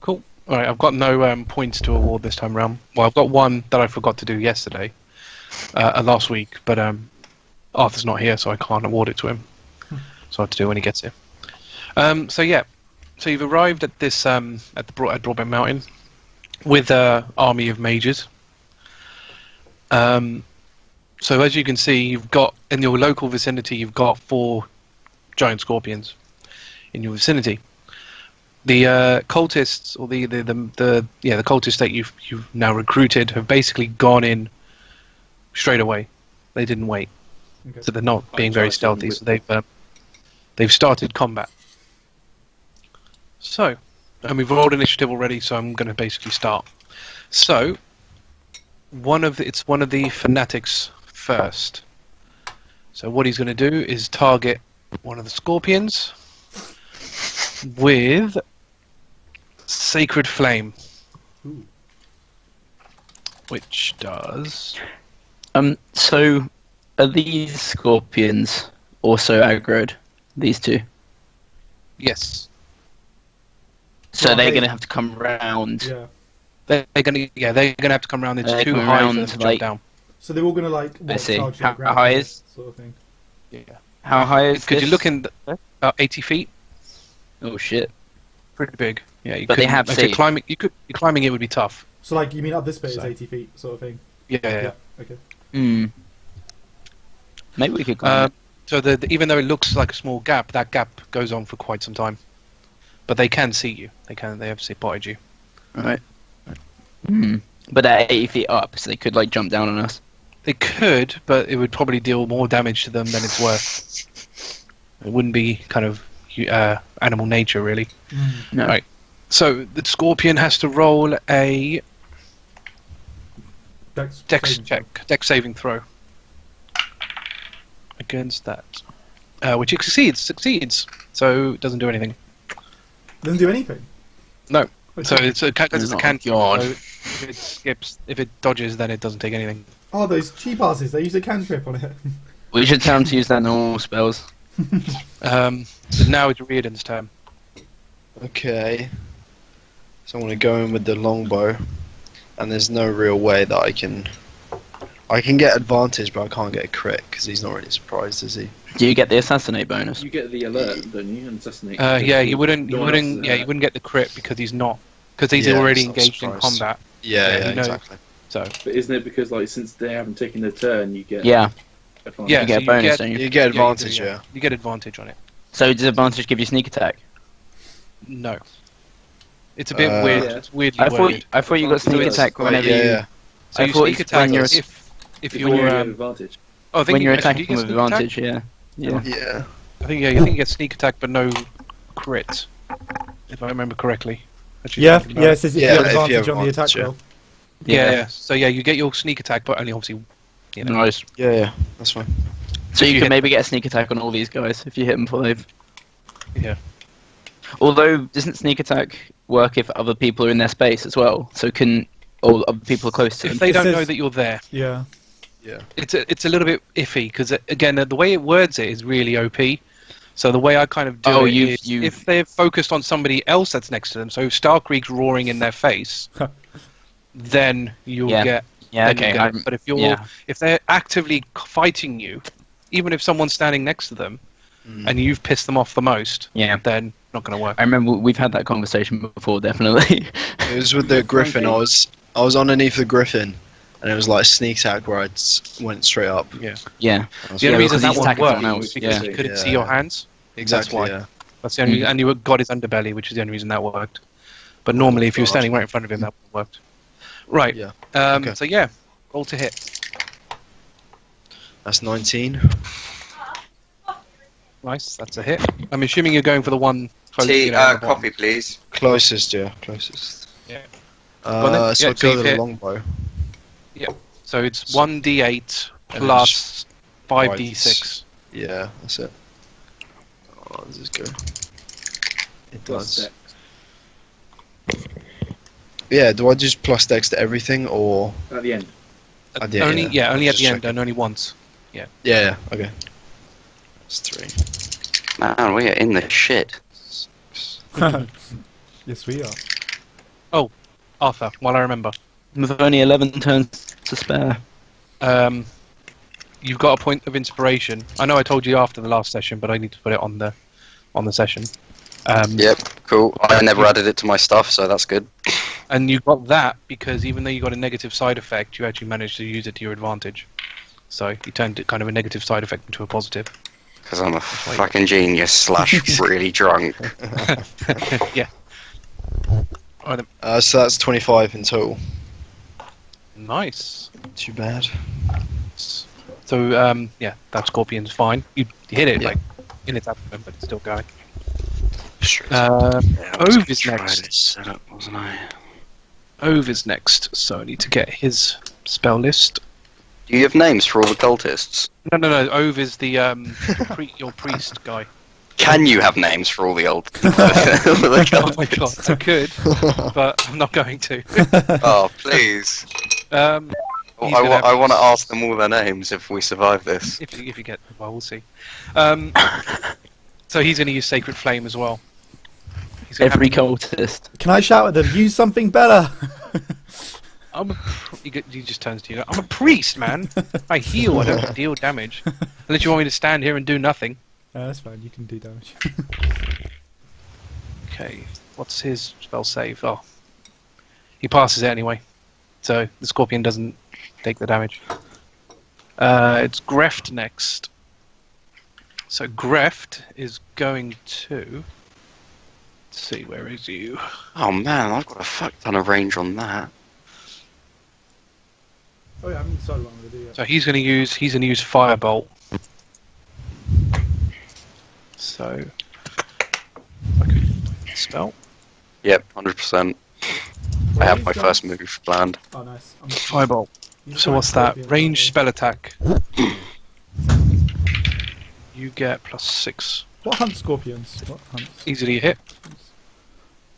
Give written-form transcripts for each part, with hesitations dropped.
Cool. All right, I've got no points to award this time round. Well, I've got one that I forgot to do yesterday, last week, but Arthur's not here, so I can't award it to him. So I have to do it when he gets here. So you've arrived at this at Broadbent Mountain with an army of mages. So as you can see, you've got in your local vicinity, you've got 4 giant scorpions in your vicinity. The cultists, or the cultists that you've now recruited, have basically gone in straight away. They didn't wait, so they're not being very stealthy. So they've started combat. So, and we've rolled initiative already, so I'm going to basically start. So, it's one of the fanatics first. So what he's going to do is target one of the scorpions with Sacred Flame. Ooh. Which does... So, are these scorpions also aggroed? These 2? Yes. So they're going to have to come round. Yeah. They're going to have to come around. It's too high for them to jump down. So they're all going to I see. charge How the ground, high is? sort of thing. Yeah. How high is Could this? you look in about 80 feet? Oh shit! Pretty big. Yeah. But they have you're climbing it would be tough. So like you mean up this bit is So. 80 feet, sort of thing. Yeah. Okay. Maybe we could climb it. So even though it looks like a small gap, that gap goes on for quite some time. But they can see you. They have spotted you. Right. But they're 80 feet up, so they could like jump down on us. They could, but it would probably deal more damage to them than it's worth. It wouldn't be kind of animal nature, really. No. Right. So the scorpion has to roll a dex saving throw against that, which it succeeds. So it doesn't do anything. Doesn't do anything. No. Okay. So it's a cantrip. God. So if it dodges, then it doesn't take anything. Oh, those cheap asses! They use a cantrip on it. We should tell them to use their normal spells. So now it's Riardon's turn. Okay. So I'm going to go in with the longbow, and there's no real way that I can get advantage, but I can't get a crit because he's not really surprised, is he? Do you get the assassinate bonus? You get the alert, don't you? And assassinate. Yeah, you wouldn't get the crit because he's already it's not engaged in surprised. combat. Yeah, you know. exactly. So But isn't it because like since they haven't taken their turn, you get Yeah. advantage? yeah, You get so a bonus, don't you? You get advantage, yeah. You get advantage on it. So does advantage give you sneak attack? No, it's a bit weird. Yeah. It's weirdly worded. I thought you got So sneak it's- attack whenever yeah, you... yeah. So I you thought sneak it's attack when you're- if When you you're get advantage. I think When you're actually, attacking do you with get sneak attack? advantage, yeah. Yeah. I think you can get sneak attack, but no crit, if I remember correctly. Actually, Yeah, thinking about yeah. it. It says if Yeah, you have if you advantage have on the attack advantage, roll. Yeah. So yeah, you get your sneak attack, but only obviously. You know. Nice. Yeah, that's fine. So If you you can hit- maybe get a sneak attack on all these guys if you hit them before they've... Yeah. Although, doesn't sneak attack work if other people are in their space as well? So can all other people close to If them? they It don't says- know that you're there, Yeah. Yeah. it's a little bit iffy because again the way it words it is really OP. So the way I kind of do Oh, it is you've- if they're focused on somebody else that's next to them, so if Starkriek's roaring in their face, then you'll Yeah. get. Yeah, then you okay. get it. But if they're actively fighting you, even if someone's standing next to them, and you've pissed them off the most, Yeah. then not going to work. I remember we've had that conversation before, definitely. It was with the griffin. I was underneath the griffin, and it was like sneak attack where I went straight up. Yeah. Yeah. I was The only Yeah, reason because that he's one attacking worked someone was else, because yeah. he couldn't Yeah. see your hands. exactly. why. Yeah. That's the only, and you got his underbelly, which is the only reason that worked. But normally, if you were standing right in front of him, that wouldn't have worked. Right. Yeah. Okay. So yeah, roll to hit. That's 19. Nice, that's a hit. I'm assuming you're going for the one close Tea, to the bottom. coffee, please. Closest, yeah, closest. Yeah. Go on then. So Yeah, I'd so go you've with the hit. longbow. So it's 1d8 plus 5d6. Yeah, that's it. Oh, does this go? It Plus does. dex. Yeah, do I just plus dex to everything, or At the end. at the end? Only only at Just the end checking. and only once. Yeah, okay. That's 3. Man, we are in the shit. Yes, we are. Arthur, while I remember. With only 11 turns to spare. You've got a point of inspiration. I know I told you after the last session, but I need to put it on the session. Yep, cool. I never added it to my stuff, so that's good. And you got that because even though you got a negative side effect, you actually managed to use it to your advantage. So you turned it kind of a negative side effect into a positive. Because I'm a fucking genius / really drunk. Yeah. Alright then. So that's 25 in total. Nice. Too bad. So yeah, that scorpion's fine. You hit it Yeah. like in its abdomen, but it's still going. I was Ove gonna is try next. this setup, wasn't I? Ove is next, so I need to get his spell list. Do you have names for all the cultists? No. Ove is the your priest guy. Can you have names for all the old? Oh my god, I could, but I'm not going to. Oh, please. He's gonna have I want to his- ask them all their names if we survive this. If you get, well, we'll see. So he's going to use Sacred Flame as well. He's gonna Every have- cultist. Can I shout at them? Use something better. He just turns to you. I'm a priest, man. I heal. I don't deal damage. Unless you want me to stand here and do nothing. That's fine. You can do damage. Okay. What's his spell save? Oh, he passes it anyway. So the scorpion doesn't take the damage. It's Greft next. So Greft is going to. Let's see, where is you? Oh man, I've got a fuck ton of range on that. Oh yeah, I haven't decided what I'm gonna do yet. So he's going to use Firebolt. So I could spell Yep, 100%. I have my first move planned. Oh nice. Firebolt. So what's that? Range spell attack. You get +6. What hunt scorpions? What hunts? Easily hit.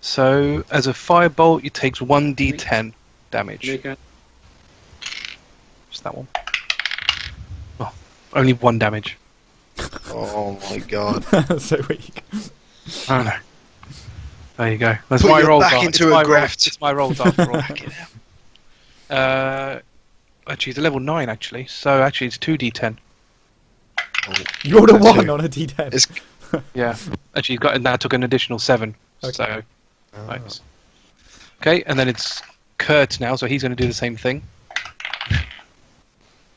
So as a firebolt, it takes 1d10 damage. Make a- Just that one. Oh, only 1 damage. Oh my god. So weak. Oh no. There you go. That's Put my your rolls. back Are- into it's a my rolls- graft. It's my rolls after all. Actually, it's a level 9 actually. So actually, it's 2d10. You rolled a That's 1 two. on a d10. It's Yeah. Actually, you got and that took an additional 7. Okay. So nice. Okay, and then it's Kurt now, so he's going to do the same thing,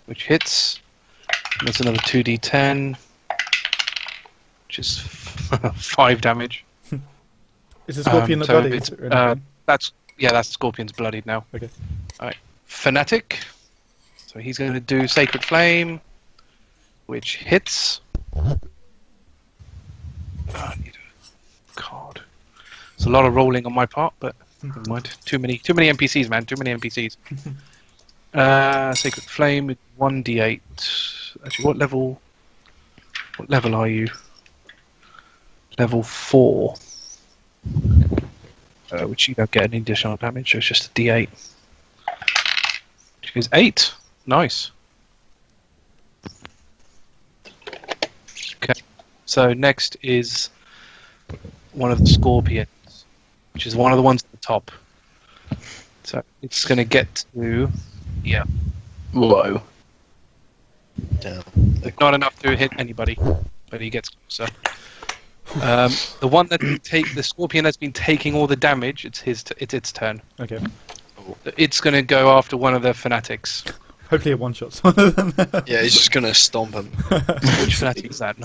which hits. And that's another 2d10, which is 5 damage. Is the scorpion not so bloody? it's, or anything? that's Scorpion's bloodied now. Okay. All right, Fanatic. So he's going to do Sacred Flame, which hits. I need a card. It's a lot of rolling on my part, but never mind. Too many NPCs, man. Too many NPCs. Sacred Flame with 1d8. Actually, what level are you? Level 4. Which you don't get any additional damage, so it's just a d8. Which is 8. Nice. Okay. So next is one of the scorpions, which is one of the ones at the top. So it's going to get to, yeah, Whoa. down. not enough to hit anybody, but he gets closer. The one that the scorpion that's been taking all the damage, it's its turn. Okay. It's going to go after one of the fanatics. Hopefully it one-shots one of them. Yeah, he's just gonna stomp him. Which fanatic is that?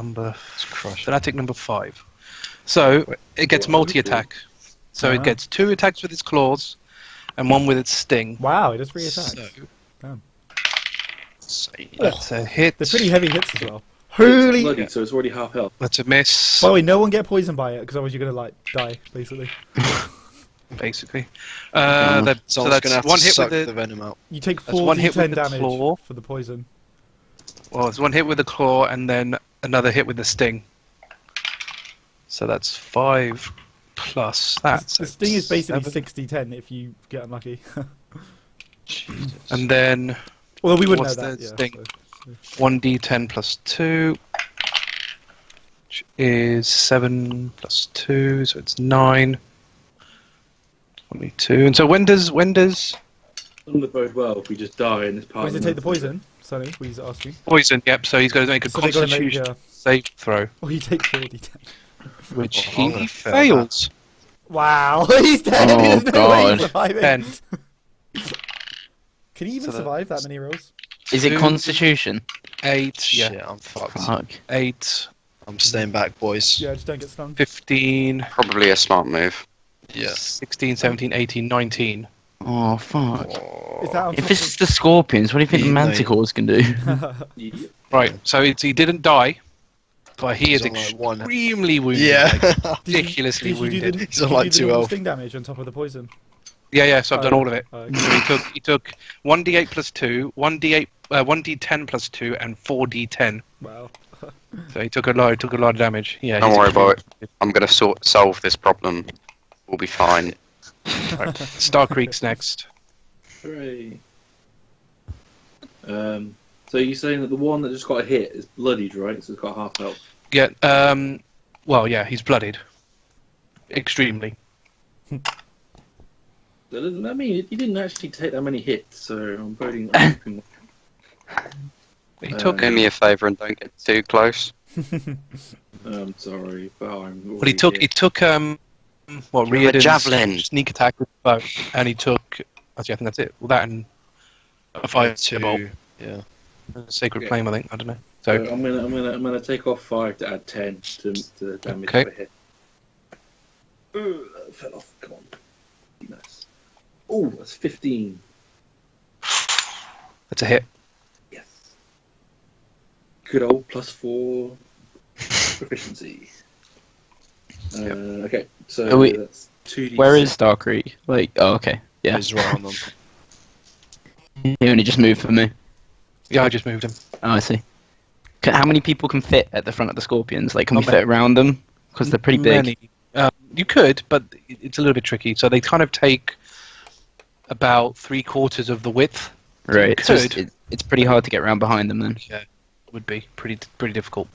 Crush. Fanatic number 5. So it gets multi-attack. So it Ah. gets 2 attacks with its claws and 1 with its sting. Wow, it does 3 attacks. So Damn. that's a hit. They're pretty heavy hits as well. Holy! Bloody, so it's already half health. That's a miss. By the way, no one get poisoned by it, because otherwise you're gonna like die, basically. Basically. Someone's So that's gonna have one to hit suck with the the. venom out. You take That's 4 one hit with d10 the damage claw. for the poison. Well, it's one hit with the claw and then another hit with the sting. So that's 5 plus that. So The sting is basically 7. 60-10 if you get unlucky. Jesus. And then Although we wouldn't What's know that. the Yeah, sting? so- 1d10 plus 2, which is 7 plus 2, so it's 9. Me too. And so when does Doesn't look very well if we just die in this part. Why does it take the poison? Sonny, we asked you. poison? Yep. So he's got to make a So they gotta make, Constitution save throw, Oh, you take 4d10. which Oh, I'm he gonna fail fails. Wow, he's dead. Oh, There's no way he's God. surviving. 10. Can he even So survive that many rolls? Is it Two- Constitution? 8. Yeah. Shit, I'm fucked. Fuck. 8. I'm staying back, boys. Yeah, just don't get stung. 15. Probably a smart move. Yeah. 16, 17, 18, 19. Oh, fuck. Is that on If top it's the scorpions, what do you think the No. manticores can do? of... Yeah. Right. So he didn't die, but he is He's on, like, one. extremely wounded. Yeah. Like, ridiculously Did you do wounded. the, He's on did like you do the 2 normal health. sting damage on top of the poison? Yeah. So I've done all of it. Okay. So he took 1d8 plus 2, 1d10 plus 2, and 4d10. Wow. So he took a lot of damage. Yeah. Don't he's worry about extremely I'm gonna solve this problem. We'll be fine. wounded. Right. Starkriek's next. Hooray. So you're saying that the one that just got a hit is bloodied, right? So it's got half health. Yeah. Well, yeah. He's bloodied. Extremely. That doesn't. I mean, he didn't actually take that many hits, so I'm voting. I'm hoping- He took. Do me a favour and don't get too close. I'm sorry, but I'm. But he took. He took. What You have a Riardon's javelin. sneak attack with the bow, and he took. Actually, I think that's it. Well, that and a fireball. 2. Yeah. Sacred Okay. Flame, I think. I don't know. So So I'm gonna take off 5 to add 10 to the damage Okay. per hit. That fell off. Come on. Nice. Oh, that's 15. that's a hit. Yes. Good old +4 proficiency. Okay, so Are we- that's 2d6. Where is Starkriek? Like, oh, okay. Yeah. He's right on them. He only just moved for me. Yeah, I just moved him. Oh, I see. How many people can fit at the front of the scorpions? Like, can we Not fit around them? Because they're pretty big. Many. You could, but it's a little bit tricky. So they kind of take about 3/4 of the width. Right. So could. it's pretty hard to get around behind them then. Would be pretty difficult.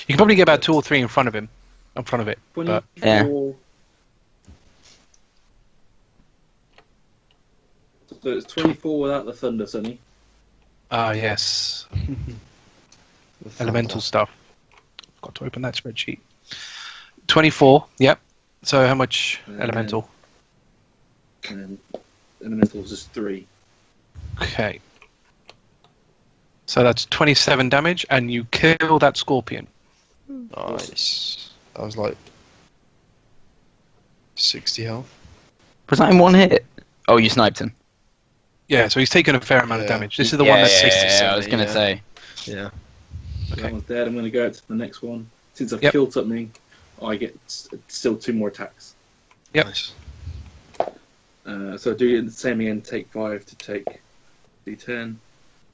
You can probably get about 2 or 3 in front of him, in front of it. 24. But Yeah. So it's 24 without the thunder, Sonny. yes, elemental stuff. Got to open that spreadsheet. 24. Yep. So how much elemental? And elementals is 3. Okay. So that's 27 damage, and you kill that scorpion. Nice. That was like 60 health. Was that in one hit? Oh, you sniped him. Yeah, so he's taken a fair amount of Yeah. damage. This is the one that's 60. I was going to yeah. say. Yeah. So that one's dead. I'm going to go out to the next one. Since I've Yep. killed something, I get still 2 more attacks. Yep. Nice. So do the same again. Take 5 to take d10.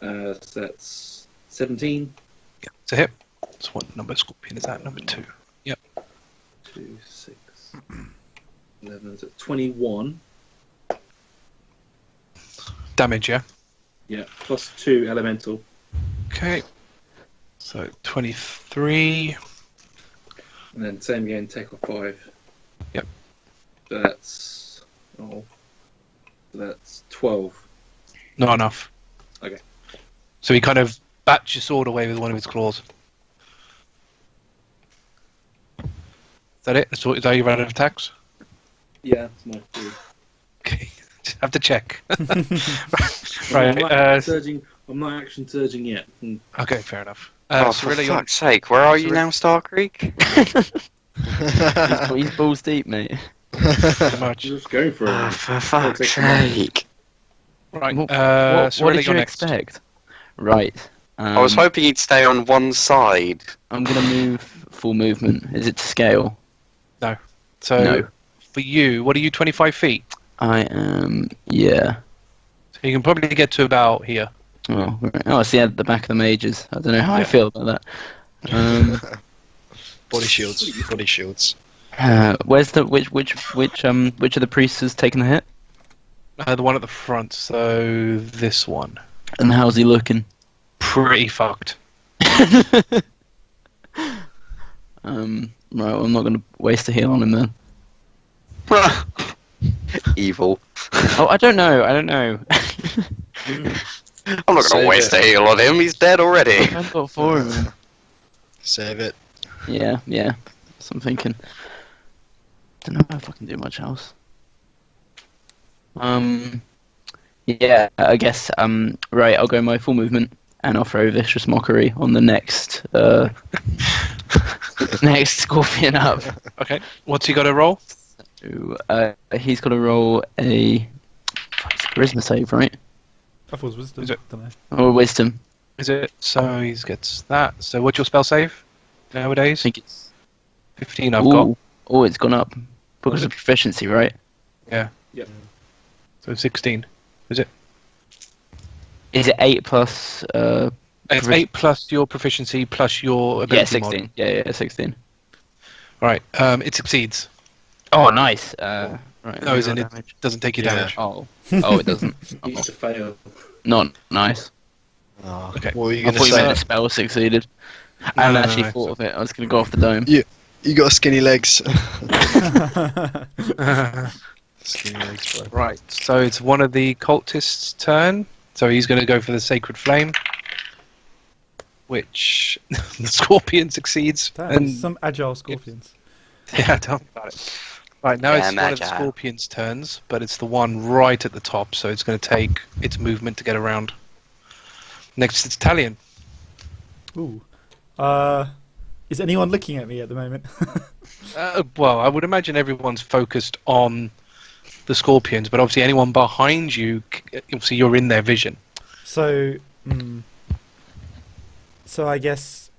So that's 17. Yeah, it's a hit. So what number scorpion is that? Number 2. 2, 6, 11. So 21. Damage, yeah? Yeah. Plus 2 elemental. Okay. So 23. And then same again. Take off 5. Yep. So that's 12. Not enough. Okay. So he kind of bats your sword away with one of his claws. Is that it? Is that your run of attacks? Yeah, that's my 3. Okay. Just have to check. Right. Right. I'm not action surging yet. Okay, fair enough. Oh, for Cirilla, you're fuck's sake, where are you now, Starkriek? He's balls deep, mate. pretty much. Just going for Oh, it. for fuck's take them sake. Right. What Cirilla, did you you're next. expect? Right. I was hoping he'd stay on one side. I'm going to move full movement. Is it to scale? So No. for you, what are you, 25 feet? I am, yeah. So you can probably get to about here. Oh, right. Oh, it's the back of the mages. I don't know how I Yeah. feel about that. Body shields. Body shields. Where's the which of the priests has taken the hit? The one at the front, so this one. And how's he looking? Pretty fucked. Right, well, I'm not going to waste a heal on him then. Evil. Oh, I don't know. I don't know. I'm not going to Save waste it. a heal on him. He's dead already. I've got 4 of them. Save it. Yeah, yeah. So I'm thinking. Don't know if I can do much else. Yeah, I guess. Right, I'll go my full movement, and I'll throw Vicious Mockery on the next, next Scorpion up. Okay. What's he got to roll? So, he's got to roll a Charisma save, right? I thought it was wisdom. Is it? Don't know. Or Wisdom. Is it? So he gets that. So what's your spell save nowadays? I think it's. 15 I've got. Oh, it's gone up because of proficiency, right? Yeah. Yep. So 16. Is it? Is it 8 plus? It's 8 plus your proficiency plus your ability Yeah, mod. 16. Yeah, 16. Right. It succeeds. Oh, nice. Right. No, isn't roll it? damage. Doesn't take your Yeah. damage. Oh, it doesn't. He used to fail. Not nice. Oh, Okay. What were you I going thought to you meant the say? spell succeeded. No, I hadn't no, actually no, thought of it. I was going to go off the dome. Yeah. You got skinny legs. Skinny legs, bro. Right. So it's one of the cultists' turn. So he's going to go for the Sacred Flame, which the Scorpion succeeds. Damn, And some agile scorpions. yeah, tell me about it. Right, now it's Damn one of the agile. Scorpion's turns, but it's the one right at the top, so it's going to take its movement to get around. Next, it's Talion. Ooh. Is anyone looking at me at the moment? Well, I would imagine everyone's focused on the Scorpions, but obviously anyone behind you, obviously you're in their vision. So, so I guess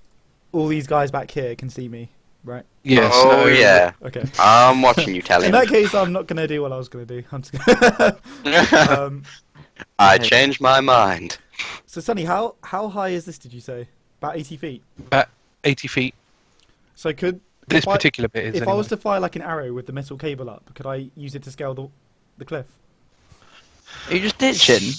all these guys back here can see me, right? Yeah, Oh, so- yeah. Okay. I'm watching you, In Talion. that case, I'm not gonna do what I was gonna do. I'm just gonna. I changed my mind. So, Sonny, how high is this? Did you say about 80 feet? About 80 feet. So could This if I- particular bit is if anyway. I was to fire like an arrow with the metal cable up, could I use it to scale the cliff? Are you just ditching?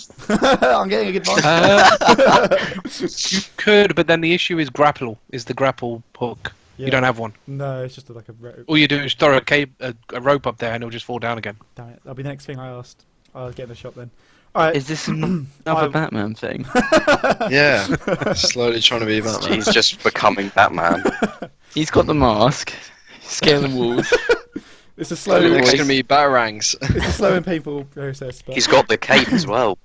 I'm getting a good advantage. You could, but then the issue is the grapple hook. Yeah. You don't have one. No, it's just like a rope. All you do is throw a rope up there and it'll just fall down again. Damn it, that'll be the next thing I asked. I'll get in the shop then. Alright. Is this another Batman thing? Yeah. Slowly trying to be Batman. He's just becoming Batman. He's got the mask. He's scaling walls. It's a slow, Next to me, Batarangs. it's a slow and painful process. But He's got the cape as well.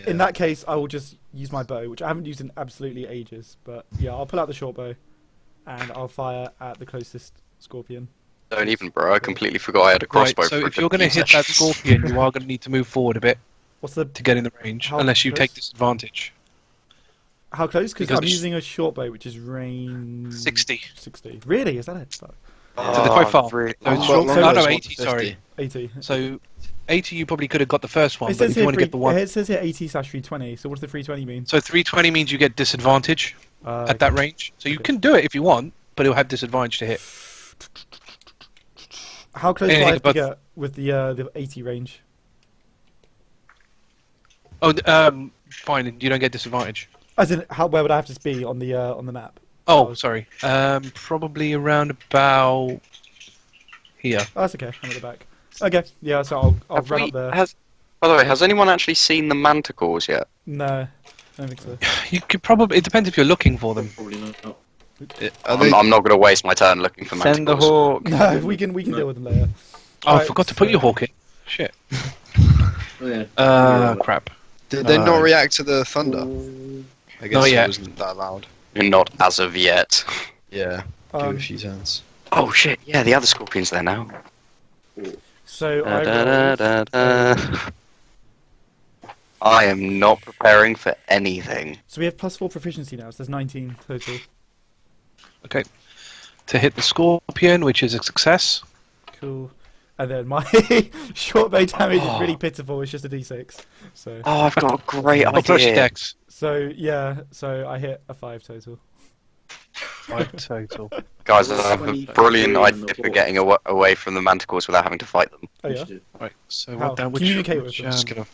in that case, I will just use my bow, which I haven't used in absolutely ages. But yeah, I'll pull out the short bow, and I'll fire at the closest scorpion. Don't even, bro. I completely forgot I had a crossbow. Right, so for if you're going to defense. hit that Scorpion, you are going to need to move forward a bit What's the to get in the range, How unless you close? take disadvantage. how close? Because Because I'm it's- using a short bow, which is range 60. 60. Really? Is that it? Fuck. So they're quite far. really? So it's Oh, short, well, no, long no, bow's 80, sorry. 80. So 80 you probably could have got the first one, It but says if you here want to get the one... it says here 80/320. So what does the 320 mean? So 320 means you get disadvantage at that range. So you can do it if you want, but it'll have disadvantage to hit. How close do I anything have to above- get with the 80 range? Oh, fine, you don't get disadvantage. As in, where would I have to be on the map? Oh, sorry. Probably around about here. Oh, that's okay. I'm at the back. Okay, yeah. So I'll Have run we- up there. By the way, has anyone actually seen the manticores yet? No, I don't think so. You could probably... It depends if you're looking for them. Probably not. Are they, I'm not going to waste my turn looking for manticores. Send the hawk. No, we can deal with them later. Oh, I Alright, forgot to put so- your hawk in. Shit. Oh, yeah. Crap. did they No. not react to the thunder? I guess Not it yet. wasn't that loud. Not as of yet. Yeah. Give it Um, a few turns. Oh shit! Yeah, the other scorpion's there now. So Da, I da, rolled, da, da, da. I am not preparing for anything. so we have +4 proficiency now. So there's 19 total. Okay. To hit the Scorpion, which is a success. Cool. And then my short bow damage is really pitiful. It's just a d6. So Oh, I've got a great Oh, plus your idea. dex. yeah. So I hit a 5 total. 5 total. Guys, I have a 23 brilliant on idea the for board. getting away from the manticores without having to fight them. Oh yeah. Right, so How? what down? Communicate with them. Just gonna.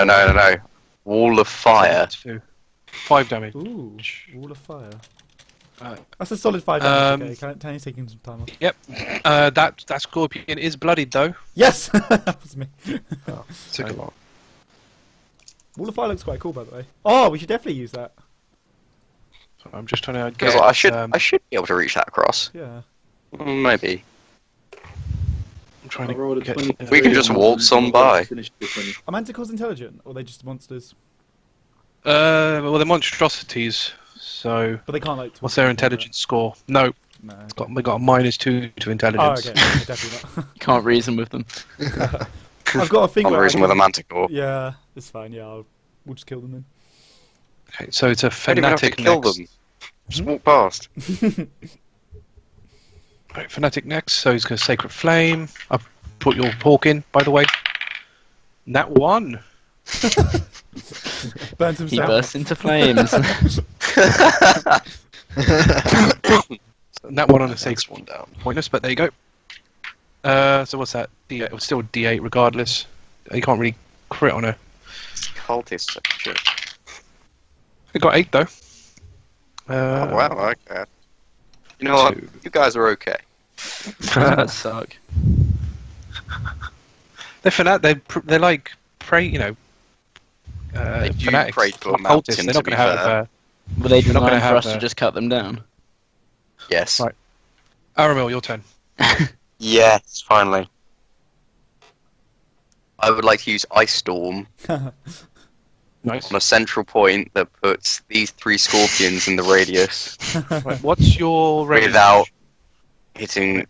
No. Wall of fire. 5 damage. Ooh, wall of fire. That's a solid 5 damage. Okay, Tanya's taking some time off. Yep. That scorpion is bloodied though. Yes, that was me. Took a lot. Wall of Fire looks quite cool, by the way. Oh, we should definitely use that. So I'm just trying to Because get. I should be able to reach that across. Yeah. Maybe. I'm trying I to rolled a get. 23 We can just on waltz my on by. finished with 20. Are manticores intelligent, or are they just monsters? Well, they're monstrosities. So, But they can't like. what's their intelligence score? No, No. they got a -2 to Oh, intelligence. okay. No, definitely not. Can't reason with them. I've got a thing I'm where I reason with a can- manticore. Yeah, it's fine. Yeah, we'll just kill them then. Okay, so it's a Don't even have to fanatic kill next. them. Just walk past. Right, fanatic next. So he's going to sacred flame. I've put your pork in, by the way. Nat 1. Burns He himself. bursts into flames. Nat 1 on a sacred Takes one down. pointless, but there you go. So what's that? D8. It was still D8 regardless. You can't really crit on a. Cultists. Shit. It got 8 though. Oh, wow, okay. You know what? two. You guys are okay. That suck. They're like prey, you know. They do fanatics, pray to a or cultists. mountain, They're to not be going to have. fair. Were they You're not gonna designed for us have, to just cut them down? Yes. Right. Aramil, your turn. Yes, finally. I would like to use Ice Storm Nice. on a central point that puts these 3 scorpions in the radius Right, what's your range? without hitting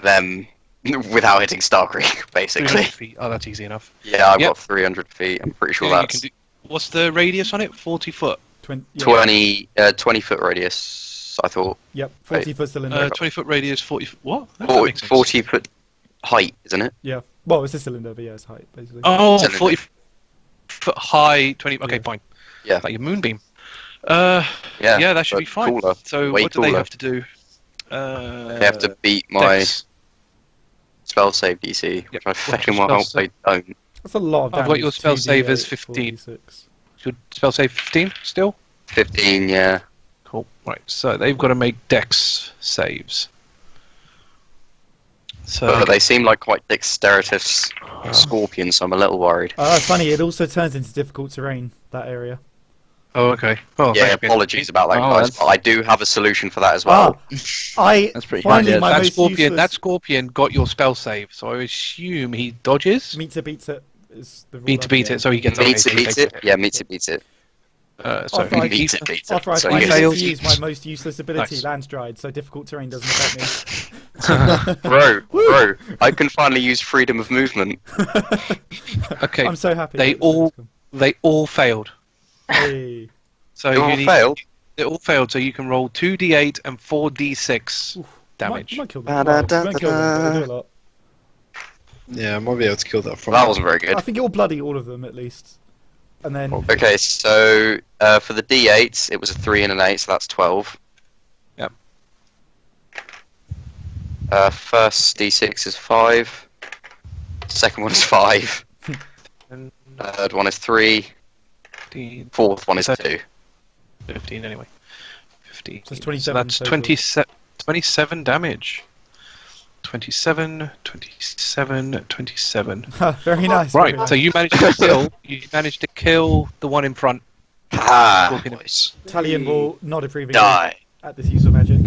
them, without hitting Starkriek, basically. 300 feet. Oh, that's easy enough. Yeah, I've Yep. got 300 feet. I'm pretty sure Yeah, you that's can do. What's the radius on it? 40 foot. 20 foot radius, I thought. Yep, 40-foot cylinder. 20 foot radius, 40. What? That 40, makes sense. 40 foot height, isn't it? Yeah. Well, it's a cylinder, but yeah, it's height basically. Oh, Cylinder. 40 foot high, 20. Okay, Yeah. fine. Yeah. Like your moonbeam. Yeah, Yeah, that should but be fine. cooler. So Way what do they cooler. have to do? They have to beat my Dex. spell save DC, which I What's your fucking well spell hope they don't. That's a lot of damage. I've got your spell 2d8, save as 15. 4d6. Should spell save 15 still? 15, yeah. Cool. Right, so they've got to make dex saves. So But they seem like quite dexterous scorpions, so I'm a little worried. It's funny, it also turns into difficult terrain, that area. Oh, okay. Oh, Yeah, thanks, Ben. apologies about that, Oh, guys, that's- but I do have a solution for that as well. That's pretty finally good. my That most scorpion, useless... scorpion got your spell save, so I assume he dodges. Meet to beat it is the rule. Beat to I've beat got. it, so he gets Meets okay, it, so he beats takes it. Yeah, meets it, beats it. So After I- he Meets it, beats it. After I So finally he fails. get to use my most useless ability, Nice. Landstride, so difficult terrain doesn't affect me. Bro, I can finally use freedom of movement. Okay, I'm so happy. They all failed. Hey. So They you all need- failed. They all failed, so you can roll 2d8 and 4d6 damage. Might kill them. Well, you won't kill them, but they do a lot. Yeah, I might be able to kill that from. That wasn't very good. I think it'll bloody all of them at least. And then Okay, so for the D8s, it was a 3 and an 8, so that's 12. Yep. First D6 is 5. Second one is 5. And Third one is 3. 15, Fourth one is 2. 15 anyway. 15. So it's So 27 that's total. 27 damage. 27, 27, 27. very nice. very Right, nice. so you managed to kill the one in front. Ah, Scorpion. boys. Talion will nod approvingly Die. at this use of magic.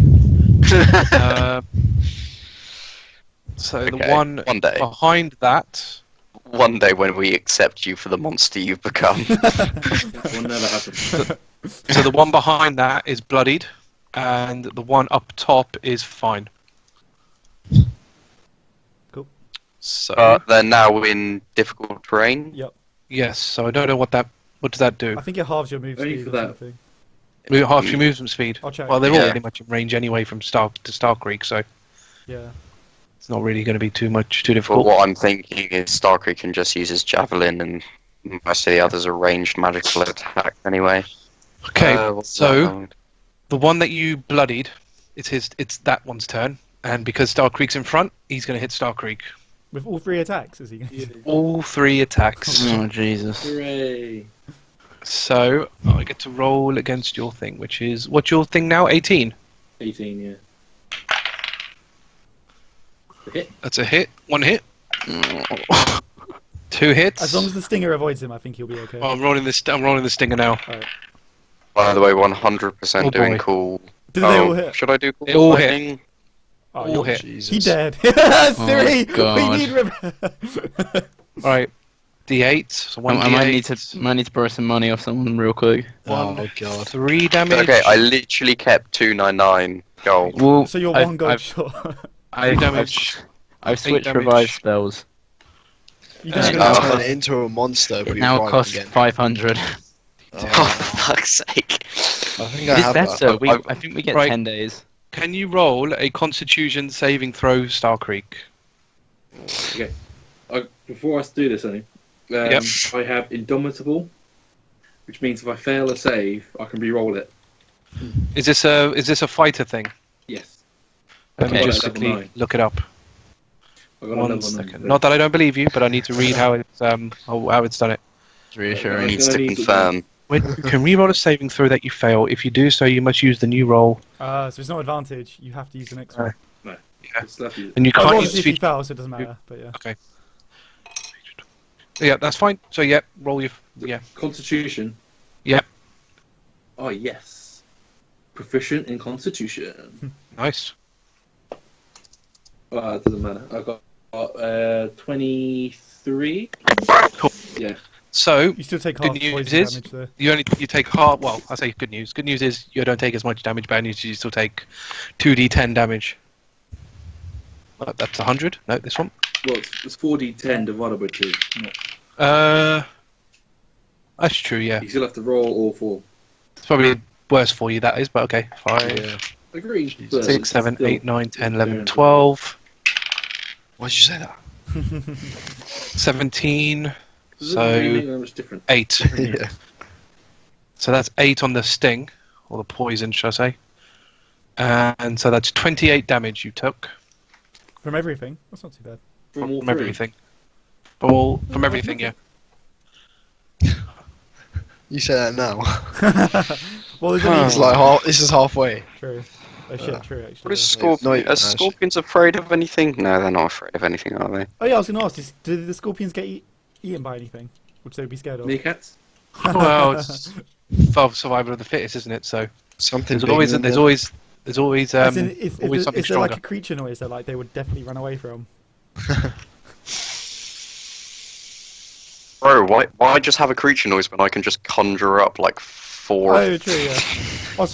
So the Okay, one one day. behind that. One day when we accept you for the monster you've become. That will never happen. So the one behind that is bloodied, and the one up top is fine. Cool. So They're now in difficult terrain. Yep. yes, so I don't know what does that do? I think it halves your move Only speed for or that. something. Half your movement speed. I'll check. Well, they're all Yeah. pretty much in range anyway from Starkriek, so Yeah. it's not really going to be too But difficult. what I'm thinking is Starkriek can just use his javelin, and most of the others are ranged magical attack anyway. Okay, What's so that one? the one that you bloodied, it's that one's turn, and because Starkriek's in front, he's going to hit Starkriek. With all 3 attacks, is he going to Yeah. All 3 attacks. Oh, Jesus. Hooray! So I get to roll against your thing, which is what's your thing now? 18. 18, yeah. The hit. That's a hit. One hit. 2 hits. As long as the stinger avoids him, I think he'll be okay. Well, I'm rolling this. I'm rolling the stinger now. Alright. By the way, 100% Oh, doing boy. cool. Did they all hit? Should I do cool? They all hit. lightning? Oh, All you're- hit. Jesus. He dead. Siri, we God. need All right. D8. So one I D8. might need to borrow some money off someone real quick. Oh god. 3 damage. Okay, I literally kept 299 gold. Well, So you're I've- one gold I've- short. I've, damage. I've switched damage. revive spells. You Uh, don't Now have turn to- it into a monster, but It you now revive costs again. 500. Oh, for fuck's sake. I think I It's have better. that. I think we get Right. 10 days. Can you roll a Constitution saving throw, Starkriek? Okay. Before I do this, Annie, Yep. I have Indomitable, which means if I fail a save, I can re-roll it. Is this a fighter thing? Yes. Let me Okay. just Level quickly 9. look it up. I got a One level second. 9. Not that I don't believe you, but I need to read how it's how it's done it. It's reassuring. Needs gonna to need to- confirm. When you can re-roll a saving throw that you fail. If you do so, you must use the new roll, So it's not advantage. You have to use the next one. It's left you. and you I can't rolled use to see if he feat- fell, so it doesn't matter. But yeah. Yeah, that's fine. So yeah, roll your Constitution. Yep. Oh yes. Proficient in Constitution. Nice. It doesn't matter. I got 23. Cool. Yeah. So You still take Good half news poison is- damage though. you take half. Well, I say good news. Good news is you don't take as much damage. Bad news is you still take 2d10 damage. That's 100. No, this one. Well, it's 4d10 divided by 2. Not- That's true. Yeah, You still have to roll all 4. it's probably worse for you. That is, but okay. 5, Yeah. Agree. 6, 7, 8, 9, 10, 11, 12, Why'd you say that? 17. So So much different. 8. Yeah. So that's 8 on the sting, or the poison, shall I say? And so that's 28 damage you took From everything. That's not too bad. From all from 3. everything. From everything, yeah. You say that now. Well, there's Huh. only It's like half. This is halfway. true. Oh shit, true actually. What is yeah. Scorpion? not even Are actually. scorpions afraid of anything? No, they're not afraid of anything, are they? Oh yeah, I was gonna ask. Do the scorpions get eaten by anything, which they'd be scared of? Meerkats? Well, it's survival of the fittest, isn't it? So Something. there's always As in, is always something there like stronger. a creature noise that like they would definitely run away from? Bro, why just have a creature noise when I can just conjure up like 4? Oh, true. Yeah. I was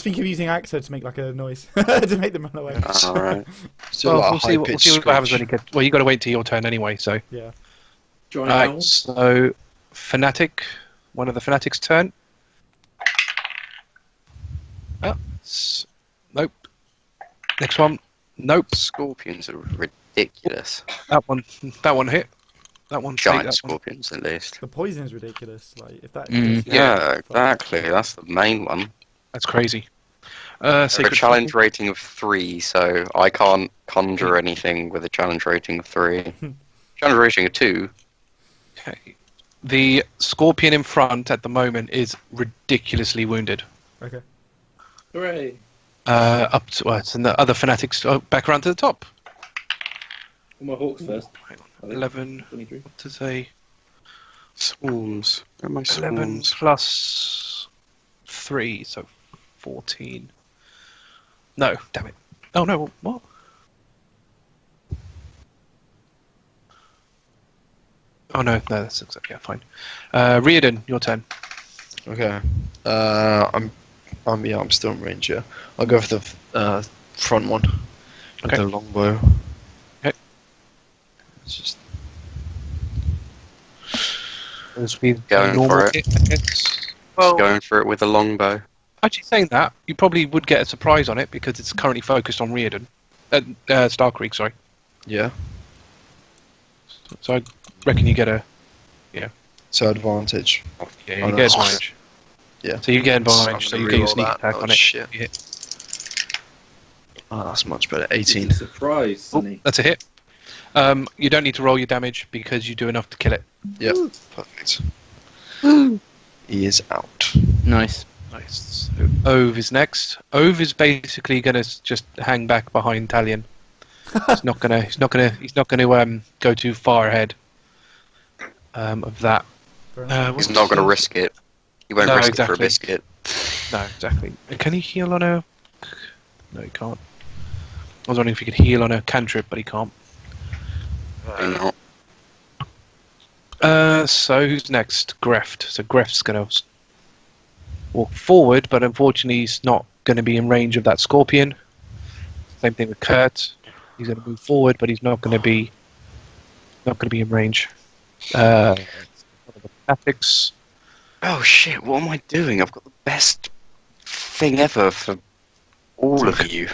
thinking of using Axa to make like a noise to make them run away. Alright. Still Well, like we'll see what happens when it gets. Well, you got to wait till your turn anyway. So, Yeah. Giant alright. owls? So, fanatic, one of the fanatics' turn. Nope. Next one. Nope. Scorpions are ridiculous. That one hit. That one. take Giant that one. scorpions, at least. The poison is ridiculous. Like if that. Yeah, exactly. That's the main one. That's crazy. A Sacred challenge Scorpion. rating of 3, so I can't conjure anything with a challenge rating of 3. Challenge rating of 2. Okay. The scorpion in front at the moment is ridiculously wounded. Okay. Hooray! Up to and the other fanatics back around to the top. All my hawks first. Hang on. I think. 11. 23. What to say? Swarms. Where are my 11 swarms? plus 3, so 14. No, damn it. Oh no, what? Oh no, that's exactly yeah, fine. Riardon, your turn. Okay. I'm still in range. Yeah. I'll go for the front one. With Okay. the longbow. Okay. It's just. As we Going normal for it. hit, I guess. Well, Going for it with a longbow. actually saying that, you probably would get a surprise on it because it's currently focused on Riardon. Starkriek, sorry. Yeah. So I reckon you get a So advantage. yeah, Oh, you no. get advantage. Yeah. So you get I'm advantage, so gonna you get your reroll sneak that. attack Oh, on it. shit. You hit. Oh, that's much better. It's 18. a surprise, Oh, Sonny. that's a hit. You don't need to roll your damage because you do enough to kill it. Yep. Perfect. He is out. Nice. Nice. So Ove is next. Ove is basically going to just hang back behind Talion. He's not gonna go too far ahead of that. He's not going to risk it. He won't No, risk it for a exactly. biscuit. No, exactly. Can he heal on a? No, he can't. I was wondering if he could heal on a cantrip, but he can't. Probably not. So who's next? Greft. So Greft's gonna walk forward, but unfortunately he's not going to be in range of that scorpion. Same thing with Kurt. He's going to move forward, but he's not going to be in range. Tactics. Oh shit, what am I doing? I've got the best thing ever for all of you.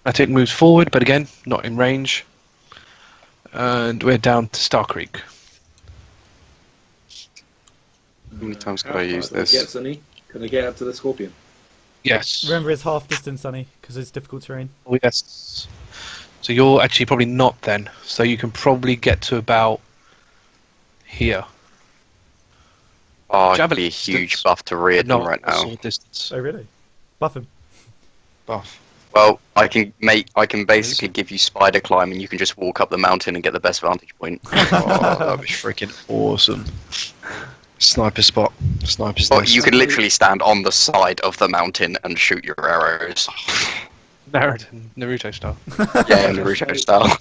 Fnatic moves forward, but again, not in range. And we're down to Starkriek. How many times can I use Can I this? get Sunny? Can I get up to the scorpion? Yes. Remember, it's half distance, Sunny, because it's difficult terrain. Oh, yes. So you're actually probably not then. So you can probably get to about here. Oh, it'd Javelin be a distance, huge buff to Riardon Not right now. sword distance. Oh, really? Buff him. Buff. Well, I can basically give you spider climb, and you can just walk up the mountain and get the best vantage point. Oh, that'd be freaking awesome. Sniper spot. Sniper's But nest. you could literally stand on the side of the mountain and shoot your arrows. Naruto style. Yeah, Naruto style.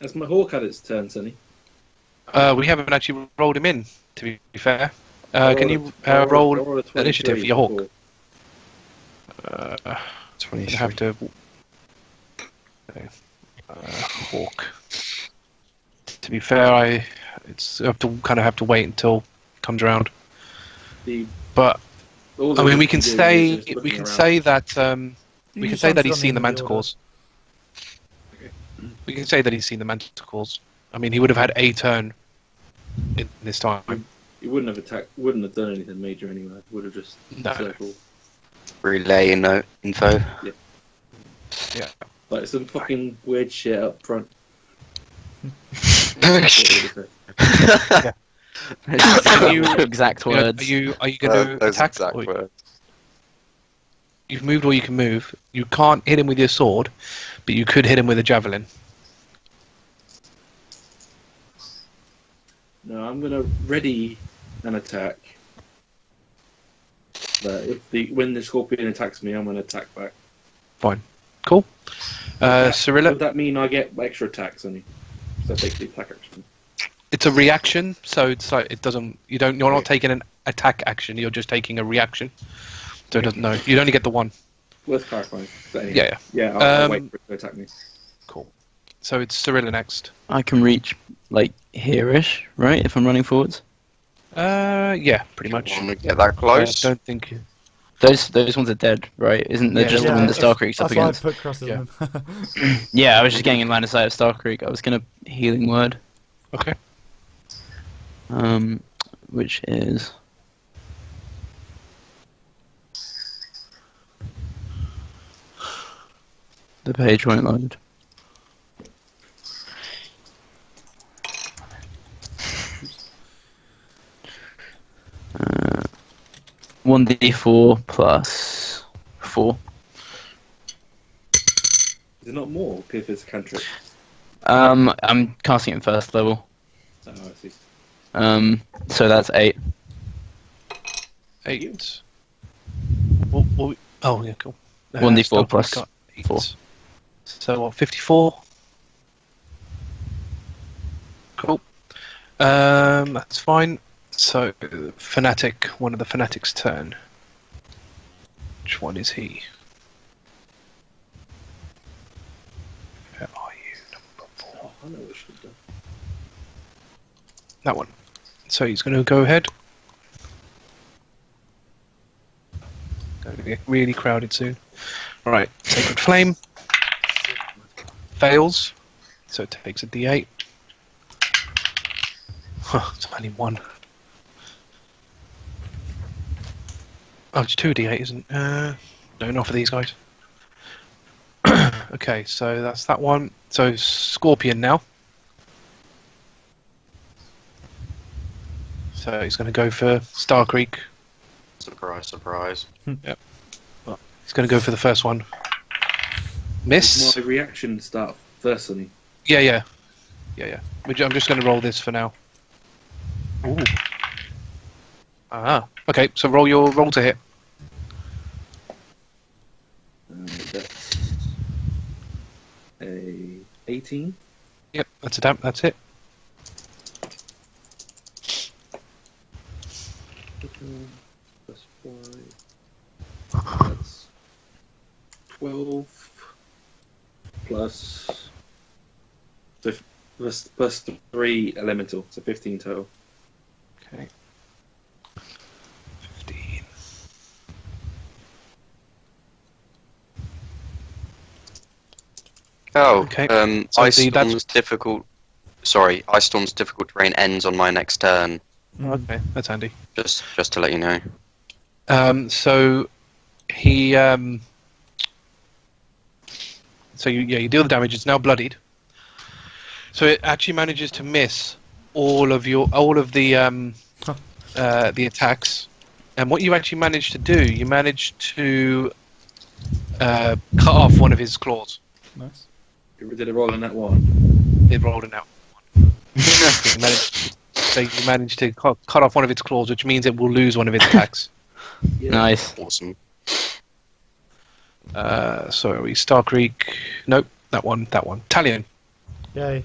Has my hawk had its turn, Sunny? We haven't actually rolled him in, to be fair. Can you roll a 23 initiative for your hawk? You 23. have to. Okay. Hawk. To be fair, I have to wait until it comes around. But I mean, we can say that we can say that he's seen the manticores. Okay. We can say that he's seen the manticores. I mean, he would have had a turn in this time. He wouldn't have attacked. Wouldn't have done anything major anyway. Would have just No. circled. Relay info. Yeah. Like some fucking weird shit up front. Exact words. Are you going to Those attack? exact Or words. you've moved all you can move. You can't hit him with your sword, but you could hit him with a javelin. No, I'm gonna ready an attack. But when the scorpion attacks me, I'm gonna attack back. Fine. Cool. Would Cirilla, that mean I get extra attacks on you? So I take the attack action. it's a reaction, so it's like it doesn't. You're not taking an attack action. You're just taking a reaction. So it doesn't. No, you'd only get the one. Worth clarifying. But anyway, Yeah. yeah. I'll wait for it to attack me. Cool. So it's Cirilla next. I can reach like here-ish, right? If I'm running forwards. Yeah, pretty much. Want to get that close? I don't think. Those ones are dead, right? Isn't there Yeah, just the one that Starkriek's up That's why I against? put crosses Yeah. in them. Yeah, I was just getting in line of sight of Starkriek. I was gonna healing word, Okay. which is the page won't load. 1d4 plus 4. Is it not more if it's a cantrip? I'm casting it in first level. Oh, I see. So that's 8. 8. Oh, yeah, cool. 1d4 Starkriek plus got 8. 4. So what, 54? Cool. That's fine. So, Fnatic, one of the Fnatic's turn. Which one is he? Where are you? Number 4. Oh, I know what I should have done. That one. So he's going to go ahead. Going to get really crowded soon. Alright, Sacred Flame. Fails. So it takes a d8. It's only one. Oh, it's 2d8, isn't it? No, not for these guys. Okay, so that's that one. So Scorpion now. So he's going to go for Starkriek. Surprise, surprise. He's going to go for the first one. Miss. My reaction start first, Sonny. Yeah. I'm just going to roll this for now. Ooh. Okay, so roll to hit. That's a 18. Yep, that's it. Plus 5. That's 12. Plus 3 elemental, so 15 total. Okay. 15. Oh, Okay. So Ice that's- Storm's difficult. Sorry, Ice Storm's difficult terrain ends on my next turn. Okay, that's handy. Just to let you know. So he so you deal the damage. It's now bloodied. So it actually manages to miss all of the attacks. And what you actually managed to do, you managed to cut off one of his claws. Nice. You did a roll on that one. It rolled an out. So you managed to cut off one of its claws, which means it will lose one of its attacks. Yeah. Nice. Awesome. Sorry, Starkriek. Nope, that one. Talion. Yay.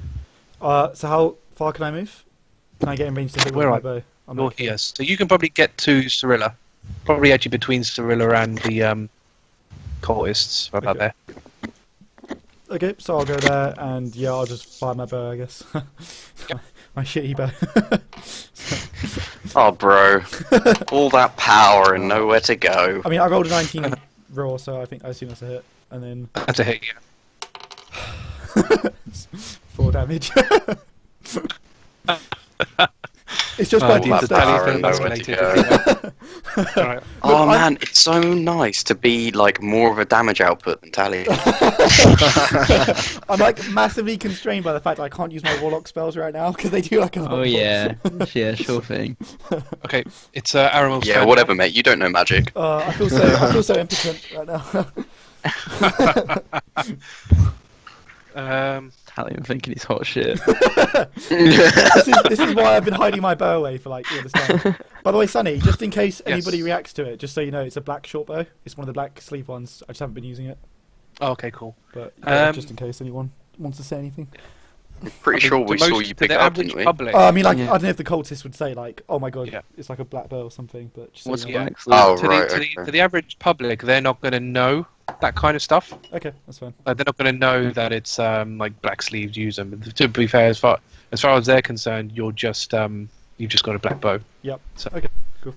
So how far can I move? Can I get in range to hit with Where my are- bow? I'm You're okay. here. So you can probably get to Cirilla. Probably actually between Cirilla and the cultists. About Okay. there. Okay, so I'll go there, and yeah, I'll just fire my bow, I guess. My shitty bow. Oh, bro. All that power and nowhere to go. I mean, I rolled a 19 raw, so I assume that's a hit, and then That's a hit, yeah. 4 damage. It's just Oh, by the default. power and Talion's nowhere to escalated. Alright. Oh I'm- man, it's so nice to be like more of a damage output than Talion. I'm like massively constrained by the fact I can't use my warlock spells right now because they do like a. Oh yeah, yeah, sure thing. Okay, it's Aramil's Yeah, turn whatever, mate. You don't know magic. I feel so impotent right now. now. Talion thinking he's hot shit. This is why I've been hiding my bow away for like all this time. By the way, Sunny, just in case anybody Yes. reacts to it, just so you know, it's a black short bow. It's one of the black sleeve ones. I just haven't been using it, Oh, okay, cool. but yeah, Um, just in case anyone wants to say anything. Pretty sure we saw you to pick the it up, average didn't we? public. I mean, like, Yeah. I don't know if the cultists would say like, "Oh my god, Yeah. it's like a black bow or something," but just so What's you know. black? Oh, to, right, the, okay. to the average public, they're not going to know that kind of stuff. Okay, that's fine. They're not going to know that it's like black sleeves use them. To be fair, as far as they're concerned, you've just got a black bow. Yep. So, Okay, cool.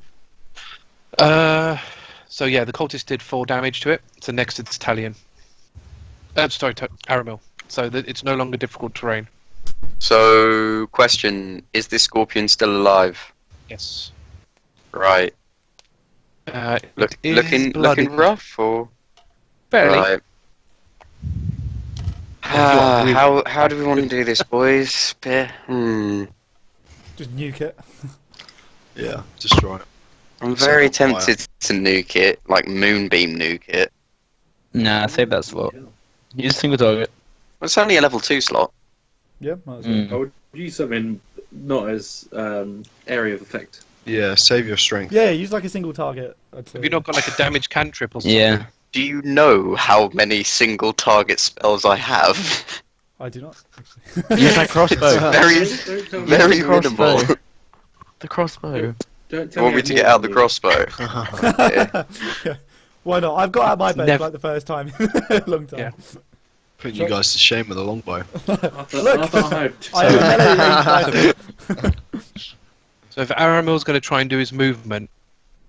So yeah, the cultist did 4 damage to it. So next it's Talion. Aramil. So that it's no longer difficult terrain. So, question: is this scorpion still alive? Yes. Right. It is Looking bloody. rough, or Fairly. right? Yeah, you are How do we want to do this, boys? Just nuke it. Yeah, destroy it. I'm So very fire. tempted to nuke it, like moonbeam nuke it. Nah, save that slot. Use a single target. It's only a level 2 slot. Yeah, might as well. Mm. I would use something not as area of effect. Yeah, save your strength. Yeah, use like a single target. I'd say. Have you not got like a damage cantrip or something? Yeah. Do you know how many single target spells I have? I do not. Use that crossbow. Very, Don't tell me very how- minimal. crossbow. The crossbow. Don't You tell want me how to get out the mortal crossbow? Yeah. Why not? I've got out my bow Never- for like the first time in a long time. Yeah. Putting you guys to shame with a longbow. he is. After Look. I had I am a melee range fighter. So if Aramil's going to try and do his movement,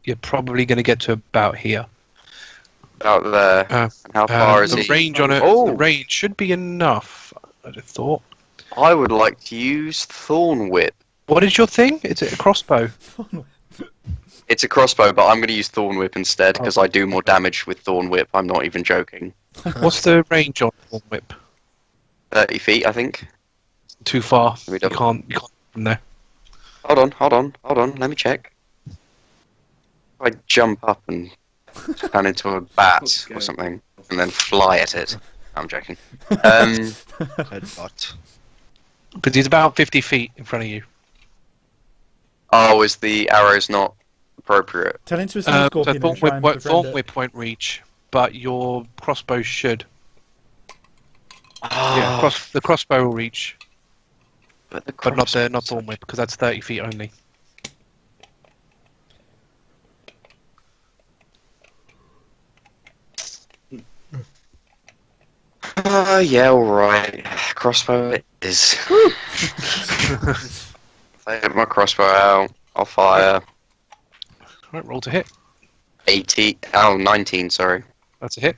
you're probably going to get to about here. Out there. Uh, And how far is the he? range on it? Oh. The range should be enough. I'd have thought. I would like to use Thorn Whip. What is your thing? Is it a crossbow? It's a crossbow, but I'm going to use Thorn Whip instead because I do more damage with Thorn Whip. I'm not even joking. What's the range on Thorn Whip? 30 feet, I think. Too far. Let me You double- can't from there. Hold on. Let me check. I jump up and turn into a bat Okay. or something, and then fly at it? I'm joking. Headbutt. Because he's about 50 feet in front of you. Oh, is the arrows not appropriate? Turn into a small So scorpion and try and thorn befriend it. whip won't reach, but your crossbow should. Oh, Yeah, the crossbow will reach, but but not thorn whip, because that's 30 feet only. Yeah, alright. Crossbow it is. If I hit my crossbow out, I'll fire Right, roll to hit. 19, sorry. That's a hit.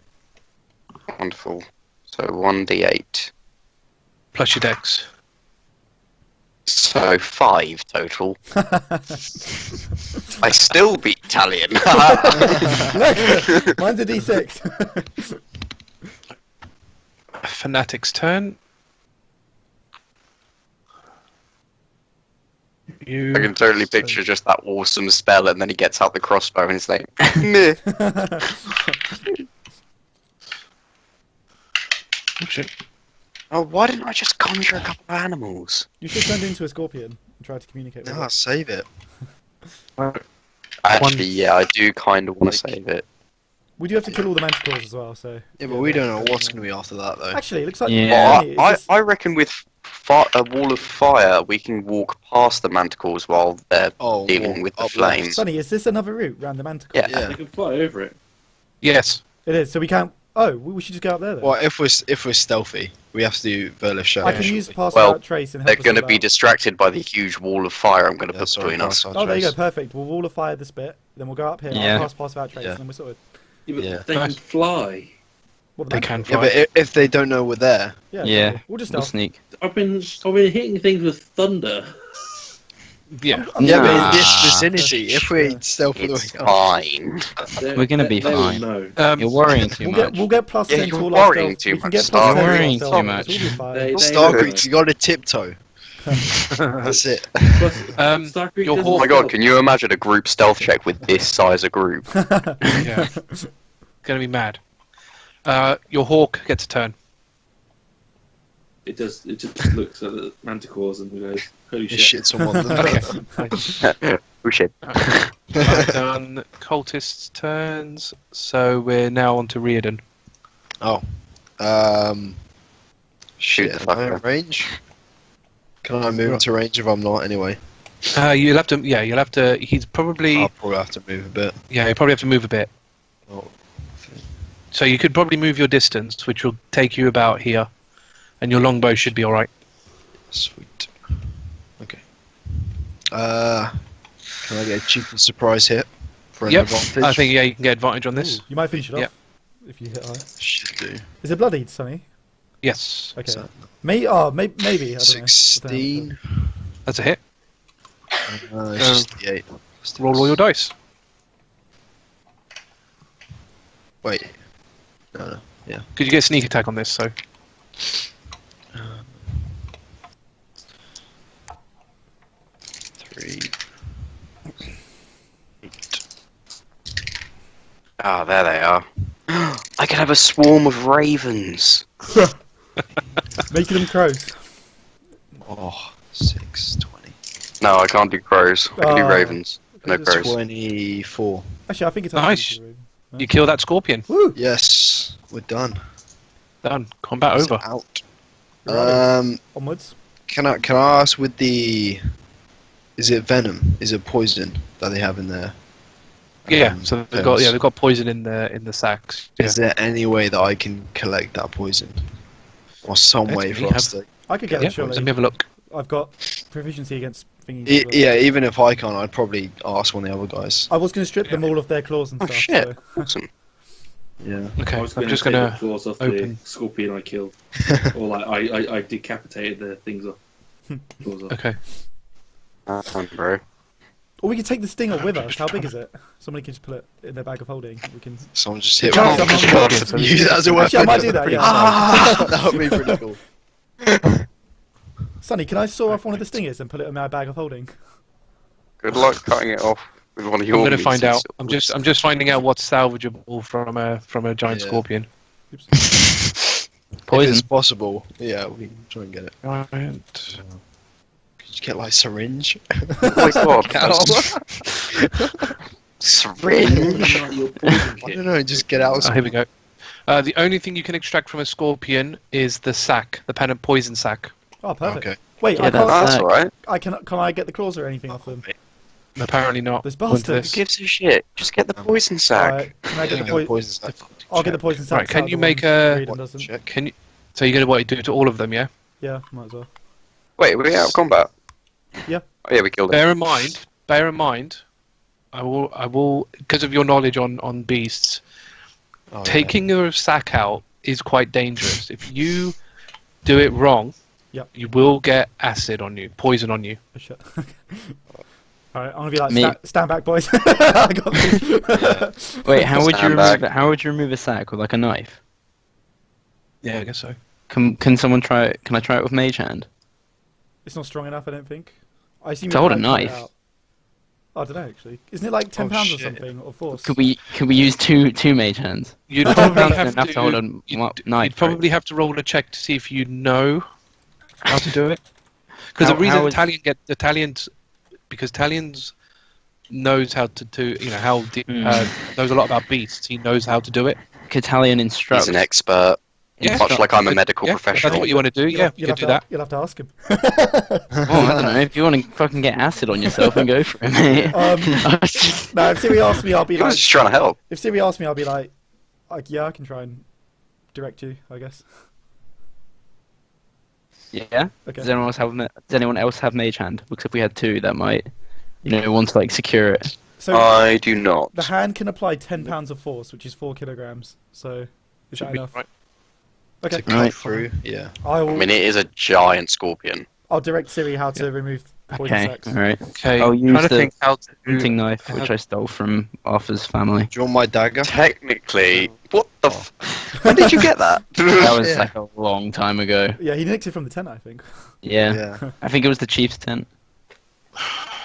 Wonderful. So 1d8. Plus your dex. So 5 total. I still beat Talion. Look, mine's a D6. Fanatic's turn. You. I can totally picture just that awesome spell, and then he gets out the crossbow and he's like, meh. Oh, shit. Oh, why didn't I just conjure a couple of animals? You should turn into a scorpion and try to communicate with No, it. save it. Actually, yeah, I do kind of want to save it. We do have to kill all the manticores as well, so... Yeah, but we don't know what's going to be after that, though. Actually, it looks like... Yeah. Funny, Well, is this- I reckon with a wall of fire, we can walk past the manticores while they're dealing with the up flames. Sonny, is this another route round the manticore? Yeah. Yeah. You can fly over it. Yes. It is, so we can't... Oh, we should just go up there then. Well, if we're stealthy, we have to do Verlish Show. I can use pass Well, without trace and help They're us going to all be out. distracted by the huge wall of fire I'm going to Yeah, put sorry, between us. pass Oh, there you go, trace. perfect. We'll wall of fire this bit, then we'll go up here, Yeah. I'll pass without trace, Yeah. and then we're sorted. Yeah, but Yeah. they can Nice. fly. What, They can Yeah, fly. but if they don't know we're there, Yeah, Yeah. totally. We'll just We'll stealth. sneak. I've been hitting things with thunder. Yeah. yeah, but in Nah. this vicinity, if we stealth all the It's way up, fine. They're- We're gonna be they will fine. know. You're worrying too much. We'll get plus Yeah, 10 you're to all our worrying stealth. too We can much, get Star. plus 10 to all our Worrying stealth. too It's much. all be fine. They Starkriek, you got to tiptoe. That's That's it. Starkriek your doesn't hawk- Oh my god, stealth. can you imagine a group stealth check with this size of group? Yeah. Gonna be mad. Your hawk gets a turn. It does. It just looks at the manticores and goes, "Holy It shit!" shits on one of them. Okay. Oh shit. I've done cultists' turns, so we're now on to Riardon. Oh. Shoot the Am I in fucker. range? Can I move into range if I'm not anyway? You'll have to. Yeah, you'll have to. He's probably. I'll probably have to move a bit. Yeah, you probably have to move a bit. Oh. So you could probably move your distance, which will take you about here, and your longbow should be all right. Sweet. Okay. Can I get a cheeky surprise hit for an Yep. advantage? I think you can get advantage on this. Ooh, you might finish it off Yep. if you hit high. Should do. Is it bloodied, Sonny? Yes, Okay. So, Maybe. I don't know. 16. that's a hit. It's just the 8. Roll all your dice. Wait. No. Yeah. Could you get sneak attack on this? So 3. Ah, there they are. I can have a swarm of ravens. Making them crows. Oh, 6, 20. No, I can't do crows. I can do Oh. ravens. No It's crows. 24. Actually, I think it's Nice. actually you kill that scorpion. Woo! Yes, we're done. Done. Combat It's over. out. Right. Onwards. Can I ask with the? Is it venom? Is it poison that they have in there? Yeah. So they've got pills? they've got poison in the sacks. Yeah. Is there any way that I can collect that poison, or some Let's way see, for us to? I could get Yeah, it surely. let me have a look. I've got proficiency against thingies. as well. Yeah, even if I can't, I'd probably ask one of the other guys. I was going to strip them all of their claws and Oh stuff. shit! So. Awesome. Yeah. Okay, I was I'm just take gonna the claws off open. the scorpion I killed, or like I decapitated the things off. Claws off. Okay. Bro. Or we could take the stinger with us. How big is it? Somebody can just put it in their bag of holding. We can. Someone just hit Can't one. someone- Just use it as a weapon. Actually, I might do that. Pretty Yeah. fun. That would be pretty cool. Sonny, can I saw off one of the stingers and put it in my bag of holding? Good luck cutting it off. with one of your I'm gonna meat find out. swords. I'm just finding out what's salvageable from a giant Yeah. scorpion. If Poison. it's possible, yeah, we can try and get it. Giant. Could you get like syringe? Oh my god. Syringe. Your poison I kit. don't know, just get out. Oh, here we go. The only thing you can extract from a scorpion is the sac, the pennant poison sac. Oh, perfect. Okay. Wait, Yeah, I that's- can't. That's alright. Can I get the claws or anything off them? Apparently not. Those according to bastards. Who gives a shit? Just get the poison sack. Alright, can I get the Yeah, poison? poison sack. I'll get the poison sack. Right, can you make a- Check. Can you? So you're gonna do it to all of them, yeah? Yeah, might as well. Wait, are we out of combat? Yeah. Oh yeah, we killed it. Bear in mind, I will, because of your knowledge on beasts, Oh, yeah. taking your sack out is quite dangerous. If you do it wrong, Yep. you will get acid on you, poison on you. Oh, shit. Alright, I'm gonna be like, Me- stand back, boys. I got this. Wait, how would you Stand remove back. it? How would you remove a sack with like a knife? Yeah, I guess so. Can someone try it? Can I try it with mage hand? It's not strong enough, I don't think. I assume To you hold a can't cut it knife. out. I don't know actually. Isn't it like £10 or shit. something or force? Could we use two mage hands? You'd £10 probably enough have to hold a you'd, knife. you'd right? probably have to roll a check to see if you know how to do it. Because How- the reason how is- Talions knows how to do, knows a lot about beasts. He knows how to do it. Talion instructs. He's an expert. Yeah, Much like I'm a medical yeah, if professional. that's what you want to do. Yeah, you You'll can have do that. You'll have to ask him. Oh, I don't know. If you want to fucking get acid on yourself, then go for it, mate. No, if Siri asks me, I'll be He was like. just trying to help. If Siri asks me, I'll be like, yeah, I can try and direct you, I guess. Yeah. Okay. Does anyone else have mage hand? Because if we had two, that might, want to like secure it. So I do not. the hand can apply £10 of force, which is 4 kilograms. So is that Should be enough? right. Okay. To cut Right. through, yeah. I mean, it is a giant scorpion. I'll direct Siri how to remove poison Okay. sacks. All right. Okay, I'll I'm use trying to the think how to Hunting knife, how- which I stole from Arthur's family. Do you want my dagger? Technically, what the? When did you get that? That was Yeah. like a long time ago. Yeah, he nicked it from the tent, I think. Yeah. Yeah. I think it was the chief's tent.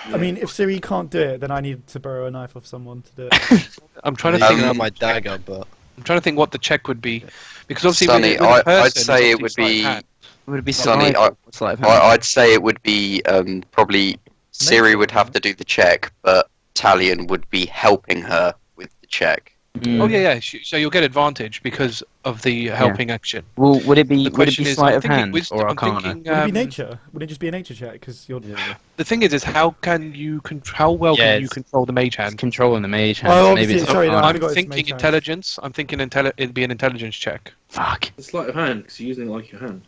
I mean, if Siri can't do it, then I need to borrow a knife off someone to do it. I'm trying to I think. have my dagger, but I'm trying to think what the check would be, because obviously Sonny, with a person, I'd it's say it obviously would sleight of be. hand. Would it be Sonny, survival? What's like I'd say it would be probably Siri would have to do the check, but Talion would be helping her with the check. Oh yeah. So you'll get advantage because of the helping action. Well, would it be The question is, sleight I'm of thinking hand wisdom. or I'm arcana? thinking. Would it be nature? Would it just be a nature check? Because you're. yeah. The thing is how can you how well Yeah, can you it's- control the mage It's hand? controlling the mage hand. Oh, Maybe obviously, it's sorry, no, arcana. I I'm forgot it's thinking mage hand. intelligence. I'm thinking it'd be an intelligence check. Fuck. It's sleight of hand because you're using it like your hand.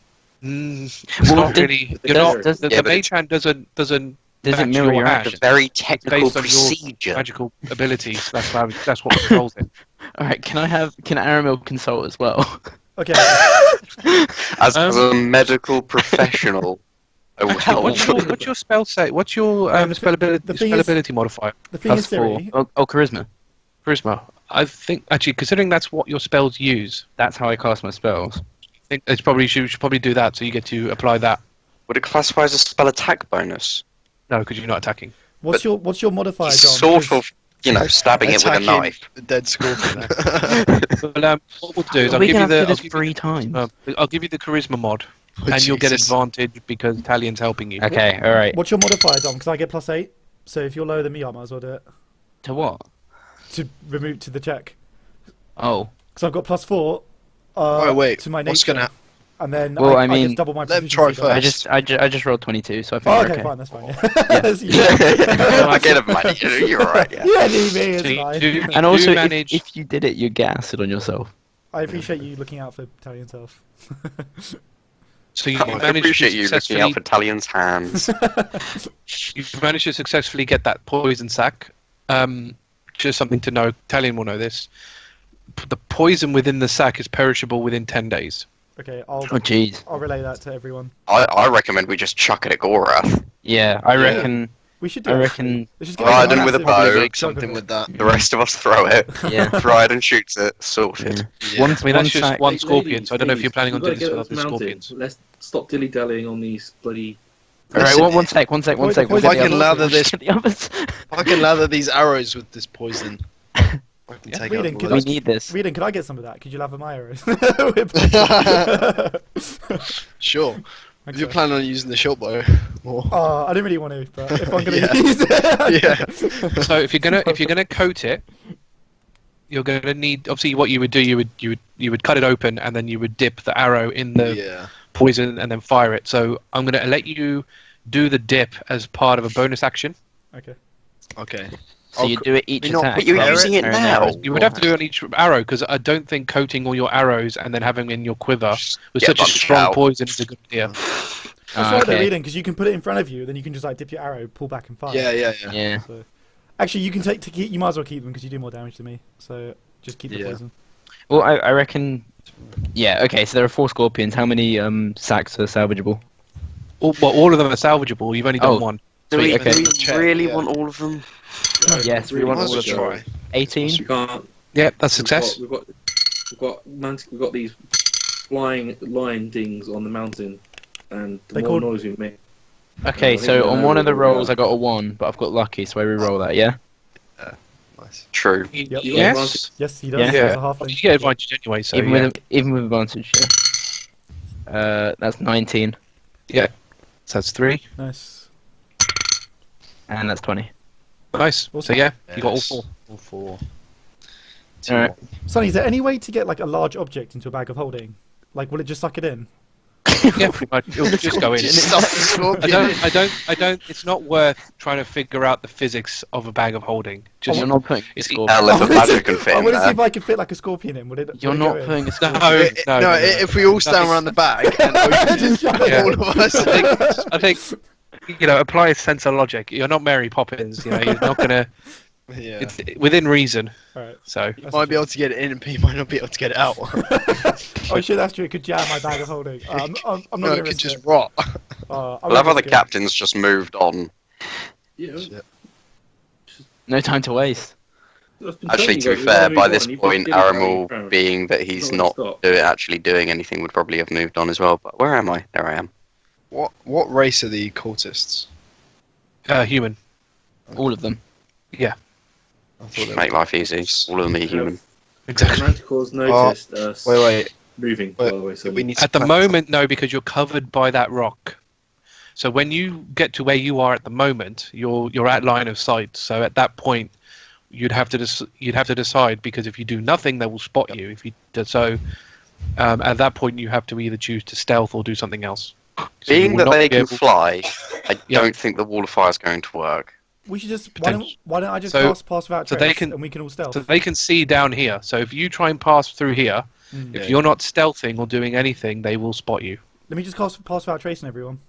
It's Well, not does- really. does- You're not. does- The yeah, but mage hand doesn't Does it match mirror your hand. action? It's a very technical based on your procedure. magical abilities. That's what controls it. All right. Can Aramil consult as well? Okay. As a medical professional, I will Actually, help. what's your spell say? What's your the spell ability? the thing Spell is- ability modifier? The thing is, +4. Siri. Oh, charisma. Charisma. I think actually, considering that's what your spells use, That's how I cast my spells. I think it's probably you should probably do that, so you get to apply that. Would it classify as a spell attack bonus? No, because you're not attacking. What's your modifier, Dom? Sort Because- of, stabbing it with a Attacking knife. the dead scorpion. But what we'll do is I'll we give can you have to do the this 3 times. I'll give you the charisma mod, Oh, and you'll get Jesus. advantage because Talion's helping you. Okay. All right. What's your modifier, Dom? Because I get +8. So if you're lower than me, I might as well do it To what? to remove to the check. Oh. Because I've got +4. Oh wait, to my nature. what's gonna? And then Well, I I mean, just double my let him proficiency try die. first. I just rolled 22, so I think Oh, we're okay, okay. fine, that's fine. Yeah. I get it, man. You're alright. Yeah. Yeah, leave me, So it's you fine. do- And also, do manage. if you did it, you'd get acid on yourself. I appreciate you looking out for Talion's health. So you I managed to appreciate you looking successfully. out for Talion's hands. You've managed to successfully get that poison sac. Just something to know. Talion will know this. The poison within the sac is perishable within 10 days. Okay, I'll Oh, jeez. relay that to everyone. I recommend we just chuck it at Gorath. Yeah, I reckon. We should do I it. reckon. Let's just get Raiden everyone with a acid. bow. Probably make something with that. The rest of us throw it. Yeah. Raiden shoots it. Sorted. Yeah. One, I mean, that's one just sack. one Ladies, scorpion, so I don't know if you're planning on you've doing gotta this get with other us mounted. scorpions. Let's stop dilly dallying on these bloody Alright, one sec. Poison, We'll poison. get the If I can others. lather We'll this- get the others. I can lather these arrows with this poison. I can take Reading, out could We loads. need this. Reading, could I get some of that? Could you lather my arrows? Sure. If you're planning on using the short bow more. Oh, I didn't really want to, but if I'm gonna Yeah. use it, Yeah. So if you're gonna coat it, you're gonna need, obviously what you would do, you would cut it open and then you would dip the arrow in the Yeah. poison and then fire it. So I'm gonna let you do the dip as part of a bonus action. Okay. Okay. So you do it each You're not- attack. But you're rather using than it throwing now. arrows You would have to do it on each arrow because I don't think coating all your arrows and then having them in your quiver with Get such a bunched strong out. poison is a good idea. That's right, they're okay. reading because you can put it in front of you, then you can just like dip your arrow, pull back, and fire. Yeah. Yeah. So, actually, you can take to keep. You might as well keep them because you do more damage than me. So just keep the Yeah. poison. Well, I reckon. Yeah. Okay. So there are 4 scorpions. How many sacks are salvageable? All of them are salvageable. You've only done Oh. one. Do we, Okay. do we Check, really yeah. want all of them? Yes, we Really want Might as all well of them. try. 18. We can't. Yeah, that's success. We've got these flying lion dings on the mountain, and the They more called- noise we make. Okay, I think so we on know one of the where we rolls are. I got a 1, but I've got lucky, so I re-roll that. Yeah. Nice. True. Yep. You got Yes. advantage. Yes, he does. Yeah. He's a You halfling. get advantage anyway, so even yeah. with advantage. Yeah. That's 19, So that's 3. Nice. and that's 20. Nice. So Awesome. yeah, you got all Yes. 4. All 4. Alright. Sonny, is there any way to get like a large object into a bag of holding? Like, will it just suck it in? Yeah, pretty much. It'll just go in. Just stuff the scorpion. I don't. It's not worth trying to figure out the physics of a bag of holding. Just You're not putting a it's- scorpion. Hell, if a badger can fit I in want to see there. if I can fit like a scorpion in. Would it? You're would it not go in? putting a no, scorpion. no. If we all stand around the bag and Just shove all it in. of us. I think apply a sense of logic. You're not Mary Poppins. You're not gonna. Yeah. It's within reason. Alright. So You might be able to get it in, but you might not be able to get it out. Oh shit, that's true. It could jam my bag of holding. I'm not No, gonna it could risk just it. rot. I'm I not love how the risk it. captain's just moved on. Yeah. Shit. No time to waste. I've been Actually, telling to you be guys, fair, you by wanna this move on, point, you've got to get it Aramil, being that he's Not not stop. actually doing anything, would probably have moved on as well. But where am I? There I am. What race are the cultists? human. All of them. I thought they Make were- life easy. All of them are human. Exactly. Manticores noticed us Wait. moving, by Wait, the way. So we need to At the plan- moment, no, because you're covered by that rock. So when you get to where you are at the moment, you're at line of sight. So at that point, you'd have to decide, because if you do nothing, they will spot you. If you do so, at that point, you have to either choose to stealth or do something else. So you Being will that not they be can able- fly, I Yeah. don't think the wall of fire is going to work. We should just. Potential. Why don't I just So- pass without so trace, they can- and we can all stealth. So they can see down here. So if you try and pass through here, Mm. Yeah. if you're not stealthing or doing anything, they will spot you. Let me just pass without tracing everyone.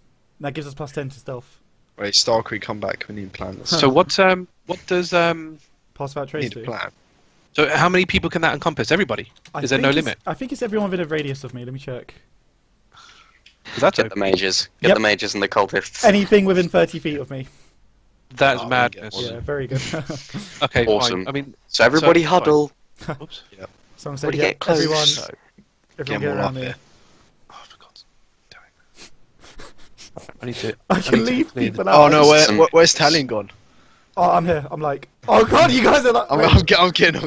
That gives us +10 to stealth. Wait, Starkriek, come back. We need a plan. So what does Pass without We trace need a do. plan. so how many people can that encompass? Everybody? Is there no limit? I think it's everyone within a radius of me. Let me check. 'Cause that's Get the mages. Get Yep. the mages and the cultists. Anything within 30 feet of me. that's Oh, madness. yeah. Yeah, very good. Okay, Awesome. fine. I mean, So everybody So- huddle. oops. Someone said, Everybody yeah, get close. everyone So, get Get more around up me. here. oh, for God's sake. I need to. I can need to leave clear people the- out. Oh no, Some- where's Talion gone? Oh, I'm here. I'm like, oh god, you guys are like. I'm kidding.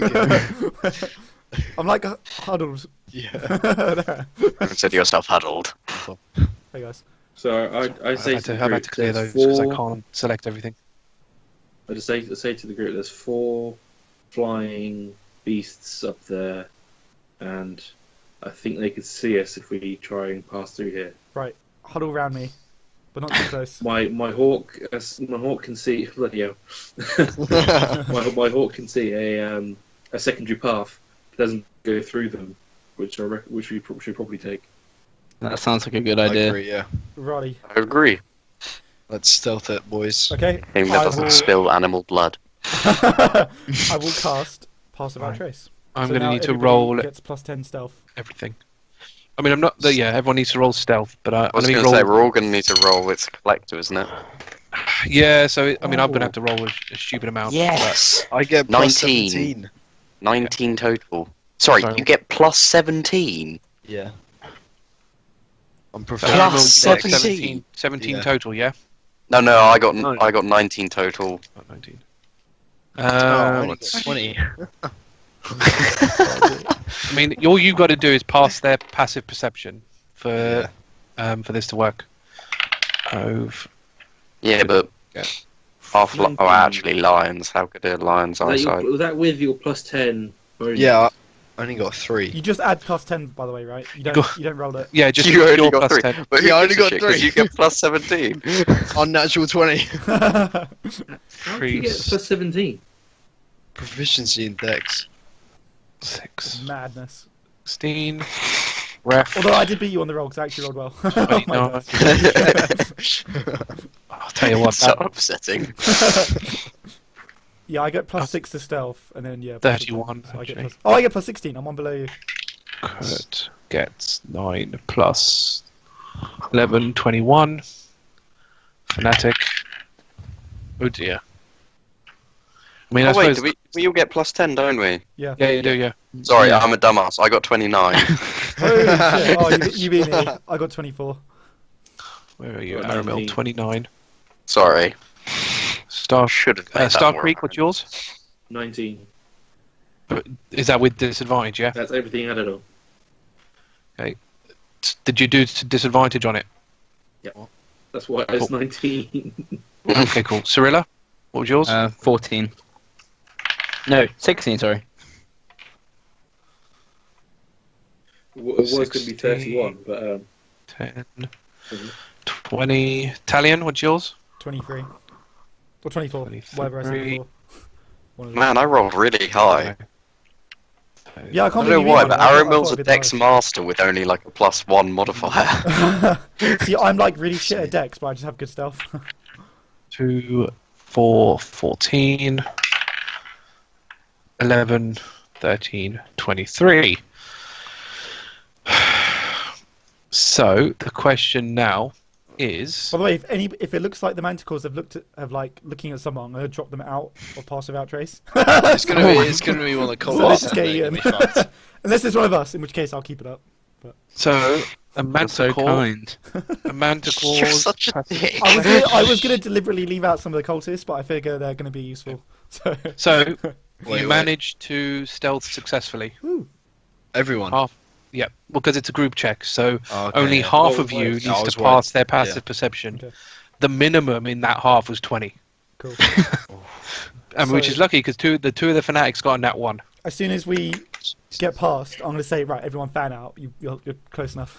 I'm like huddled. Yeah. There. Consider yourself huddled. Hey guys. So I say I've to the had group, to clear those there's because I four. can't select everything. I just say to the group, there's 4 flying beasts up there, and I think they could see us if we try and pass through here. Right, huddle around me, but not too close. My hawk can see bloody hell. my hawk can see a secondary path. It doesn't go through them, which we should probably take. That sounds like a good I idea. agree, yeah. Righty. I agree. Let's stealth it, boys. Okay. Thing that I doesn't will- spill animal blood. I will cast Pass Without Right. Trace. I'm So going to now need to everybody roll Gets +10 stealth. everything. I mean, I'm not. Yeah, everyone needs to roll stealth, but I was let me going to roll. say, we're all going to need to roll. It's a collector, isn't it? Yeah, so I mean, I'm going to Oh. have to roll a stupid amount. Yes! I get 19. 17. 19 total. Sorry, Sorry. you get plus 17. Yeah. I'm But preferring Plus everyone's got 17. 17 Yeah. total, yeah. No, I got 19 total. Oh, 19. I only Let's got 20. I mean, all you've got to do is pass their passive perception for this to work. Yeah, but Yeah. actually lions. How good are lions' eyesight? Was that with your +10? Yeah, I only got 3. You just add +10, by the way, right? You don't roll it. Yeah, just You your only got plus 3. 10. But Yeah, I who only gives a got shit, 'cause 3. You get +17. Unnatural 20. How did you get +17? Proficiency in Dex. 6, Madness. 16, ref. Although I did beat you on the roll because I actually rolled well. Oh my 29. God. I'll tell you what, so that upsetting. Yeah, I get +6 to stealth, and then yeah. 31, So I get actually. I get +16. I'm one below you. Kurt gets 9 plus 11, 21. Fanatic. Oh dear. I mean, I Oh wait, suppose. we all get +10, don't we? Yeah. Yeah, you do, yeah. Sorry, Yeah. I'm a dumbass. I got 29. Holy shit. Oh, you beat me. I got 24. Where are you? Got Aramil, 19. 29. Sorry. Starkriek, Made that more Starkriek, what's yours? 19. Is that with disadvantage, yeah? That's everything added on. Did you do disadvantage on it? That's why it's 19. Okay, cool. Cirilla, what was yours? 14. No, 16. Sorry. It was going to be 16. 31, but 10, 20. Talion, what's yours? 23. Or 24. Whatever I said 23. before. One of those. Man, I rolled really high. Yeah, I I can't don't know believe you why, beat me. but I thought Aramil's I'd a be the Dex master with only like a +1 modifier. highest. See, I'm like really shit at Dex, but I just have good stealth. 2, 4, 14, 11, 13, 23. So the question now is, By the way, if it looks like the manticores have looking at someone, I'm gonna drop them out of pass without trace. It's gonna be one of the So coldest. let's get you in. Unless it's one of us, in which case I'll keep it up. so a You're so manticore, kind. a manticore. You're such a dick. I was gonna deliberately leave out some of the cultists, but I figure they're gonna be useful. So Wait. you managed to stealth successfully. Everyone. Half, yeah, because it's a group check. So Oh, okay, only yeah. half Oh, of you right. needs I to was pass worried. their passive Yeah. perception. Okay. The minimum in that half was 20. Cool. Which So- is lucky because the two of the fanatics got a nat 1. As soon as we get past, I'm gonna say, right, everyone fan out. You're close enough.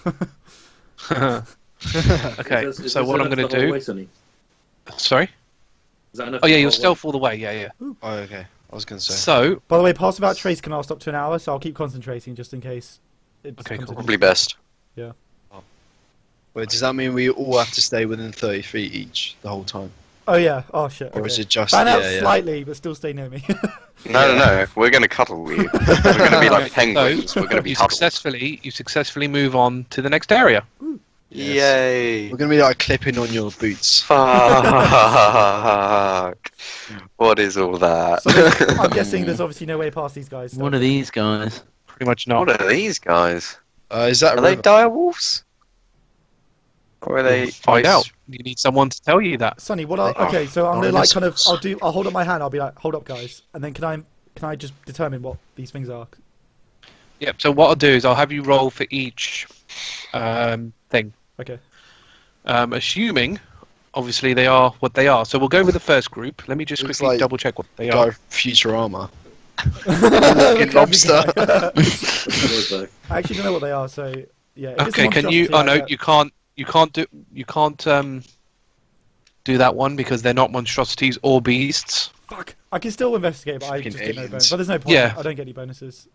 Okay, Is so what I'm enough going the to whole do... way, Sonny? Sorry? Is that enough Oh yeah, the you'll whole stealth all the way, yeah. Oh, okay. I was gonna say. So, By the way, pass without trace can last up to an hour, so I'll keep concentrating just in case. Okay, cool. Probably best. Wait, does that mean we all have to stay within 30 feet each the whole time, Oh yeah. Oh shit. or Okay. is it just? Fan out yeah. slightly, but still stay near me. No. We're gonna cuddle you. We're gonna be like penguins. We're gonna be you huddled. successfully move on to the next area. Yay! We're gonna be like clipping on your boots. Fuck! What is all that? So I'm guessing there's obviously no way past these guys. What are these guys? Pretty much not. What are these guys? Is that Are a they river? dire wolves? Or are they Find ice- out. You need someone to tell you that. Sonny, okay, so I'm Oh, gonna like this- kind of I'll hold up my hand. I'll be like, hold up, guys, and then can I just determine what these things are? Yep. So what I'll do is I'll have you roll for each thing. Okay. Assuming, obviously, they are what they are. So we'll go with the first group. Let me just Looks quickly like double check what they are. Go Futurama. Fucking lobster. I actually don't know what they are, so yeah. if it's Okay. Can you? monstrosity, Oh I no, get- you can't do that one because they're not monstrosities or beasts. Fuck. I can still investigate, but I Fucking just get no aliens. bonus. But there's no point. Yeah. I don't get any bonuses.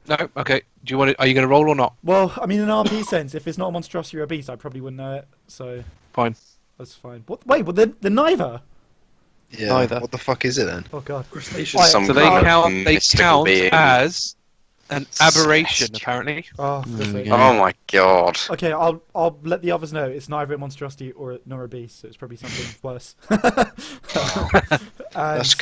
No. Okay. Do you want it? Are you going to roll or not? Well, I mean, in RP sense, if it's not a monstrosity or a beast, I probably wouldn't know it. So Fine. that's fine. What? Wait, well, they're neither. Yeah. Neither. What the fuck is it then? Oh god. Crustaceans. Some So they kind of count. They mystical count being. as an aberration, Celestial. apparently. Oh. There that's we it. go. Oh my god. Okay, I'll let the others know it's neither a monstrosity nor a beast, so it's probably something worse. That's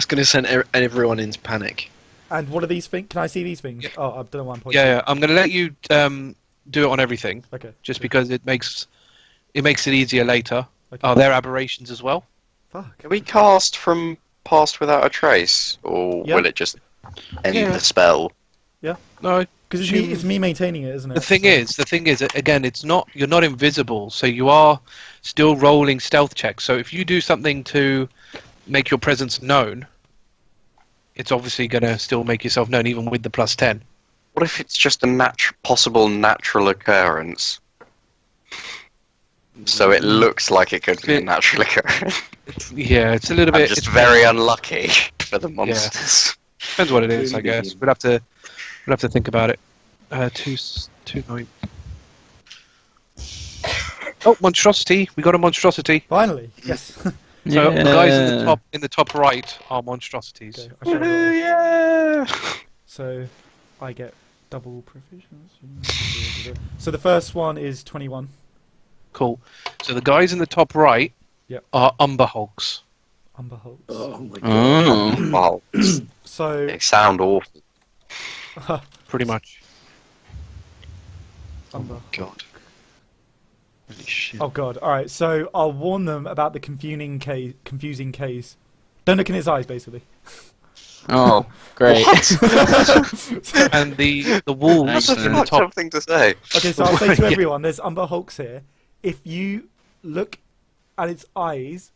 gonna send everyone into panic. And what are these things? Can I see these things? Yeah. Oh, I've done one point. Yeah. I'm going to let you do it on everything, Okay. just because it makes it easier later. Okay. are there aberrations as well? Fuck. Can we cast from Past Without a Trace, or Yeah. will it just end Yeah. the spell? No. Because it's me maintaining it, isn't it? The thing is, again, you're not invisible, so you are still rolling stealth checks. So if you do something to make your presence known, it's obviously going to still make yourself known, even with the +10. What if it's just a possible natural occurrence? So it looks like it could be a natural occurrence. Yeah, it's a little I'm bit. just it's very unlucky for the monsters. Depends what it is, I guess. We'll have to think about it. 2 9. Oh, monstrosity! We got a monstrosity. Finally, yes. So the guys in the top right are monstrosities. Okay, I shall roll. Yeah. So I get double proficiency. So the first one is 21. Cool. So the guys in the top right Yep. are umber hulks. Umber Hulks. Oh my god. Oh. Wow, So they sound awful. Pretty much. Umber. God. Holy shit. Oh god. All right. So I'll warn them about the confusing case. Don't look in his eyes, basically. Oh, great. And the wolves That's a in the fucked top. up thing to say. Okay, so I'll say to Yeah. everyone, there's Umber Hulks here. If you look at its eyes,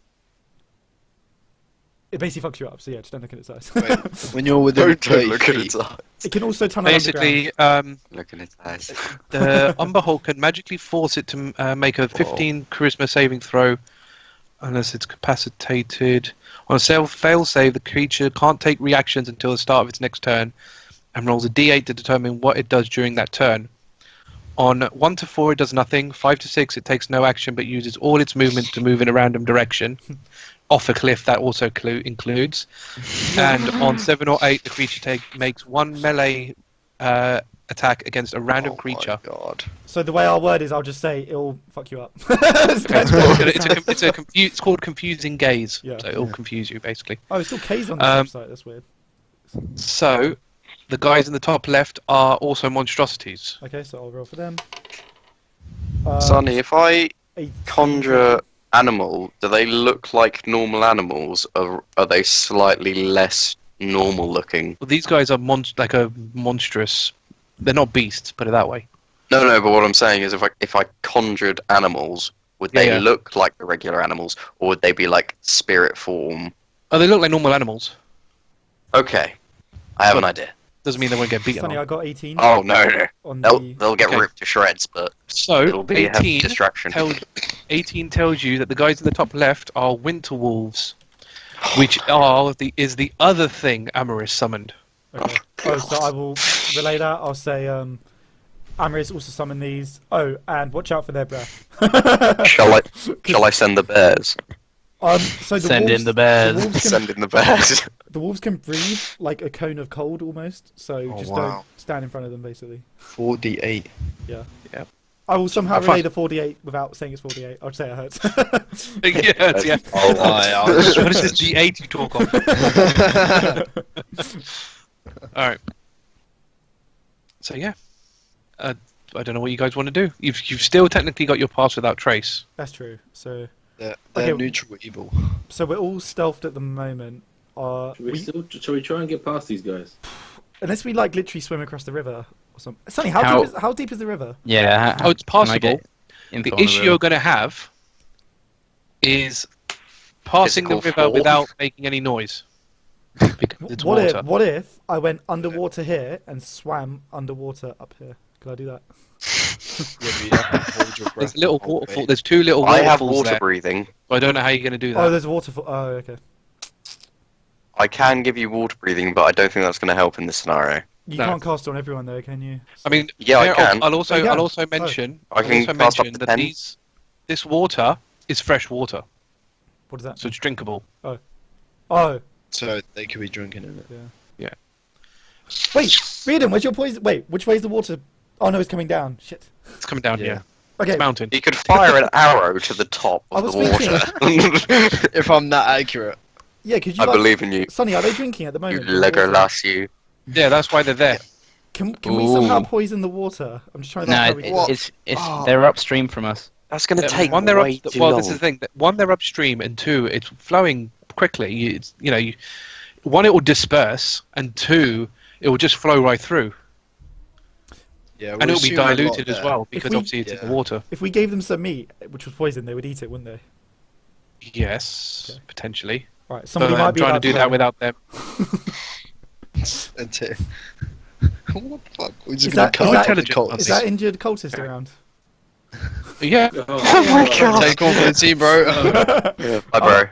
it basically fucks you up. So yeah, just don't look at its eyes. Wait, when you're within Don't 30 look at feet, its eyes. It can also tunnel underground. Basically, Look at its eyes. the umber hulk can magically force it to make a 15 charisma saving throw, unless it's incapacitated. On a fail save, the creature can't take reactions until the start of its next turn, and rolls a d8 to determine what it does during that turn. On 1 to 4, it does nothing. 5 to 6, it takes no action but uses all its movement to move in a random direction. Off a cliff, that also includes. And on 7 or 8, the creature makes one melee attack against a random creature. Oh my god. So the way I'll word is, I'll just say it'll fuck you up. It's called confusing gaze, Yeah. so it'll confuse you basically. Oh, it's still K's on the website. That's weird. So, the guys in the top left are also monstrosities. Okay, so I'll roll for them. Sonny, if I 18. conjure animal, do they look like normal animals, or are they slightly less normal looking? Well, these guys are like a monstrous. They're not beasts, put it that way. No, but what I'm saying is if I conjured animals, would they Yeah. look like the regular animals, or would they be like spirit form? Oh, they look like normal animals. Okay, I have an But- idea. Doesn't mean they won't get beaten. Sonny, on. I got 18. Oh no, On they'll the... get Okay. ripped to shreds, but So, it'll be a 18 distraction. 18 tells you that the guys in the top left are winter wolves, which is the other thing Amaris summoned. Okay. Oh, so I will relay that. I'll say, Amaris also summoned these. Oh, and watch out for their breath. Shall I send the bears? So the Send wolves, in the bears. The wolves, can, Send in the bears. the wolves can breathe like a cone of cold almost. So Oh, just wow. don't stand in front of them, basically. 4d8. I will somehow Have relay fun. the 48 without saying it's 48. I'll just say it hurts. Yeah. Oh, What is this D8 you talk of? Alright. So yeah. I don't know what you guys want to do. You've still technically got your pass without trace. That's true. So They're Okay. neutral evil. we're all stealthed at the moment. Shall we try and get past these guys? Unless we like literally swim across the river or something. Sonny, How- how deep is the river? Yeah. Oh, it's can I passable. get info The on issue river? you're going to have is passing the Physical river fall. without making any noise. Because it's What water. if I went underwater here and swam underwater up here? Could I do that? Yeah, but you have to hold your breath There's a little the whole waterfall. way. There's 2 little I waterfalls have water there. breathing. So I don't know how you're going to do that. Oh, there's a waterfall. Oh, okay. I can give you water breathing, but I don't think that's going to help in this scenario. You No. can't cast on everyone though, can you? I mean, Yeah, I can. I'll also Oh, you can? I'll also mention I can also cast up mention to that 10. this water is fresh water, What is that? so it's drinkable. Oh, So they could be drinking in it. wait, Riardon, where's your poison? Wait, which way's the water? Oh no, it's coming down. Shit. It's coming down Yeah. here. Okay. It's mountain. You could fire an arrow to the top I of was the water. If I'm that accurate. Yeah, could you? I like- believe in you. Sonny, are they drinking at the You moment? Legolas, you. Yeah, that's why they're there. Can we somehow Ooh. poison the water? I'm just trying to. No, think how we do What? it's Oh. they're upstream from us. That's going to take one, they're way up, too well, long. this is the thing. One, they're upstream, and two, it's flowing quickly. One, it will disperse, and two, it will just flow right through, Yeah, and it will be assume a lot diluted as there. well because we- obviously it's in the yeah. water. If we gave them some meat, which was poison, they would eat it, wouldn't they? Yes, Okay. potentially. Right. Somebody But might I'm be trying to about do that go. without them. And two. What the fuck? We're just Is gonna that- cut is out that- the cultists. Is that injured cultist around? Yeah. Oh my God. Take one for the team, bro. Yeah, bye, bro.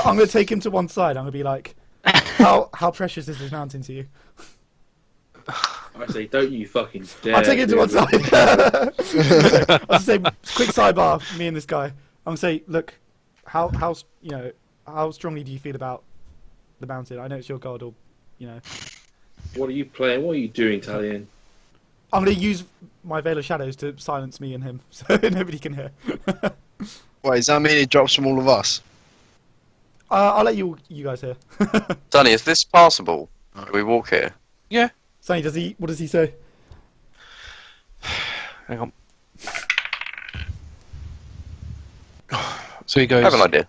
I'm gonna take him to one side. I'm gonna be like, how precious is this mountain to you? I say, don't you fucking dare. I'll take him to one do it. side. I'll just say, quick sidebar, me and this guy. I'm gonna say, look, how strongly do you feel about the mountain? I know it's your god, or What are you playing? What are you doing, Talion? I'm gonna use my veil of shadows to silence me and him, so nobody can hear. Wait, does that mean it drops from all of us? I'll let you guys hear. Sonny, is this passable? Do we walk here? Sonny, what does he say? Hang on. So he I have an goes. idea.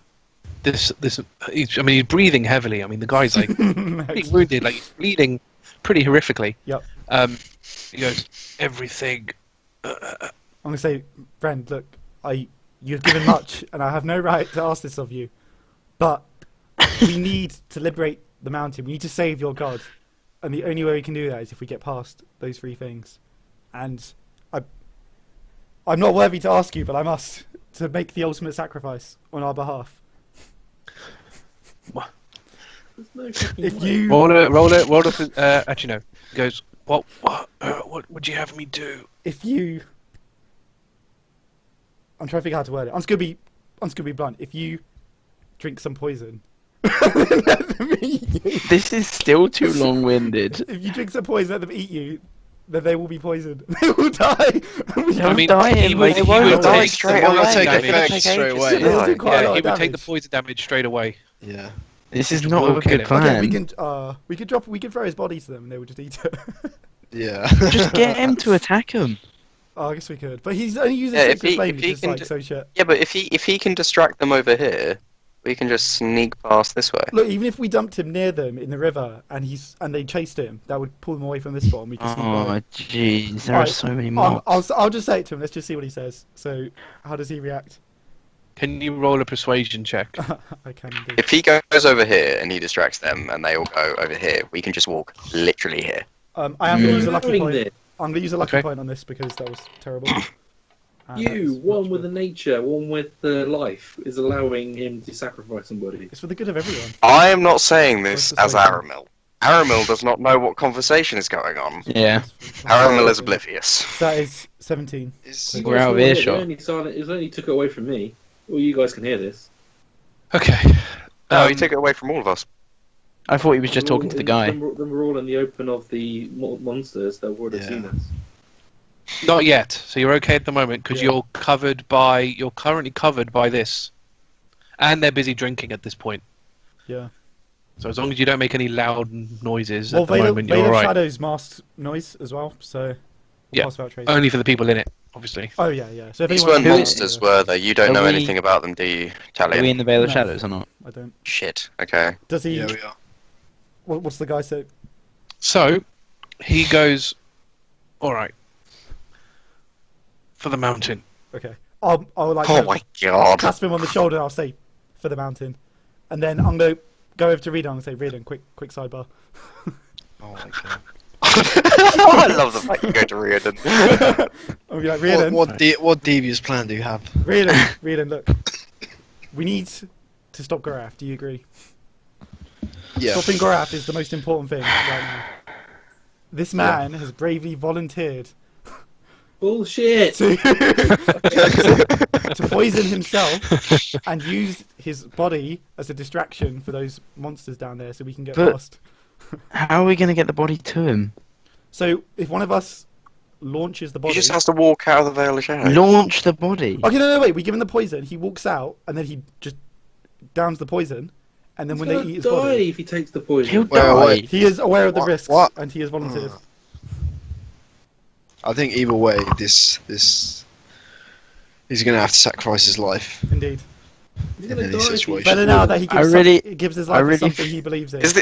He's breathing heavily. I mean, the guy's like pretty wounded, like he's bleeding pretty horrifically. Yep. He goes, everything. I'm gonna say, friend, look, you've given much, and I have no right to ask this of you, but we need to liberate the mountain. We need to save your god, and the only way we can do that is if we get past those three things. And I'm not worthy to ask you, but I must, to make the ultimate sacrifice on our behalf. There's no fucking If way. you Roll it. Actually, no. He goes, what would you have me do? I'm trying to figure out how to word it. I'm just gonna be blunt. If you drink some poison, This is still too long-winded. if you drink some poison, let them eat you, then they will be poisoned. They will die. They'll I mean, die he in would- like he won't would die take straight the away. poison Take damage. effect straight away. They'll do quite a Yeah, lot he of would take the damage. poison damage straight away. Yeah. This is Which not will a kill good him. plan. Okay, we could throw his body to them and they would just eat it. Yeah. Just get him to attack him. Oh, I guess we could, but he's only using Yeah, if sacred he- flame, if which he is can like ju- so shit. Yeah, but if he can distract them over here, we can just sneak past this way. Look, even if we dumped him near them in the river and they chased him, that would pull him away from this spot and we could sneak by. Oh, jeez. There are Alright, so many more. I'll just say it to him. Let's just see what he says. So, how does he react? Can you roll a persuasion check? I can indeed. If he goes over here and he distracts them and they all go over here, we can just walk literally here. I am going to use a lucky Doing point. this. I'm going to use a lucky Okay. point on this because that was terrible. You, That's one much with the better. nature, one with the life, is allowing him to sacrifice somebody. It's for the good of everyone. I am not saying this What's as the saying? Aramil. Aramil does not know what conversation is going on. Yeah. Aramil is oblivious. That is 17. Is- We're out of It earshot. only took it away from me. Well, you guys can hear this. Okay. No, he took it away from all of us. I thought he was just We're all talking to the in- guy. Then we're all in the open of the monsters that would have Yeah. seen us. Not yet. So you're okay at the moment because Yeah. you're currently covered by this, and they're busy drinking at this point. Yeah. So as long as you don't make any loud noises Well, at the Veil moment, you're of alright. Shadows masked noise as well, so we'll Yeah. pass without trace. Only for the people in it, obviously. Oh yeah. So if These anyone weren't who- monsters, were they? You don't Are know we- anything about them, do you, Are we Talion? in the Veil of No. Shadows or not? I don't. Shit. Okay. Does he? Yeah, we are. What's the guy say? So he goes, all right, for the mountain. Okay. I'll like Oh my god. clasp him on the shoulder. And I'll say for the mountain, and then I'm gonna go over to Riardon and say, Riardon, quick sidebar. Oh my god. I love the fact you go to Riardon. I'll be like, Riardon, What devious plan do you have? Riardon, look, we need to stop Gorath. Do you agree? Yeah. Stopping Gorath is the most important thing right now. This man has bravely volunteered Bullshit! to poison himself and use his body as a distraction for those monsters down there so we can get But- past. How are we going to get the body to him? So if one of us launches the He body... just has to walk out of the Veil of Shadows. Launch the body. Okay, no, wait. We give him the poison. He walks out, and then he just downs the poison, and then He's when they gonna eat his die body, if he takes the poison. He'll Wait, die. wait. he is aware of the What? risks, What? and he has volunteered. I think either way, He's going to have to sacrifice his life Indeed. He's in gonna any die if he- situation. Better now that he I gives, really- he gives his I life for really- something he believes in. Is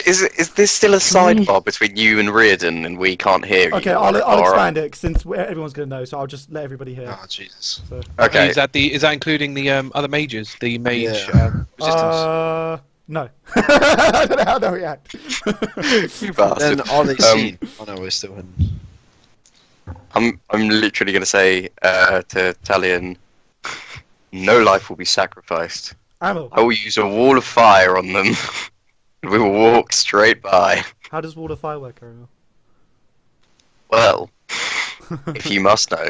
this still a sidebar between you and Riardon, and we can't hear you? Okay, I'll Alright. expand it since everyone's going to know, so I'll just let everybody hear. Oh, Jesus. So. Okay. Is that including the other mages? The mage Yeah. resistance? No. I don't know how they'll react. You bastard. Then are they seen? Oh no, we're still in. I'm literally going to say to Talion, no life will be sacrificed. Aramil, I will use a wall of fire on them. We will walk straight by. how does Wall of Fire work, Aramil? Well, if you must know,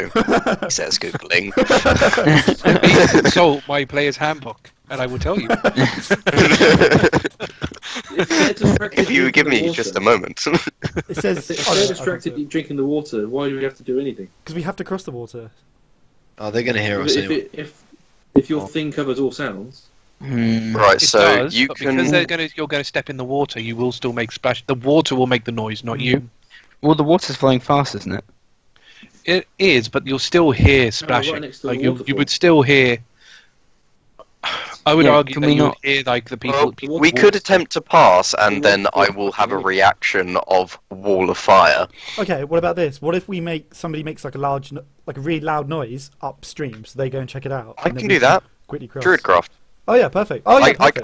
he says googling. Please consult my player's handbook, and I will tell you. If you would give me just a moment. It says... If they're distracted drinking the water, why do we have to do anything? Because we have to cross the water. Oh, they're going to hear us anyway. If your thing covers all sounds, Right, It so does, you but can. because you're going to step in the water, you will still make splash. The water will make the noise, not you. Well, the water's flowing fast, isn't it? It is, but you'll still hear splashing. next to the Like you waterfall. would still hear. I would Yeah, argue can that we you would not- hear like the people. Well, people we walk- could attempt to pass, and then I will have a reaction of wall of fire. Okay, what about this? What if we somebody makes like a really loud noise upstream, so they go and check it out? I and then can we do that. Quickly cross. Druidcraft. Oh yeah, perfect. Oh yeah, perfect.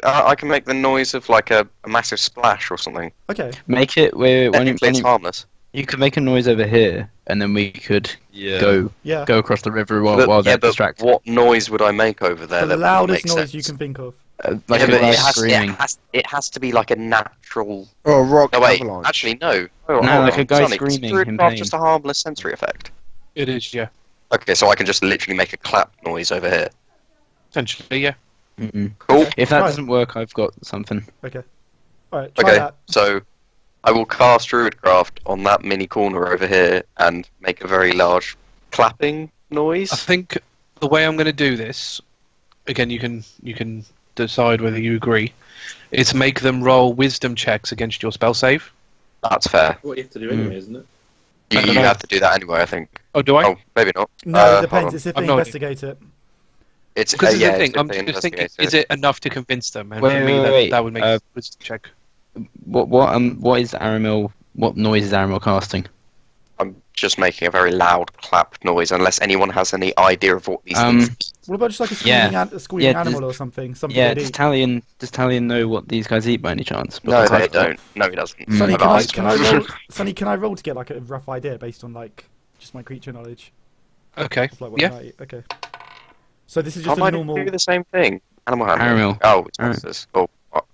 I can make the noise of like a massive splash or something. Okay. Make it where when Technically, it's harmless. you could make a noise over here, and then we could Yeah. Yeah. go across the river while But, they're but distracted. what noise would I make over there? The that would loudest make noise sense? you can think of. Like Yeah, a but loud it has, screaming. it has to be like a natural. Oh, rock No, wait. avalanche. Actually, no. Oh, No, hold like on, a guy Sonny, screaming Druid in craft pain. just a harmless sensory effect. It is, yeah. Okay, so I can just literally make a clap noise over here. Essentially, yeah. Mm-mm. Cool. If that Right. doesn't work, I've got something. Okay. Alright, try Okay, that. so I will cast Druidcraft on that mini corner over here and make a very large clapping noise. I think the way I'm going to do this, again, you can decide whether you agree, is make them roll wisdom checks against your spell save. That's fair. what you have to do anyway, isn't it? You, I don't you know. have to do that anyway, I think. Oh, do I? Oh, maybe not. No, hold it depends. on. It's if I've they no idea. investigate it. It's Because yeah, the thing, it's I'm if they just thinking, investigate is it enough to convince them? And Wait, for me, wait, that would make a wisdom check. What is Aramil? What noise is Aramil casting? I'm just making a very loud clap noise, unless anyone has any idea of what these things. What about just like a Yeah. squealing Yeah, animal or something? Something Yeah, they'd does eat. Talion know what these guys eat by any chance? No, Because they I've got- don't. No, he doesn't. Mm. Sonny, I've can I, asked can him. I roll? Sonny, can I roll to get like a rough idea based on like just my creature knowledge? Okay. Of, like, what Yeah. they might eat? Okay. So this is just Can't a I normal. do the same thing? Animal handling. Aramil. Oh, it's Aramil. monsters. Oh,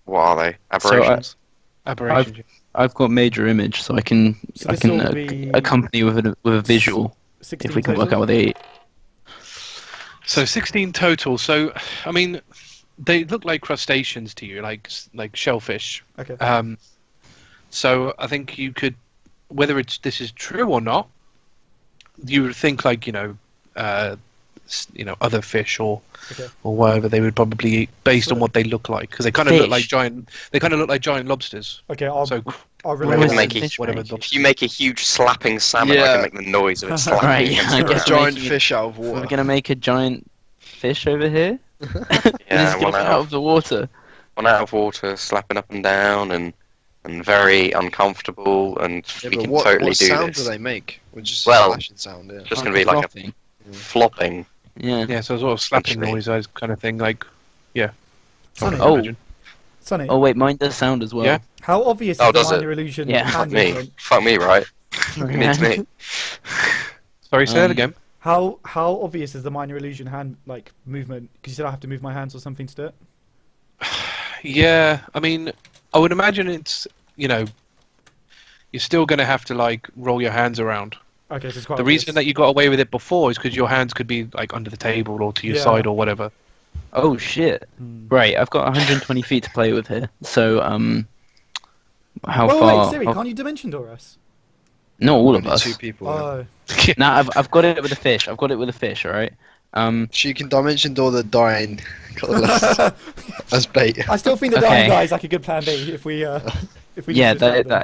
what are they? Aberrations? Aberration. I've got major image, so I can So I this can will be accompany with a visual 16 if we can work total? out what they eat. So 16 total. So, I mean, they look like crustaceans to you, like shellfish. Okay. So I think you could, whether this is true or not, you would think like other fish or Okay. or whatever they would probably eat based on So- what they look like, because they kind of look like Fish. giant. They kind of look like giant lobsters. Okay. I'll So I'll What relay was that. make the it- fish whatever. make? If you make a huge slapping salmon, I Yeah. can make the noise of it slapping. Right, against I the guess A ground. we're giant making it- fish out of We're water. gonna make a giant fish over here. Yeah, Just get one it out out, of the water. one out of water, slapping up and down, and very uncomfortable, and Yeah, we but can what totally what do sound this. do they make? Well, just Well, a flashing sound. Yeah. Just gonna be like a Frothing. flopping. Yeah. Yeah, so sort of slapping Essentially. noise kind of thing, like yeah. Sonny, Oh. Imagine. Sonny, Oh wait, mine does sound as well. Yeah. how obvious Oh, is the does it? minor illusion Yeah. hand Fuck me. movement? Fuck me, right? It's me. Sorry, say that Um, again. How obvious is the minor illusion hand like movement? Because you said I have to move my hands or something to do it. Yeah, I mean, I would imagine it's you're still going to have to like roll your hands around. Okay, so it's quite The obvious. reason that you got away with it before is because your hands could be like under the table or to your Yeah. side or whatever. Oh shit. Hmm. Right, I've got 120 feet to play with here. So how Wait, far? wait, Siri, how- can't you dimension door us? Not all of Only us. two people. Oh, No, I've got it with a fish. I've got it with a fish. All right. She can dimension door the dying left as bait. I still think the Okay. dying guy is like a good plan B if we Yeah, just distract them.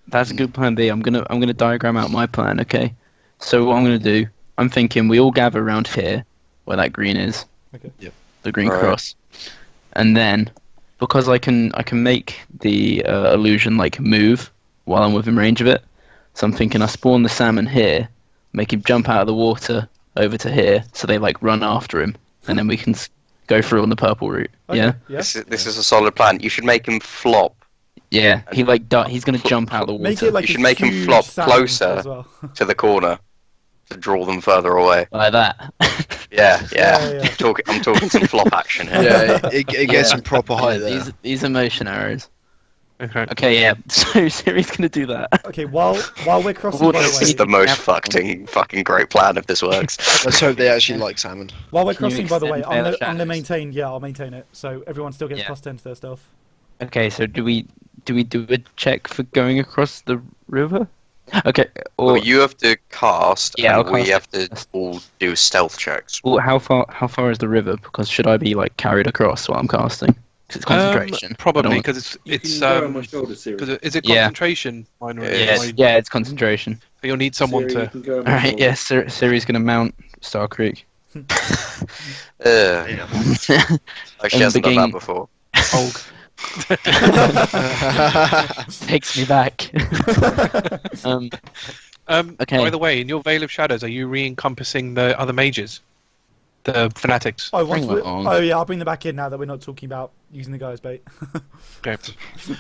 that's a good plan B. I'm gonna diagram out my plan. Okay. So what I'm gonna do? I'm thinking we all gather around here, where that green is. Okay. Yep. The green Right. cross. And then, because I can make the illusion like move while I'm within range of it, so I'm thinking I spawn the salmon here, make him jump out of the water over to here, so they like run after him, and then we can go through on the purple route. Okay, Yeah. Yeah. This is a solid plan. You should make him flop. Yeah. He he's gonna jump out of the water. Make it like You should a make him huge flop salmon closer. as well. To the corner to draw them further away. Like that. Yeah. Yeah. I'm talking some flop action here. Yeah, it gets Yeah. some proper height there. These are motion arrows. Okay. Okay, yeah. So Siri's gonna do that. Okay, while we're crossing, Well, by This the is way, the most fucking great plan if this works. Let's hope they actually like salmon. while we're Can you crossing, by the way, extend I'm their gonna shadows? maintain. Yeah, I'll maintain it. So everyone still gets Yeah. +10 to their stealth. Okay, so do we do a check for going across the river? Okay. Or Well, you have to cast, Yeah, and I'll we cast have to first. all do stealth checks. well, how far is the river? Because should I be like carried across while I'm casting? 'Cause it's concentration. I Probably don't because You it's can go on my shoulder, Siri. because is it Yeah. concentration? Minor. Yeah, Yeah, So it's concentration. you'll need someone Siri, you to. can go on my All right. shoulder. Yeah. Siri's gonna mount Starkriek. Like she And hasn't done begin- that before. Hold. Takes me back. Okay. By the way, in your Veil of Shadows, are you re-encompassing the other mages, the fanatics? Oh, Bring that on. oh yeah, I'll bring them back in now that we're not talking about using the guy as bait. Okay.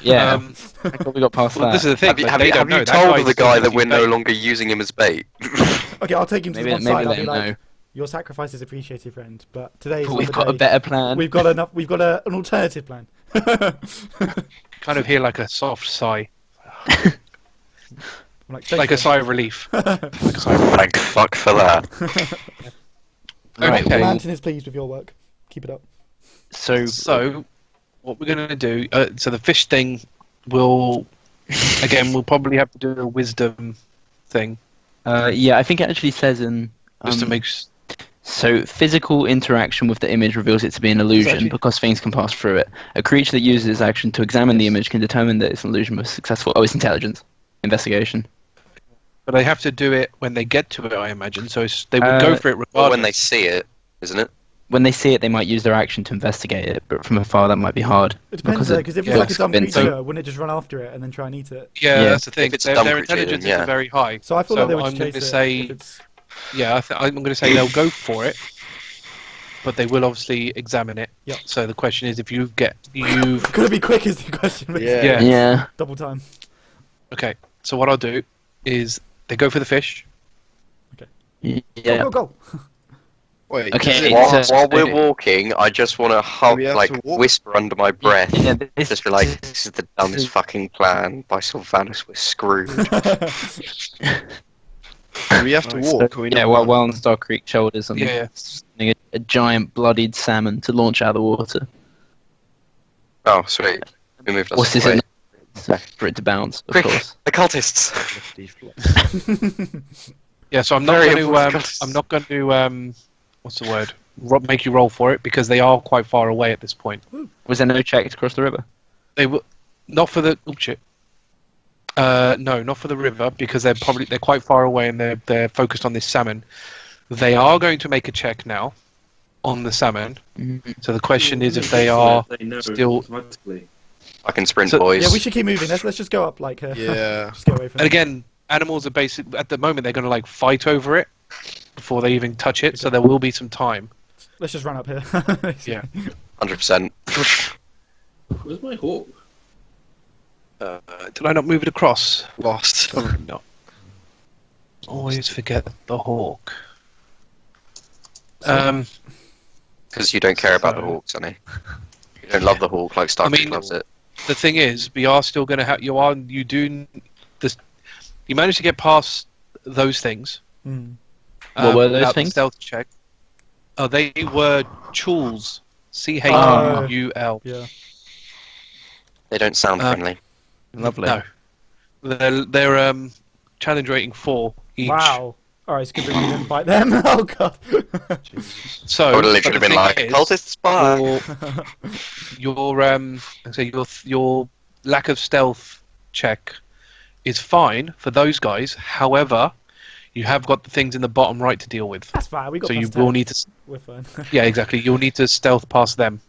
Yeah. Um, I thought we got past well, that. this is the thing. Have you, like, have they you, don't have you know. That told guy's the still guy that using we're no bait. longer using him as bait? Okay, I'll take him to maybe the one maybe side. I'll let be him like, know. your sacrifice is appreciated, friend. But today is But not we've the got a day. better plan. We've got enough. We've got an alternative plan. Kind of hear like a soft sigh, I'm like, like a "Thanks, sigh of relief. Like a sigh of relief. Thank fuck for that. Right, The Okay. mountain is pleased with your work. Keep it up. So, what we're going to do? So the fish thing will, again, we'll probably have to do a wisdom thing Yeah, I think it actually says in. just to make. So, physical interaction with the image reveals it to be an illusion Exactly. because things can pass through it. A creature that uses its action to examine the image can determine that it's an illusion was successful. Oh, it's intelligence. Investigation. But they have to do it when they get to it, I imagine. So they would go for it regardless. Or when they see it, isn't it? When they see it, they might use their action to investigate it, but from afar, that might be hard. It depends, because if it's yeah, like a dumb convincing. creature, wouldn't it just run after it and then try and eat it? Yeah, Yeah. that's the thing. If it's a Their, dumb their creature, then intelligence yeah. is very high. So I feel So like they would I'm just chase gonna it. say- If it's... Yeah, I'm going to say they'll go for it, but they will obviously examine it. Yep. So the question is, if you've Could it be quick is the question. Yeah. Yeah. Yeah. Double time. okay. So what I'll do is they go for the fish. Yeah. Go, go, go. Wait, Okay, is it- it's While we're okay. walking, I just want to we have like to walk? whisper under my breath. Yeah, this, Just be like, this is the dumbest fucking plan. By Sylvanus, we're screwed. do we have to walk? Or we yeah, not while run? on Starkriek shoulders, I'm Yeah. sending a giant bloodied salmon to launch out of the water. Oh, sweet. We moved us What's this? away. For it to bounce, of Quick, course. the cultists! Yeah. So I'm not Very going to. important. I'm not going to. What's the word? Make you roll for it because they are quite far away at this point. Was there no check to cross the river? They will not for the. Oh shit. No, not for the river because they're quite far away and they're focused on this salmon. They are going to make a check now on the salmon. So the question is if they are They know still. automatically. I can sprint, So- boys. Yeah, we should keep moving. Let's just go up like Yeah. just get away from And it. again, animals are basic. At the moment, they're going to like fight over it before they even touch it. So there will be some time. Let's just run up here. Yeah. 100%. Where's my hawk? Did I not move it across? Lost. Probably not. Always forget the hawk. Because you don't care about the So- hawks, honey. You don't love the hawk like Starkriek mean- loves it. The thing is, we are still going to have. You do this. You managed to get past those things. Mm. What were those without the things? Stealth check. Oh, they were Chul. CHUL. Yeah. They don't sound Uh, friendly. Lovely. No. They're challenge rating 4 each. Wow. All right, it's good that we didn't fight them. Oh god. So I would have but literally the been thing like, is, cultist spy! your lack of stealth check is fine for those guys. However, You have got the things in the bottom right to deal with. That's fine. We got So you plus will 10. need to. We're fine. Yeah, exactly. You'll need to stealth past them.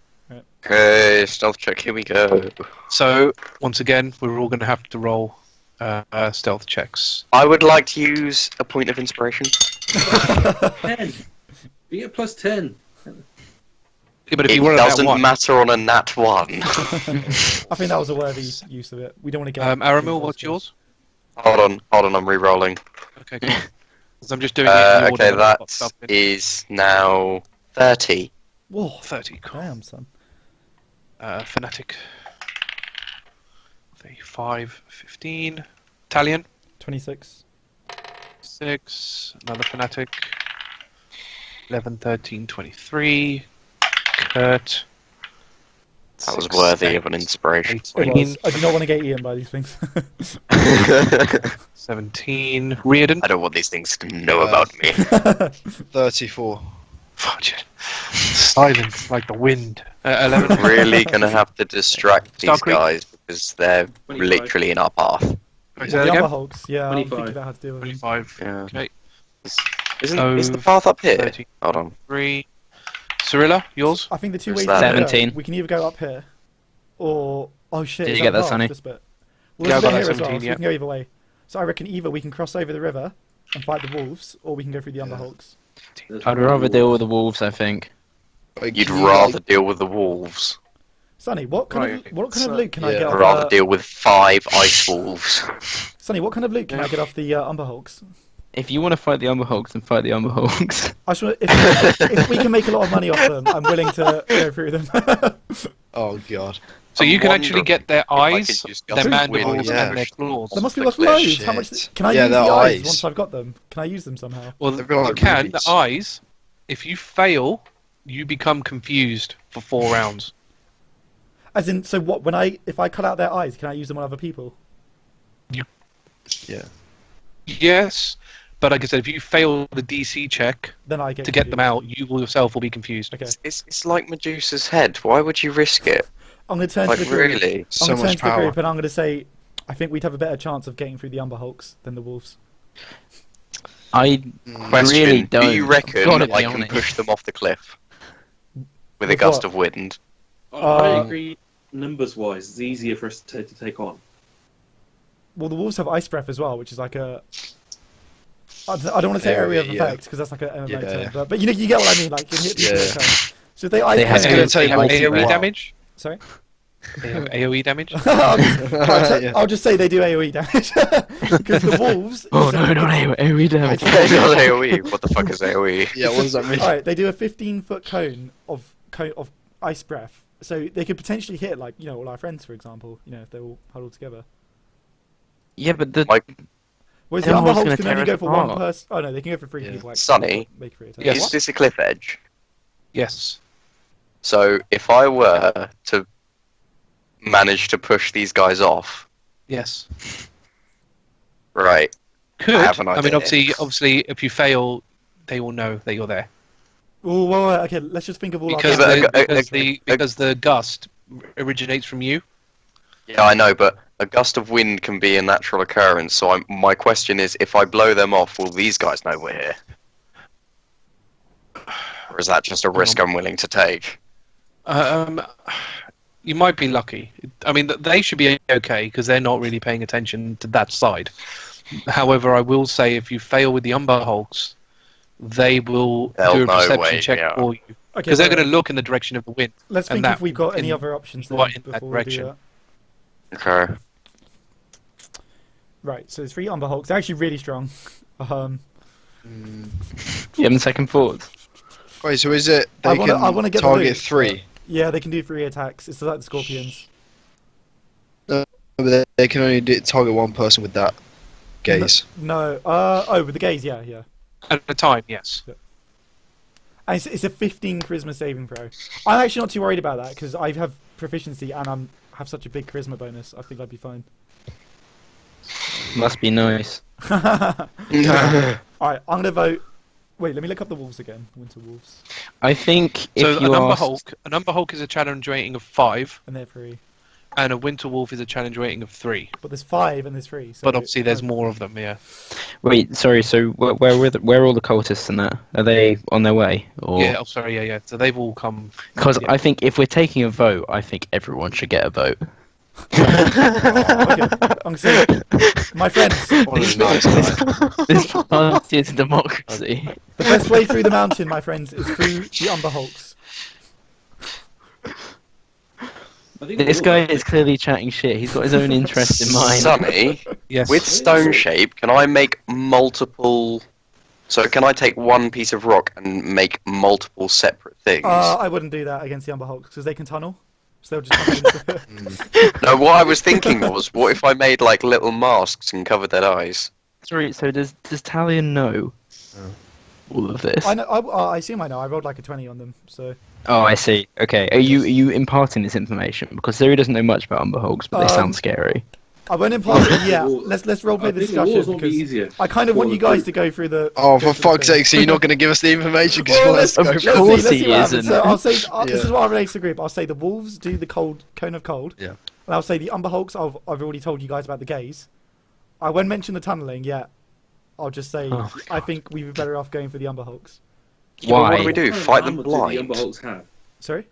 Okay, stealth check, here we go. So once again, we're all going to have to roll stealth checks. I would like to use a point of inspiration. 10. You get plus 10. Yeah, but if It you want that doesn't one, matter on a nat 1. I think that was a worthy use of it. We don't want to get. Aramil, what's yours? Hold on, I'm re-rolling. Okay, cool. 'Cause I'm just doing it. In the order Okay, I've got that stuff in. is now 30. Whoa, 30. Cool. damn son. Fanatic. 35, 15. Talion. 26. 6. Another fanatic. 11, 13, 23. Kurt. That was 6, worthy of an inspiration. It 18. was. I do not want to get eaten by these things. 17. Riardon. I don't want these things to know about me. 34. Fudge it. Silence like the wind. 11. I'm really gonna have to distract these Starkriek. guys because they're 25. literally in our path. Sorry, The say that Umber again? Hulks, yeah, I'm 25. thinking about how to deal with them. 25. Yeah. Okay. Is the path up here? 33. Hold on. Cirilla, yours? I think the two Where's ways that? we can go, 17. we can either go up here, or oh shit! Did is you get that, path, Sonny? this bit? Well, Yeah, there's I a got bit that here as well, 17, so yeah. we can go either way. So I reckon either we can cross over the river and fight the wolves, or we can go through the Umber Hulks. I'd rather deal with the wolves, I think. Like, You'd can you, rather like- deal with the wolves. Sonny, what kind Right. of loot can I Yeah. get I'd off? rather deal with 5 ice wolves. Sonny, what kind of loot can I get off the Umber Hulks? If you want to fight the Umber Hulks, then fight the Umber Hulks. I just want, if we can make a lot of money off them, I'm willing to go through them. Oh god. So I'm you can actually wondering get their I eyes, could use their Gust of mandibles, Wind. Yeah. and their claws. There must be Like worth that loads. How much? shit. Can I Yeah, use the their eyes eyes. once I've got them? Can I use them somehow? Well, They've got you like can. rubies. The eyes, if you fail, you become confused for 4 rounds. As in, so what? If I cut out their eyes, can I use them on other people? Yeah. Yes, but like I said, if you fail the DC check Then I get to get them confused. out, you yourself will be confused. Okay, It's like Medusa's head. Why would you risk it? I'm gonna turn Like, to the group. really? I'm So gonna turn much to the power. group and I'm gonna say, I think we'd have a better chance of getting through the Umber Hulks than the wolves. I Question, really don't. do you reckon Gotta be I can honest. push them off the cliff? With a With gust what? of wind? I agree. Numbers wise, it's easier for us to take on. Well, the wolves have ice breath as well, which is like a. I don't want to say area of Yeah. effect because that's like an MMO Yeah. term, but you get what I mean. Like you can hit people. Yeah. that come. So if they ice They have It's breath, going to take take multiple AoE rounds. damage. sorry. They have AoE damage. Yeah. I'll just say they do AoE damage because the wolves. Oh no, not AoE damage. Not AoE. What the fuck is AoE? Yeah, what does that mean? All right, they do a 15-foot cone of ice breath, so they could potentially hit like all our friends, for example. If they're all huddled together. Yeah, but the Like, Whereas Then the Umber who's Hulks gonna can tear only us go for one apart? person. Oh no, they can go for 3 Yeah. people. Like, Sonny? make free attack. Yes. is this a cliff edge? Yes. So if I were to manage to push these guys off, Yes. right? Could. I have an I mean, idea. obviously, if you fail, they will know that you're there Oh, well, okay. Let's just think of all because our. but- because the gust originates from you. Yeah, I know, but a gust of wind can be a natural occurrence. So my question is, if I blow them off, will these guys know we're here? Or is that just a risk I'm willing to take? You might be lucky. I mean, they should be okay because they're not really paying attention to that side. However, I will say if you fail with the Umber Hulks, they will They'll do a know perception where check we are. for you Okay, because they're well, going to look in the direction of the wind. Let's and think that if we've got any in- other options then what in that before we do direction. that. Okay. Right, so 3 Umber Hulks. They're actually really strong. you have second thoughts. Wait, so is it they I wanna can get the target loot, 3? Yeah, they can do 3 attacks. It's like the Scorpions. But they can only target one person with that gaze. No. With the gaze, yeah. At a time, yes. And it's a 15 charisma saving throw. I'm actually not too worried about that because I have proficiency and I have such a big charisma bonus. I think I'd be fine. Must be nice. Alright, I'm gonna vote. Wait, let me look up the wolves again. Winter wolves. I think if So you an Umber asked, Hulk is a challenge rating of 5. And they're 3. and a winter wolf is a challenge rating of 3. But there's 5 and there's 3. So But obviously, there's more of them. Yeah. Wait, sorry. So where are all the cultists and that? Are they on their way? Or... Yeah. Oh, sorry. Yeah. So they've all come. Because Yeah. I think if we're taking a vote, I think everyone should get a vote. Okay, I'm saying, my friends, What a nice guy. This party is democracy. the best way through the mountain, my friends, is through the Umber Hulks. I think This guy is clearly chatting shit. He's got his own interest in mind. Sonny, Yes. with stone shape, can I make multiple... So can I take one piece of rock and make multiple separate things? I wouldn't do that against the Umber Hulks because they can tunnel. So they'll just tunnel into No, what I was thinking was, what if I made like little masks and covered their eyes? Sorry, so does Talion know all of this? I know. I assume I know. I rolled like a 20 on them. So Oh, I see. Okay, are you imparting this information? Because Siri doesn't know much about Umber Hulks, but they sound scary. I won't impart it yet. Well, Let's roleplay I the think the walls discussion will be because easier. I kind of want you guys to go through the. Oh, go for through the fuck's thing. sake! So you're not going to give us the information because Well, you want let's, us to Of go let's for course see, let's he see what isn't. happens. So I'll say this Yeah. is what I relate to the group. I'll say the wolves do the cone of cold. Yeah. And I'll say the Umber Hulks. I've already told you guys about the gaze. I won't mention the tunneling yet. I'll just say Oh, I think we'd be better off going for the Umber Hulks. Yeah, but Why? what do we do? What kind of Fight them armor do the Umber blind? Hulks have? Sorry.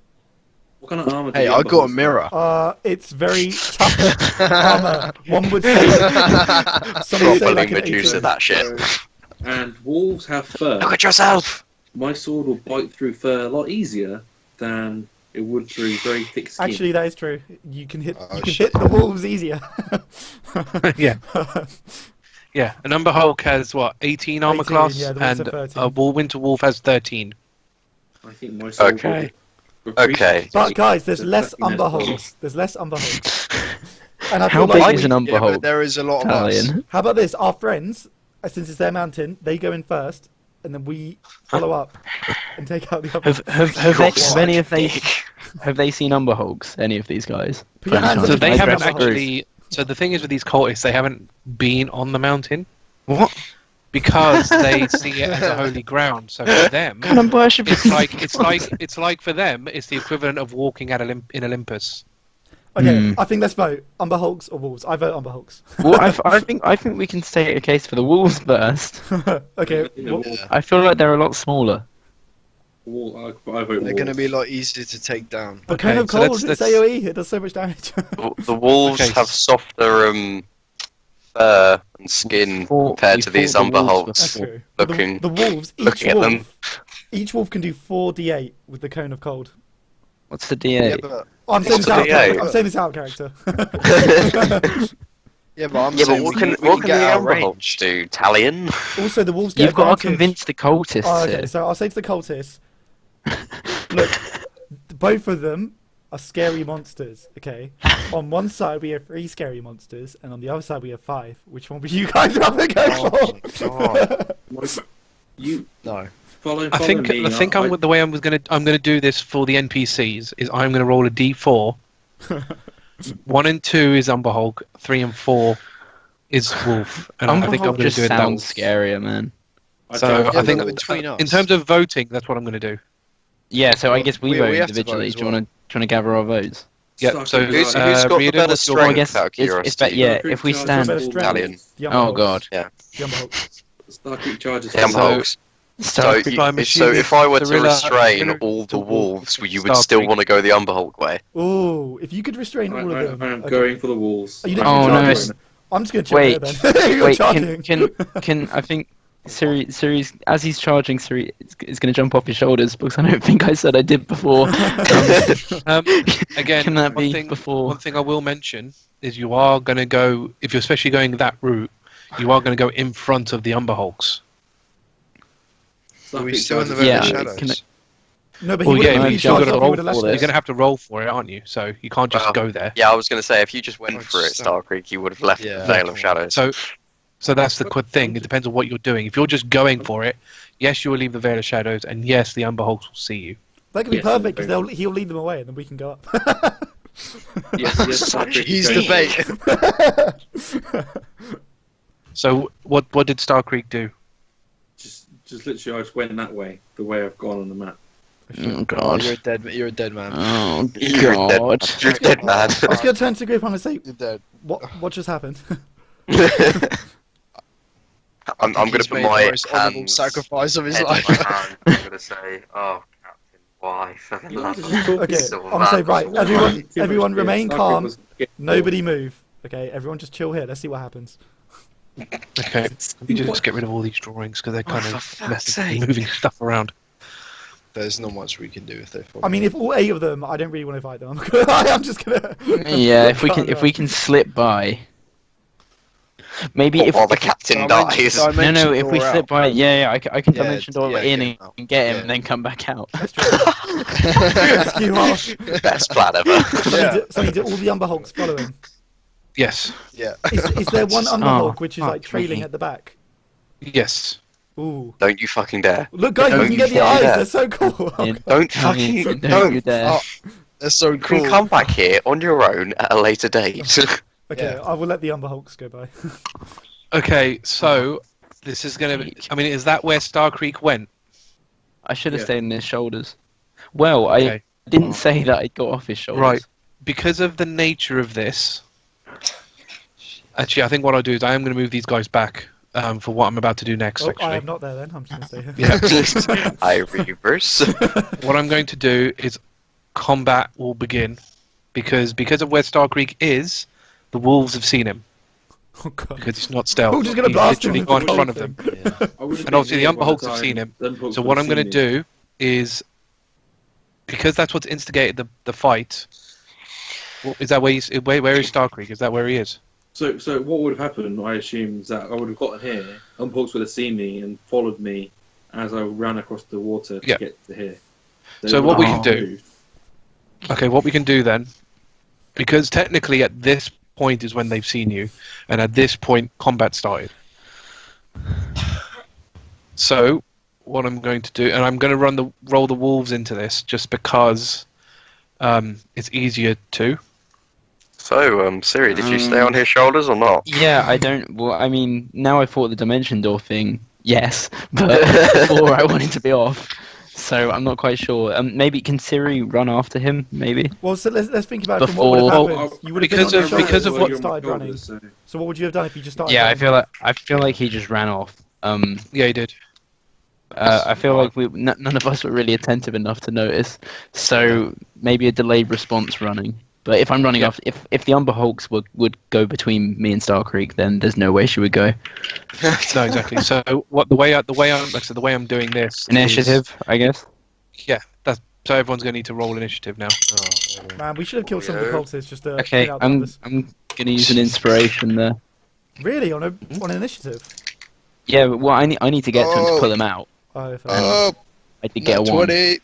What kind of armor? Hey, do the I Umber got a Hulks mirror. It's very tough armor. One would say. Some would say Properly like an Medusa 18. that shit. have? And wolves have fur. Look at yourself! My sword will bite through fur a lot easier than it would through very thick skin. Actually, that is true. You can hit. Oh, You can shit. hit the wolves easier. Yeah. Yeah. An Umber Hulk has what 18 armor 18, class, yeah, the ones and are 13. a winter wolf has 13. I think my sword Okay. will Okay. But guys, there's So less that- Umber Hulks. There's less Umber Hulks. And I How feel big like is an Umber Yeah, but Hulk? there is a lot of us. Talion. how about this? Our friends, since it's their mountain, they go in first, and then we follow up and take out the other. Have they seen Umber Hulks? Any of these guys? Put your hands So up they against the haven't Umber Hulks. actually. So the thing is with these cultists, they haven't been on the mountain What because they see it as a holy ground. So for them, kind of worship? it's like for them, it's the equivalent of walking at in Olympus. Okay, I think let's vote. Umber Hulks or wolves? I vote Umber Hulks. Well, I think we can state a case for the wolves first. Okay. Yeah. I feel like they're a lot smaller. I vote They're going to wolves. be a lot easier to take down. But kind Okay, of so cold. let's- It's AOE. It does so much damage. The wolves Okay. have softer fur and skin compared to these Umber Hulks. That's true. But Looking- the wolves, looking at them. each wolf can do 4d8 with the cone of cold. What's the Yeah, D8? but Oh, I'm saying What's this out. the D8? I'm saying this out, character. yeah, but I'm Yeah, but saying what we can get the our Umber Hulks range. do? Talion? Also, the wolves get You've got to advantage. convince the cultists. Oh, okay, here. so I'll say to the cultists, look, both of them are scary monsters, okay? On one side we have 3 scary monsters, and on the other side we have 5. Which one would you guys rather go Oh for? my god. You No. follow I think me. the way I'm gonna do this for the NPCs is I'm gonna roll a D4. 1 and 2 is Umber Hulk. 3 and 4 is Wolf. And Umber I think Hulk I'm gonna just do it that sounds way. scarier, man. So Yeah, I think but between us. in terms of voting, that's what I'm gonna do. Yeah, so I Well, guess we we vote have to vote individually. as Do you want to gather our votes? Yeah. So Who's uh, got the Riardon, better what's your Well, I strength guess out of it's curiosity? yeah. If we Starkriek stand, Better charges strength. Talion. The Umber oh Hulks. god, The Umber Hulks. Starkriek charges. The Umber So- Hulks. So, Starkriek, I'm so assuming if I were to Cirilla, restrain Cirilla, all the the wolves, wolves, you would still Starkriek. want to go the Umber Hulk way. Ooh, if you could restrain all of them. I am Okay. going for the wolves. Are you Oh, literally no. charging? I'm just going to chill Wait, there then. You're wait, charging. can I think Siri's as he's charging, Siri is going to jump off his shoulders because I don't think I said I did before. Again, can that one be thing, before? One thing I will mention is you are going to go, if you're especially going that route, you are going to go in front of the Umber Hulks. Are we Starkriek still in the charges. Yeah, Veil of Shadows? can I- No, but Well, he yeah, wouldn't you have still charged gotta off, he roll would have for left this. You're it. going to have to roll for it, aren't you? So you can't just Well, go there. Yeah, I was going to say, if you just went Oh, for it, just- Starkriek, you would have left Yeah. the Veil of Shadows. So that's the good thing. It depends on what you're doing. If you're just going for it, yes, you will leave the Veil of Shadows, and yes, the Umber Hulks will see you. That could be Yes, perfect I'm because he'll lead them away and then we can go up. Yes, Starkriek He's goes the for- bait. So what did Starkriek do? Just literally, I just went that way, the way I've gone on the map. Oh Oh, god. you're dead. You're a dead man. Oh You're god. dead. You're dead, man. I was going to turn to the group and say, You're dead. what just happened? I'm gonna He's put made my the most honourable hands sacrifice of his head in life. my hand. I'm gonna say, oh, Captain, why? For the You love just of talk- Okay, so I'm going to say, right, bad. everyone remain Starkriek calm. was getting Nobody move. Okay, everyone just chill here. Let's see what happens. Okay, you just get rid of all these drawings because they're kind for of fuck's messy, sake. moving stuff around. There's not much we can do if they fall. I mean, if all 8 of them, I don't really want to fight them. I'm just going to... Yeah, if we can slip by. Maybe if While the captain dies. no, if we slip by, yeah, I can Yeah, dimension door yeah, in get him out. and get him Yeah. and then come back out. That's true. Rescue off. Best plan ever. So do all the Umberhulks follow him. Yes, Yeah. Is there one Oh, Umberhulk which is like fuck trailing me. at the back? yes. Ooh. Don't you fucking dare. Look, guys, Don't we can you get the fucking eyes. dare. They're so cool. Oh, Yeah. God. Don't fucking Don't don't. you dare. Oh, that's so You cool. can come back here on your own at a later date. Okay, Yeah. I will let the Umberhulks go by. Okay, so this is gonna be. I mean, is that where Starkriek went? I should have Yeah. stayed on his shoulders. Well, I Okay. didn't say that I got off his shoulders. Right. Because of the nature of this, actually, I think what I'll do is I am going to move these guys back for what I'm about to do next. Oh, I Actually, am not there then. I'm just going to stay here. yeah. I reverse. What I'm going to do is combat will begin because of where Starkriek is, the wolves have seen him Oh, God. because it's not stealth. We're just going to He's blast him literally with gone the in front of cold them. thing. I would've And been obviously the here by Umberhulks have time seen him. the Umberhulks So would what have I'm going to seen me. do is because that's what's instigated the fight. Is that where where is Starkriek? Is that where he is? So what would have happened? I assume is that I would have gotten here. Umberhulks would have seen me and followed me as I ran across the water to Yeah. get to here. So what we can do- moved. Okay, what we can do then, because technically at this point is when they've seen you, and at this point combat started. So what I'm going to do, and I'm going to roll the wolves into this, just because it's easier to. So, Siri, did you stay on his shoulders or not? Yeah, I don't. Well, I mean, now I thought the dimension door thing. Yes, but before I wanted to be off, so I'm not quite sure. Maybe can Siri run after him? Maybe. Well, so let's think about it from what would have Before- happened. You would have because been on of- your because shoulders of when what- you started running. So what would you have done if you just started Yeah, running? I feel like he just ran off. Yeah, he did. I feel like none of us were really attentive enough to notice. So maybe a delayed response running. But if I'm running Yeah. off, if the Umberhulks would go between me and Starkriek, then there's no way she would go. No, exactly. So the way I'm doing this Initiative, I guess. Is, yeah, that's so everyone's going to need to roll initiative now. Man, we should have killed some of the Yeah. cultists just to Okay, clean out the I'm numbers. gonna use an inspiration there. Really? On an initiative? Yeah, well, I need to get to him to pull him out. Oh, if Oh, I did get a not one. 20.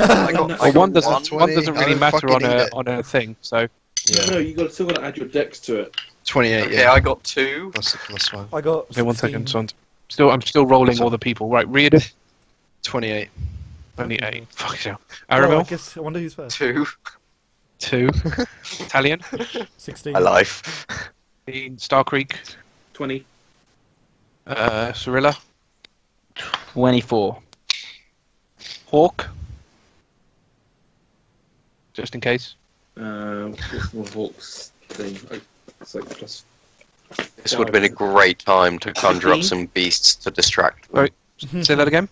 I got Well, one doesn't one. 1 doesn't really I matter fucking on need a it. on a thing. So No, you still got to add your dex to it. 28. Okay, Yeah, I got 2. that's fine. I got okay, 1 16. second. So I'm still rolling all the people. Right, Riardon, 28. 28. Fuck yeah. Oh, I Aramil, guess I wonder who's first. 2. 2. Talion, 16. My life. Starkriek, 20. Cirilla, 24. Hawk. Just in case. What's my Hawks thing? It's like plus. This would have been a great time to conjure up 15? some beasts to distract them. Right. Say that again.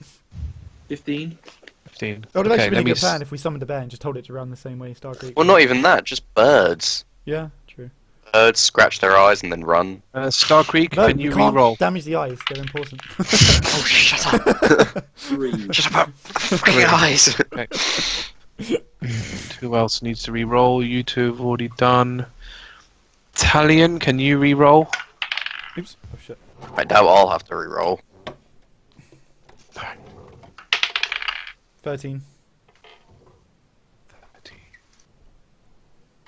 15. 15. That would have actually been let a me good plan if we summoned a bear and just told it to run the same way Starkriek. Well, not even that, just birds. Yeah, true. Birds scratch their eyes and then run. Starkriek, No, can you can't re-roll? damage the eyes. They're important. Oh, shut up! 3. Shut up! Fucking eyes! Who else needs to re-roll? You two have already done. Talion, can you re-roll? Oops. Oh shit. I doubt I'll have to reroll. 13.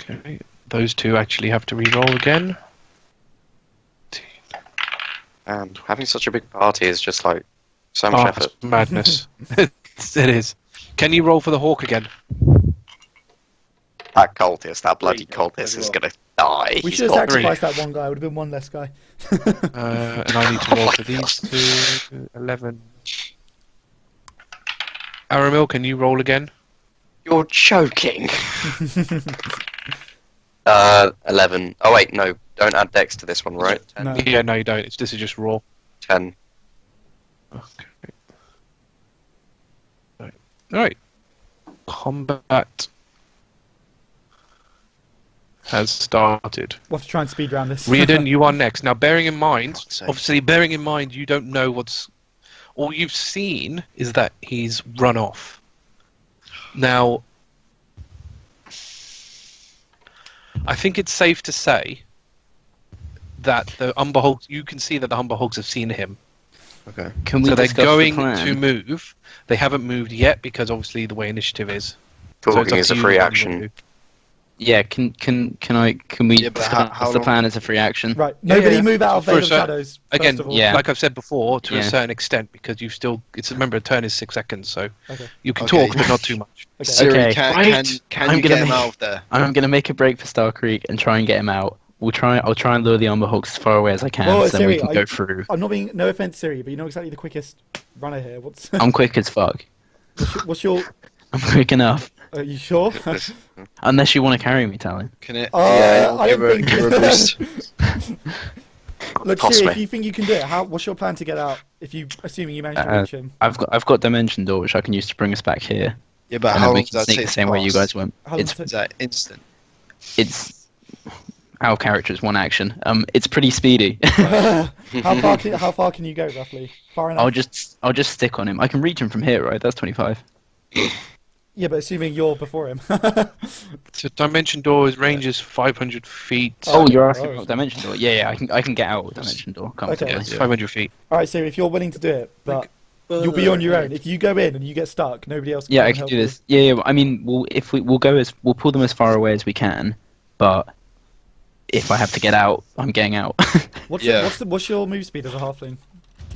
Okay. Those two actually have to re-roll again. Having such a big party is just like so much effort. It's madness. It is. Can you roll for the hawk again? That cultist, that bloody Three, cultist as is well. gonna die. We He's should have got- sacrificed that one guy. It would have been one less guy. And I need to roll Oh my for these two. 11. Aramil, can you roll again? You're joking. 11. Oh wait, no. Don't add dex to this one, right? No. Yeah, no, you don't. This is just raw. 10. Okay. Alright. Combat has started. We'll have to try and speed round this. Riardon, you are next. Now, bearing in mind, Sake. obviously, bearing in mind, you don't know what's. All you've seen is that he's run off. Now, I think it's safe to say that the Umberhogs. You can see that the Umberhogs have seen him. Okay. Can we So they're discuss going the plan? to move. They haven't moved yet because obviously the way initiative is. So it's Talking up is to a you free what you action. wanna do. Yeah, can we Yeah, but discuss how the long- plan as a free action? Right, Yeah, nobody yeah. move out of For Veil a of cer- Shadows. Again, first of all. yeah. Like I've said before, to a Yeah. certain extent, because you still. It's remember a turn is 6 seconds, so Okay. you can Okay. talk, but not too much. Okay. Siri, Okay. can Right. can I'm you gonna get him make- out of there? I'm gonna make a break for Starkriek and try and get him out. I'll try and lure the Umberhogs as far away as I can, Whoa, so then we Siri, can I- go through. I'm not being no offense, Siri, but you're not exactly the quickest runner here. I'm quick as fuck. What's your? I'm quick enough. Are you sure? Unless you want to carry me, Talion. Can it? I give don't her, think. give her a boost. Look, Cost Siri, me. if you think you can do it, what's your plan to get out? If you, assuming you manage to reach him, I've got Dimension Door, which I can use to bring us back here, Yeah, but and how then we long does can that sneak take? the to same way you cast? guys went. how long It's does it Is that instant? it's our character is one action. It's pretty speedy. how far can you go roughly? Far enough. I'll just stick on him. I can reach him from here, right? That's 25. Yeah, but assuming you're before him. So Dimension Door's range is 500 feet. Oh, Okay. you're asking Oh. about Dimension Door? Yeah, I can get out with Dimension Door comfortably. Yeah, it's 500 feet. All right, Siri, if you're willing to do it, but you'll be on your own. If you go in and you get stuck, nobody else. Can Yeah, come I and can help do you. this. Yeah. I mean, we'll pull them as far away as we can, but if I have to get out, I'm getting out. Yeah. What's your move speed as a halfling?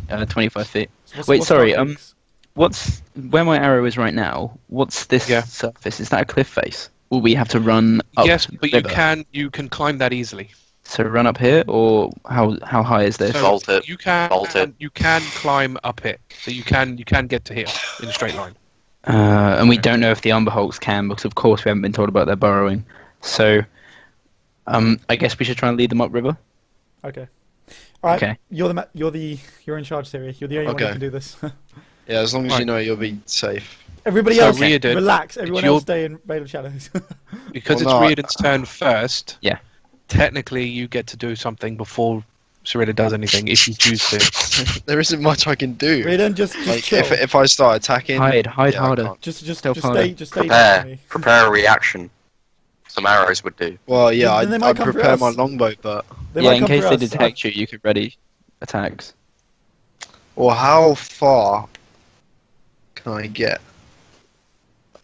25 feet. What's- Wait, what's sorry, Starkriek's? What's where my arrow is right now? What's this Yeah. surface? Is that a cliff face? Will we have to run up? Yes, to the but you river? can climb that easily. So run up here, or how high is this? So Vault it. You can Vault it. you can climb up it. So you can get to here in a straight line. And we don't know if the Umberhogs can, because of course we haven't been told about their burrowing. So, I guess we should try and lead them upriver. Okay. All right. Okay. You're in charge, Siri. You're the only one who Okay. can do this. Yeah, as long as Right. you know you'll be safe. Everybody So else, Riardon, relax. Everyone you're- else stay in Veil of Shadows. Because Well, it's no, Riordan's turn first. Yeah. Technically, you get to do something before Cirilla does anything if you choose to. There isn't much I can do. Riardon, just Like chill. if I start attacking, Hide yeah, I harder. can't. Just Stealth harder. stay back from me. Prepare a reaction. Some arrows would do. Well, yeah, Then they I might come for prepare us. my longbow, but They Yeah, might in come case for they us. detect you, you could ready attacks. or how far can I get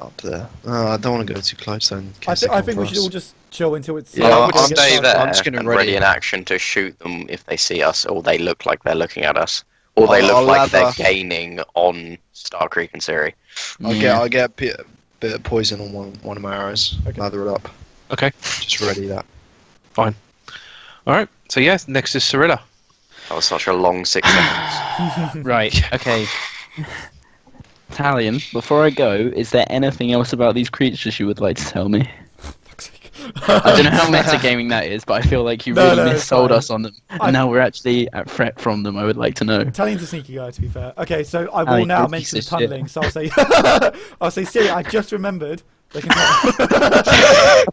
up there? I don't want to go too close then. in case they I come think for we should us. all just chill until it's. Yeah, I I would would stay start- there I'm just gonna and ready ready an action to shoot them if they see us, or they look like they're looking at us, or they look I'll like they're lather. gaining on Starkriek and Siri. I'll get a bit of poison on one of my arrows. Okay. Lather it up. Okay. Just ready that. All right. So yes, next is Cirilla. That was such a long 6 seconds. Right, okay. Talion, before I go, is there anything else about these creatures you would like to tell me? Fuck's sake. I don't know how metagaming that is, but I feel like you No, really no, it's missold fine. us on them. I- And now we're actually at threat from them, I would like to know. Italian's a sneaky guy, to be fair. Okay, so I will Ali, now you're a mention piece of shit. tunneling. So I'll say, Siri, I just remembered. They can tunnel.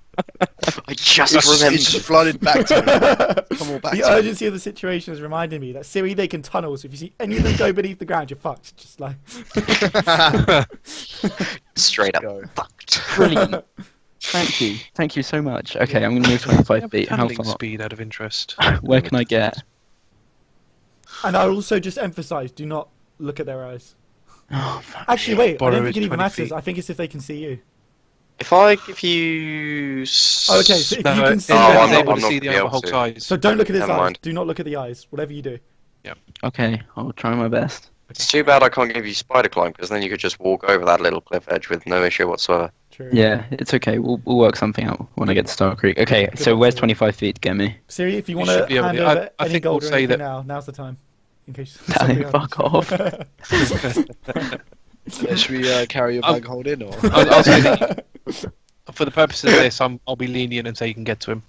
I just It's remembered. just flooded back to me. Come all back The to me. urgency of the situation has reminded me that Siri, they can tunnel. So if you see any of them go beneath the ground, you're fucked. Just like. Straight up Go. fucked. Brilliant. Thank you so much. Okay, I'm going to move 25 feet. How Handling far? speed out of interest. Where can I get? And I'll also just emphasise: do not look at their eyes. Oh, fuck. Actually, wait. I Borrow don't think is it even 20 matters. feet. I think it's if they can see you. If I give you... Oh, okay, so if you can see no, them, I'm I'm able not to gonna see be the able other Hulk's to. eyes. So don't look at his Never eyes. mind. Do not look at the eyes. Whatever you do. Okay, I'll try my best. It's too bad I can't give you spider climb, because then you could just walk over that little cliff edge with no issue whatsoever. True. Yeah, it's okay. We'll work something out when I get to Starkriek. Okay, Good so luck, where's Siri. 25 feet to get me? Siri, if you You want should to be able hand to- over I any think gold we'll or say anything that- now's the time. In case. Talion, something fuck off. happens. Should we carry your bag hold in, or? I'll say that for the purposes of this, I'll be lenient and say you can get to him.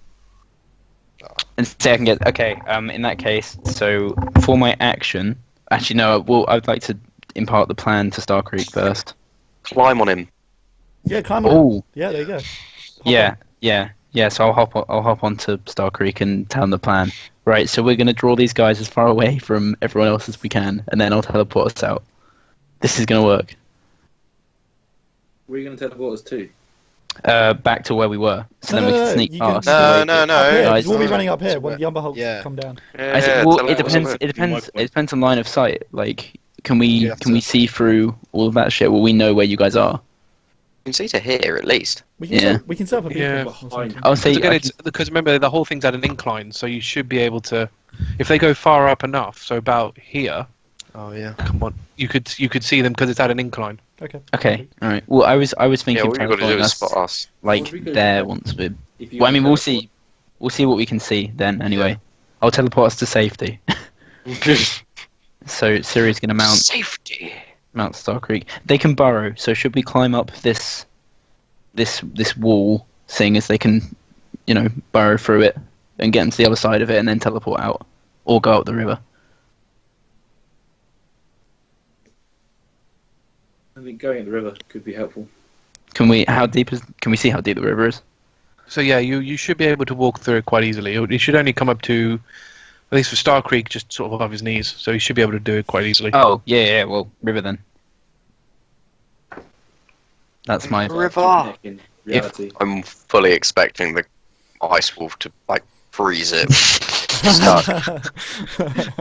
And say I can get. Okay. In that case, so for my action, actually no. Well, I'd like to impart the plan to Starkriek first. Climb on him. Yeah, climb on. Oh. Yeah, there you go. Yeah. So I'll hop onto Starkriek and tell him the plan. Right. So we're gonna draw these guys as far away from everyone else as we can, and then I'll teleport us out. This is gonna work. Where are you going to teleport us to? Back to where we were, so then we can sneak you can- past. No. Up here, Guys, 'cause we'll be running up here when the Umber Hulks Yeah. come down. I said, well, it teleport us depends. over. It depends. My It depends on line of sight. Like, can we You have can we to- see through all of that shit? Will we know where you guys are? You can see to here at least. We can Yeah. we can set up a beacon Yeah. or something. I'll say. Because again, because remember the whole thing's at an incline, so you should be able to, if they go far up enough, so about here. Oh yeah. Come on, you could see them because it's at an incline. Okay. Okay. All right. Well, I was Yeah, thinking all you've got to do teleporting is us, spot us. like Well, if we go there down- once we. If you Well, I mean, we'll teleport- see. We'll see what we can see then. Anyway, I'll teleport us to safety. So Ciri's gonna mount Safety. Starkriek. They can burrow. So should we climb up this wall, seeing as they can, burrow through it and get into the other side of it and then teleport out, or go up the river? I think going at the river could be helpful. Can we? Can we see how deep the river is? So yeah, you should be able to walk through it quite easily. It should only come up to, at least for Starkriek, just sort of above his knees. So you should be able to do it quite easily. Oh yeah. Well, river then. That's my. River. In reality. I'm fully expecting the ice wolf to freeze it. Stuck.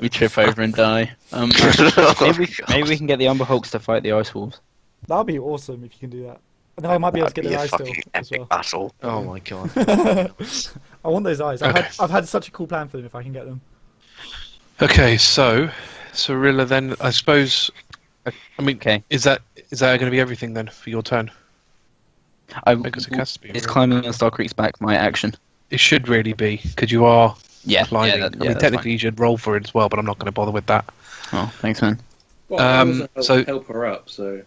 We trip over and die. Maybe we can get the Umber Hulks to fight the Ice Wolves. That'd be awesome if you can do that. And then I might be able to That'd get be their a eyes still fucking as epic well. battle. Oh my god. I want those eyes. Okay. I've had such a cool plan for them if I can get them. Okay, so Cirilla, then I suppose. I mean, Okay. is that going to be everything then for your turn? Because it has to be. Is really. climbing on Starkriek's back my action? It should really be because you are Yeah. climbing. Yeah, I mean, technically you should roll for it as well, but I'm not going to bother with that. Oh, thanks, man. Well, I also so- help her up, so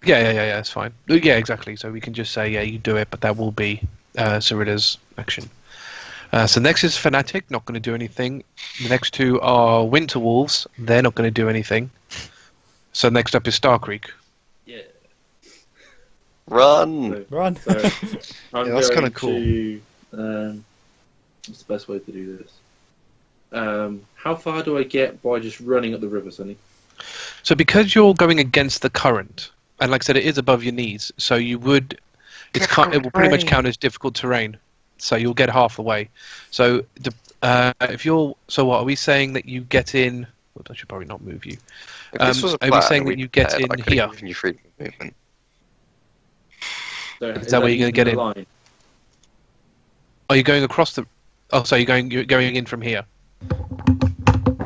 Yeah, it's fine. Yeah, exactly. So we can just say, yeah, you do it, but that will be Cirilla's action. So next is Fanatic, not going to do anything. The next two are Winter Wolves, they're not going to do anything. So next up is Starkriek. yeah. Run! Run. So I'm Yeah, that's going kinda cool. to, what's the best way to do this? How far do I get by just running up the river, Sonny? So because you're going against the current, and like I said, it is above your knees, so you would, it will pretty much count as difficult terrain. So you'll get half the way. So if you're, so what are we saying that you get in? Well, I should probably not move you. If this was a are we plan, saying that we'd you get prepared, in I could've here? given you freedom of movement. So Is that where you're gonna using get the in? line? Are you going across the? Oh, so you're going in from here. Well,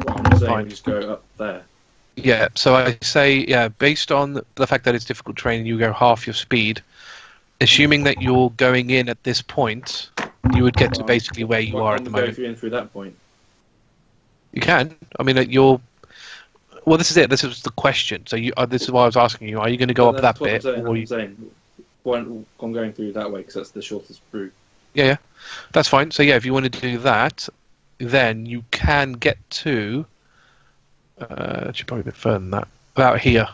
I'm saying Fine. we just go up there. Yeah. So I say, yeah, based on the fact that it's difficult terrain, you go half your speed. Assuming that you're going in at this point, you would get to basically where you Why are can't at the we go moment. through that point? You can. I mean, you're. Well, this is it. This is the question. So this is why I was asking you. Are you going to go up that That's what bit, I'm or you? saying. I'm going through that way because that's the shortest route. Yeah, that's fine. So yeah, if you want to do that, then you can get to. It should probably be a bit further than that. About here.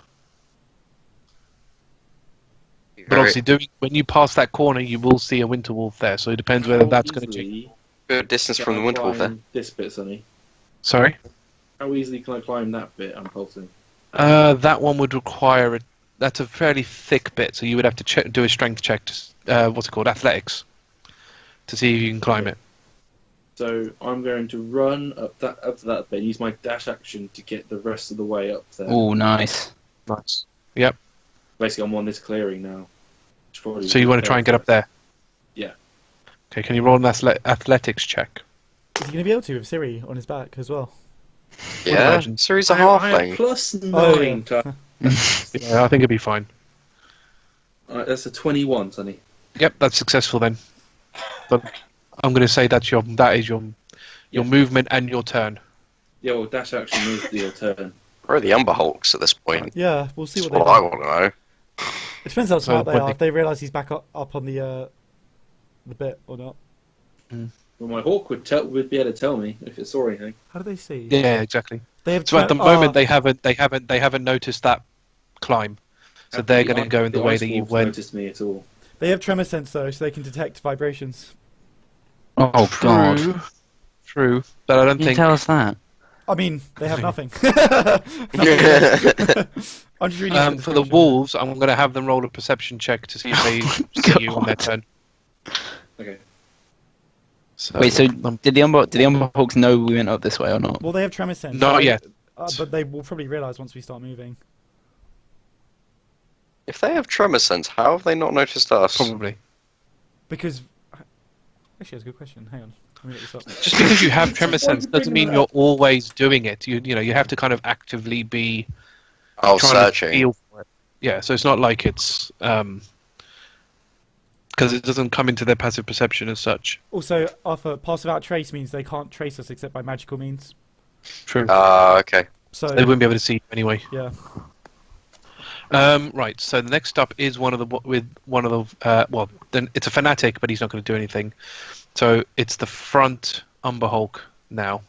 But obviously, when you pass that corner, you will see a winter wolf there. So it depends whether that's going to change. Good distance Can from the I winter wolf there. climb this bit, Sonny? Sorry. How easily can I climb that bit? I'm pulsing. That one would require that's a fairly thick bit, so you would have to do a strength check. What's it called? Athletics. To see if you can climb it. So I'm going to run up to that bit. Use my dash action to get the rest of the way up there. Oh, nice. Nice. Yep. Basically, I'm on this clearing now. So you want to try and get up there? Yeah. Okay, can you roll an athletics check? Is he going to be able to with Ciri on his back as well? Yeah, imagine. Ciri's a I have halfling. +9. Oh, yeah. Yeah, I think it'd be fine. That's a 21, Sonny. Yep, that's successful then. But I'm going to say that is your Yeah. movement and your turn. Yeah, well, dash action is your turn. Where are the Umber Hulks at this point? Yeah, we'll see That's what they what I do. want to know. It depends how smart they when are. they- If they realise he's back up on the bit or not. Well, my hawk would be able to tell me if it saw anything. How do they see? Yeah, exactly. They have So at the tre- moment, ah, they haven't noticed that climb. So they're going to go in the way that you Ice Wolves went. noticed me at all. They have tremor sense though, so they can detect vibrations. Oh god. True, but I don't Can you think. tell us that? I mean, they have nothing. I'm just reading For the description. wolves, I'm going to have them roll a perception check to see if they see you on their turn. Okay. So, Wait, so did the Umber Hawks know we went up this way or not? Well, they have tremor sense. Not so- yet. but they will probably realise once we start moving. If they have tremor sense, how have they not noticed us? Probably. Because actually, that's a good question. Hang on, let me look this up. Just because you have tremor sense doesn't mean you're always doing it. You know you have to kind of actively be Oh, trying searching. to feel for it. Yeah, so it's not like it's because it doesn't come into their passive perception as such. Also, Arthur, pass without trace means they can't trace us except by magical means. True. Okay. So They wouldn't be able to see you anyway. yeah, Right. So the next up is one of the well, then it's a fanatic, but he's not going to do anything. So it's the front Umber Hulk now.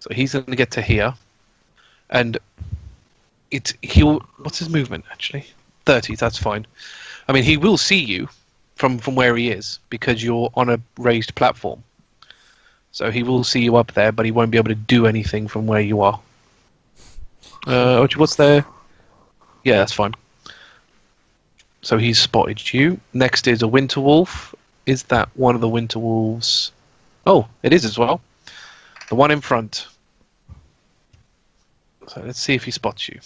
So he's going to get to here, and he'll. What's his movement actually? 30. That's fine. I mean, he will see you from where he is because you're on a raised platform. So he will see you up there, but he won't be able to do anything from where you are. What's there? Yeah, that's fine. So he's spotted you. Next is a Winter Wolf. Is that one of the Winter Wolves? Oh, it is as well. The one in front. So let's see if he spots you.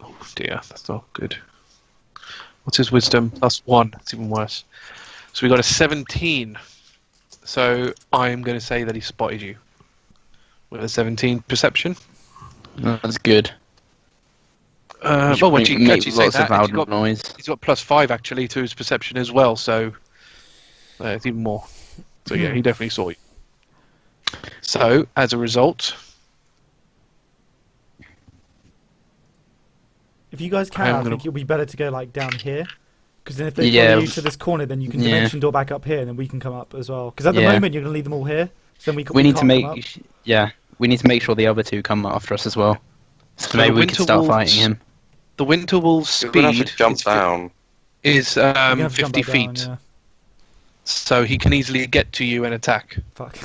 Oh dear, that's not good. What's his wisdom? +1. That's even worse. So we got a 17. So I'm going to say that he spotted you. With a 17 perception. That's good. Well, when you can make actually say lots of that, loud noise. he's got +5 actually to his perception as well, so it's even more. So yeah, he definitely saw you. So as a result, if you guys can, I'm I gonna- think it'll be better to go like down here. Because then if they Yeah. follow you to this corner, then you can Yeah. dimension door back up here, and then we can come up as well. Because at the Yeah. moment you're going to leave them all here, so then we We need to can't make come up. we need to make sure the other two come after us as well. So So maybe the we Winter can start Wolves- fighting him. the Winter Wolf's We're gonna have speed to jump down. is You're gonna have to jump 50 back feet, down, yeah. so he can easily get to you and attack. Fuck.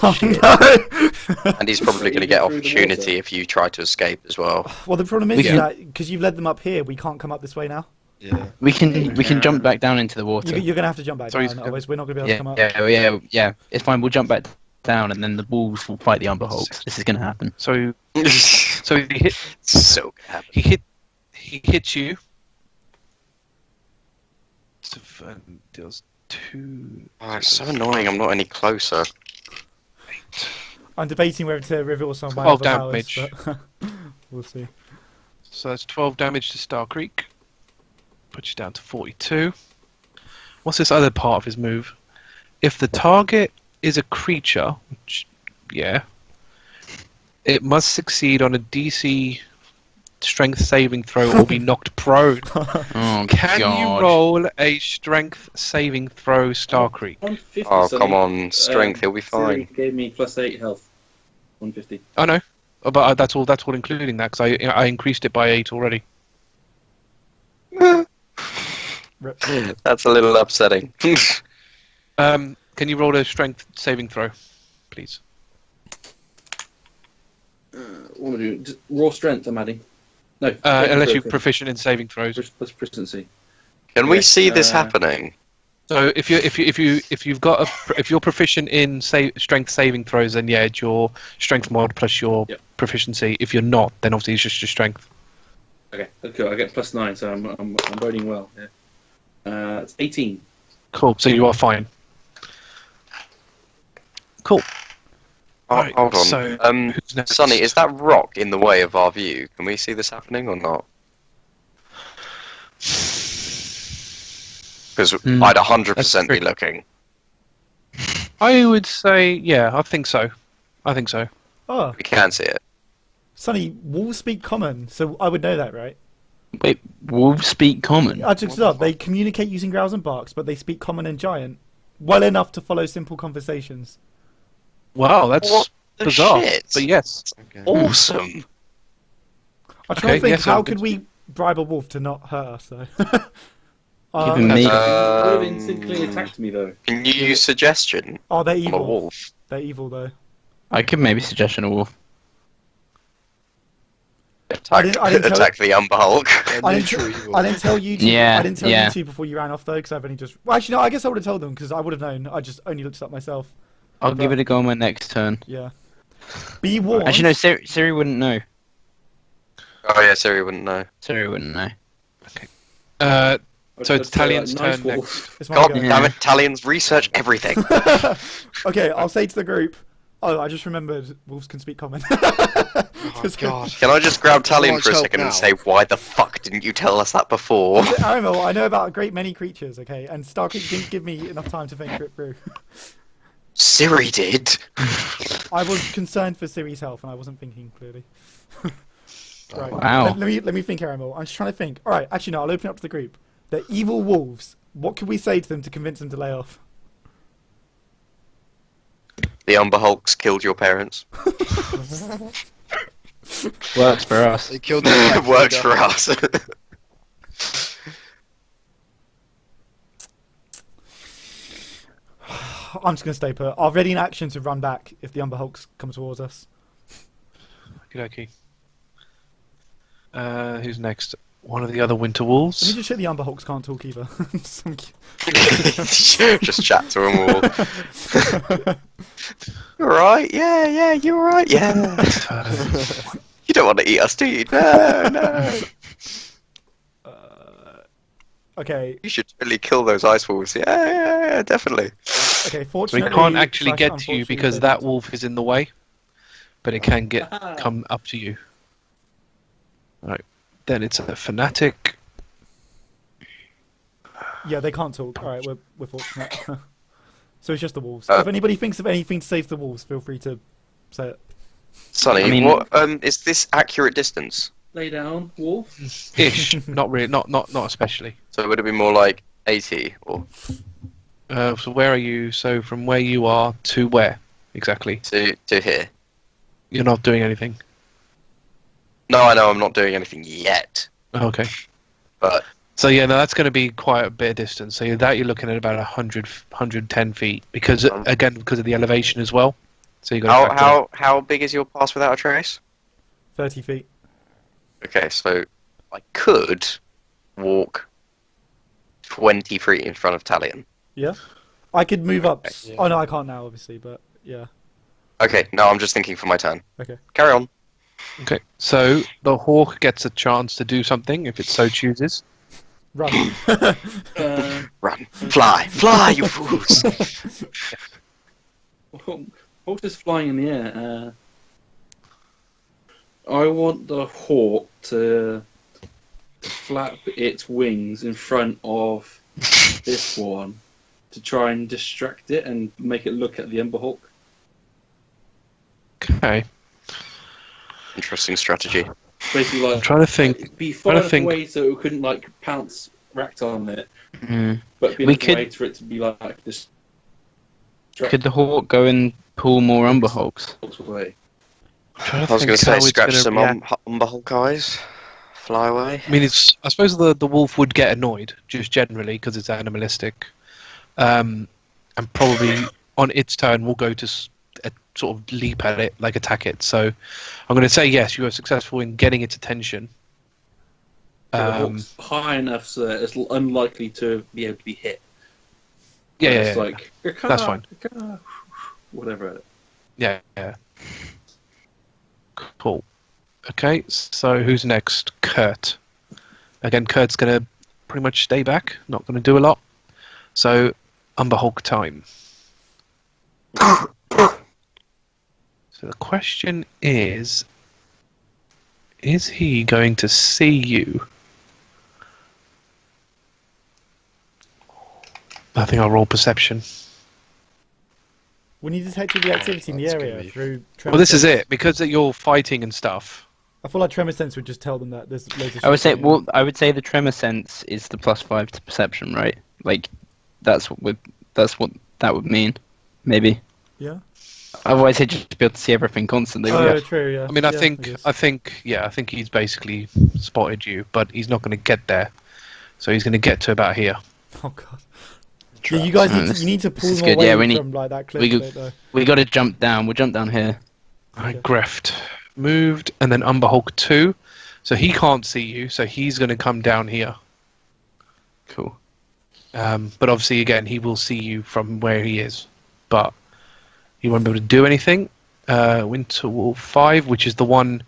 Oh no! And he's probably going to get Through the opportunity water. if you try to escape as well. Well, the problem is We can- that because you've led them up here, we can't come up this way now. Yeah. We can jump back down into the water. You're going to have to jump back So down, he's- otherwise we're not going to be able to Yeah, come up. yeah. It's fine. We'll jump back down, and then the wolves will fight the Umber Hulks. This is gonna happen. So so he hit gonna happen. he hits you. Deals 2. Oh, it's so annoying. I'm not any closer. I'm debating whether to reveal some of my 12 other powers, damage. but we'll see. So that's 12 damage to Starkriek. Puts you down to 42. What's this other part of his move? If the target is a creature, which, yeah, it must succeed on a DC strength saving throw or be knocked prone. Oh Can god. you roll a strength saving throw, Starkriek? 150. Oh, so come on. Strength, he'll be Siri fine. gave me +8 health. 150. I know, but that's all including that because I increased it by 8 already. That's a little upsetting. Can you roll a strength saving throw, please? What am I doing? Just raw strength, I'm adding. No. Unless you're proficient in saving throws. Plus proficiency. Can we Yes, see this happening? So if you're proficient in strength saving throws, then yeah, it's your strength mod plus your Yep. proficiency. If you're not, then obviously it's just your strength. Okay, cool. I get +9, so I'm voting well. Yeah. It's 18. Cool. So you are fine. Cool. Oh, Right, hold on. so who's next? Sonny, is that rock in the way of our view? Can we see this happening or not? Because I'd 100% be tricky. looking. I would say, yeah, I think so. I think so. Oh, We can see it. Sonny, wolves speak common, so I would know that, right? Wait, wolves speak common? I just up. They communicate using growls and barks, but they speak common and giant, well enough to follow simple conversations. Wow, that's What the bizarre. shit? But yes. Okay. Awesome. I'm trying to Okay, think, yes, how I'm could good. we bribe a wolf to not hurt us, though? Even me. Would have instantly attacked me though. Can you use suggestion Oh, they're on a evil. wolf? They're evil, though. I could maybe suggestion a wolf. Attack, I didn't tell- attack the Umber Hulk. I didn't tell you two. Yeah, I didn't tell yeah. you two before you ran off though, because I've only just. Well, actually, no. I guess I would have told them because I would have known. I just only looked it up myself. I'll give it a go on my next turn. Yeah. Be warned. Actually, no, Siri wouldn't know. Oh yeah, Siri wouldn't know. Siri wouldn't know. So it's Talion's nice turn wolf. It's my God go. damn it, Talions research everything. Okay, I'll say to the group. Oh, I just remembered wolves can speak common. Oh god. Can I just grab Talion Much for a help second now. and say, why the fuck didn't you tell us that before? Aramil, I know about a great many creatures, okay, and Starkriek didn't give me enough time to think it through. Siri did. I was concerned for Ciri's health, and I wasn't thinking clearly. Right. Wow. Let me think, Aramil. I'm just trying to think. All right, actually, no. I'll open it up to the group. They're evil wolves. What can we say to them to convince them to lay off? The Umber Hulks killed your parents. Works for us. They killed the It works for us. I'm just gonna stay put. I'll ready in action to run back if the Umber Hulks come towards us. Okay. Who's next? One of the other Winter Wolves. Let me just check the Umber Hulks can't talk either. Some Just chat to them all. You alright? Yeah, you alright? Yeah. You don't want to eat us, do you? No. Okay, You should really kill those ice wolves. Yeah, definitely. okay. We Fortunately, can't actually slash get to you unfortunately, because they that don't. wolf is in the way, but it can come up to you. Right. Then it's a fanatic. Yeah, they can't talk. All right, we're fortunate. So it's just the wolves. Uh, If anybody thinks of anything to save the wolves, feel free to say it. Sonny, I mean- what is this accurate distance? Lay down, wolf. Ish. Not really. Not especially. So would it be more like 80 or So where are you? So from where you are to where exactly? to here? You're not doing anything. No, I know I'm not doing anything yet, Okay. but So yeah, no, that's going to be quite a bit of distance. So you're looking at about 110 feet because because of the elevation as well. So you got how big is your pass without a trace? 30 feet. Okay, so I could walk 20 feet in front of Talion. Yeah. I could move up. Yeah. Oh no, I can't now, obviously. But yeah. Okay, no, I'm just thinking for my turn. Okay. Carry on. Okay. So the hawk gets a chance to do something if it so chooses. Run. Run. Fly, you fools! Hawk is flying in the air. I want the hawk to flap its wings in front of this one to try and distract it and make it look at the Ember Hawk. Okay. Interesting strategy. Basically, like I'm trying to think. be trying far to enough think. away so it couldn't like pounce racked on it, Mm. but be We enough away could- for it to be like this. Could the hawk go and pull more Umber Hulks? Away. Trying I was going to how say, it's scratch gonna some react. Umber Hulk eyes. Fly away. I mean, I suppose the wolf would get annoyed just generally because it's animalistic, and probably on its turn will go to sort of leap at it, like attack it. So I'm going to say yes, you are successful in getting its attention. So the hawk's high enough so that it's unlikely to be able to be hit. Yeah, It's yeah, like That's fine. Whatever. yeah. Cool. Okay, so who's next? Kurt. Again, Kurt's going to pretty much stay back, not going to do a lot. So, Umber Hulk time. So the question is he going to see you? I think I'll roll perception. When you detected the activity in the That's area gonna be- through tremor Well, this is sense, it because you're fighting and stuff. I feel like tremor sense would just tell them that there's loads of. I would shit say, going on. well, I would say the tremor sense is the +5 to perception, right? Like, that's what that would mean, maybe. Yeah. Otherwise, he'd just be able to see everything constantly. Oh, wouldn't he? true. Yeah. I mean, Yeah, I think he's basically spotted you, but he's not going to get there. So he's going to get to about here. Oh god. Yeah, you guys need to, you need to this pull is them good. away Yeah, we need- from like that cliff. we go- Bit, though. We got to jump down. We'll jump down here. Right, Okay. Greft moved, and then Umber Hulk 2. So he can't see you, so he's going to come down here. Cool. But obviously, again, he will see you from where he is. But he won't be able to do anything. Winter Wolf 5, which is the one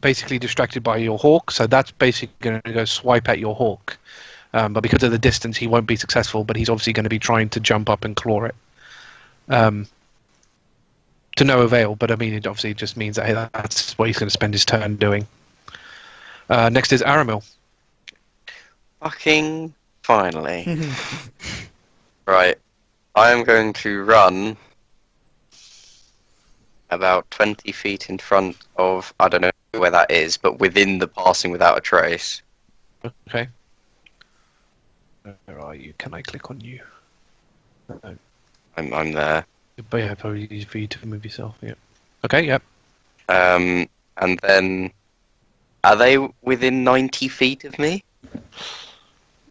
basically distracted by your hawk. So that's basically going to go swipe at your hawk. But because of the distance, he won't be successful. But he's obviously going to be trying to jump up and claw it. To no avail. But I mean, it obviously just means that that's what he's going to spend his turn doing. Next is Aramil. Fucking finally. Right. I am going to run about 20 feet in front of, I don't know where that is, but within the passing without a trace. Okay. Where are you? Can I click on you? No. I'm there. But yeah, probably easy for you to move yourself. Yeah. Okay. Yep. And then, are they within 90 feet of me?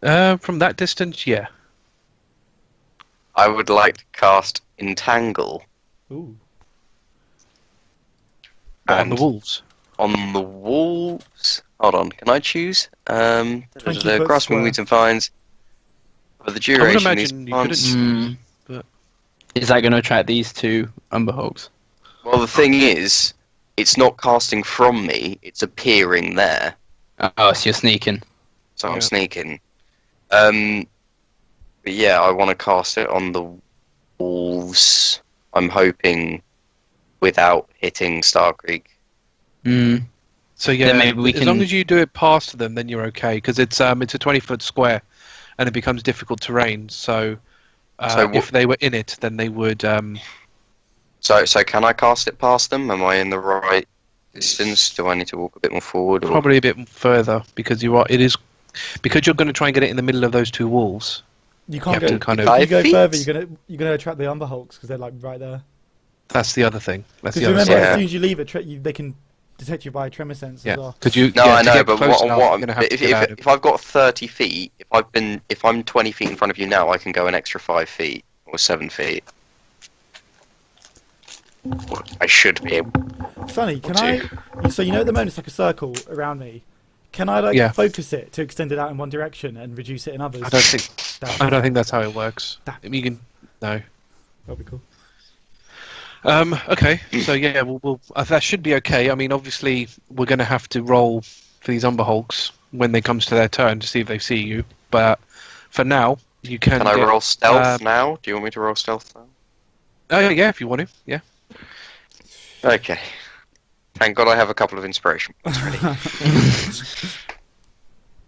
From that distance, yeah. I would like to cast Entangle Ooh. On the And- wolves. on the wolves. Hold on, can I choose? 20-foot Grasping square. weeds and vines. For the I would duration, imagine these you plants- couldn't. Mm. Is that going to attract these two Umber Hulks? Well, the thing is, it's not casting from me; it's appearing there. Oh, so you're sneaking. So Yeah. I'm sneaking. But yeah, I want to cast it on the wolves. I'm hoping without hitting Starkriek. Mm. So yeah, Then maybe we as long can- as you do it past them, then you're okay because it's a 20-foot square, and it becomes difficult terrain. So, So if they were in it, then they would. So can I cast it past them? Am I in the right distance? Do I need to walk a bit more forward? Or? Probably a bit further because you are. It is because you're going to try and get it in the middle of those two walls. You You can't have go. to kind If of. you 5 go feet? further, you're gonna attract the Umber Hulks because they're like right there. That's the other thing. That's Because the other remember, side. Yeah. as soon as you leave it, they can detect you by tremor sense Yeah, as well. could you? No, yeah, I to know, get but close enough, what you're gonna have to get out of if I've got 30 feet, if I'm 20 feet in front of you now, I can go an extra 5 feet or 7 feet. I should be able. Sonny, can Or I? So you know at the moment it's like a circle around me. Can I like Yeah. focus it to extend it out in one direction and reduce it in others? I don't think. Damn. I don't think that's how it works. Damn. You can. No. That'd be cool. Okay. So yeah, that should be okay. I mean, obviously, we're going to have to roll for these Umber Hulks when they comes to their turn to see if they see you. But for now, you can. Can I get- roll stealth um, now? Do you want me to roll stealth now? Oh yeah, if you want to. Yeah. Okay. Thank God I have a couple of inspiration points ready.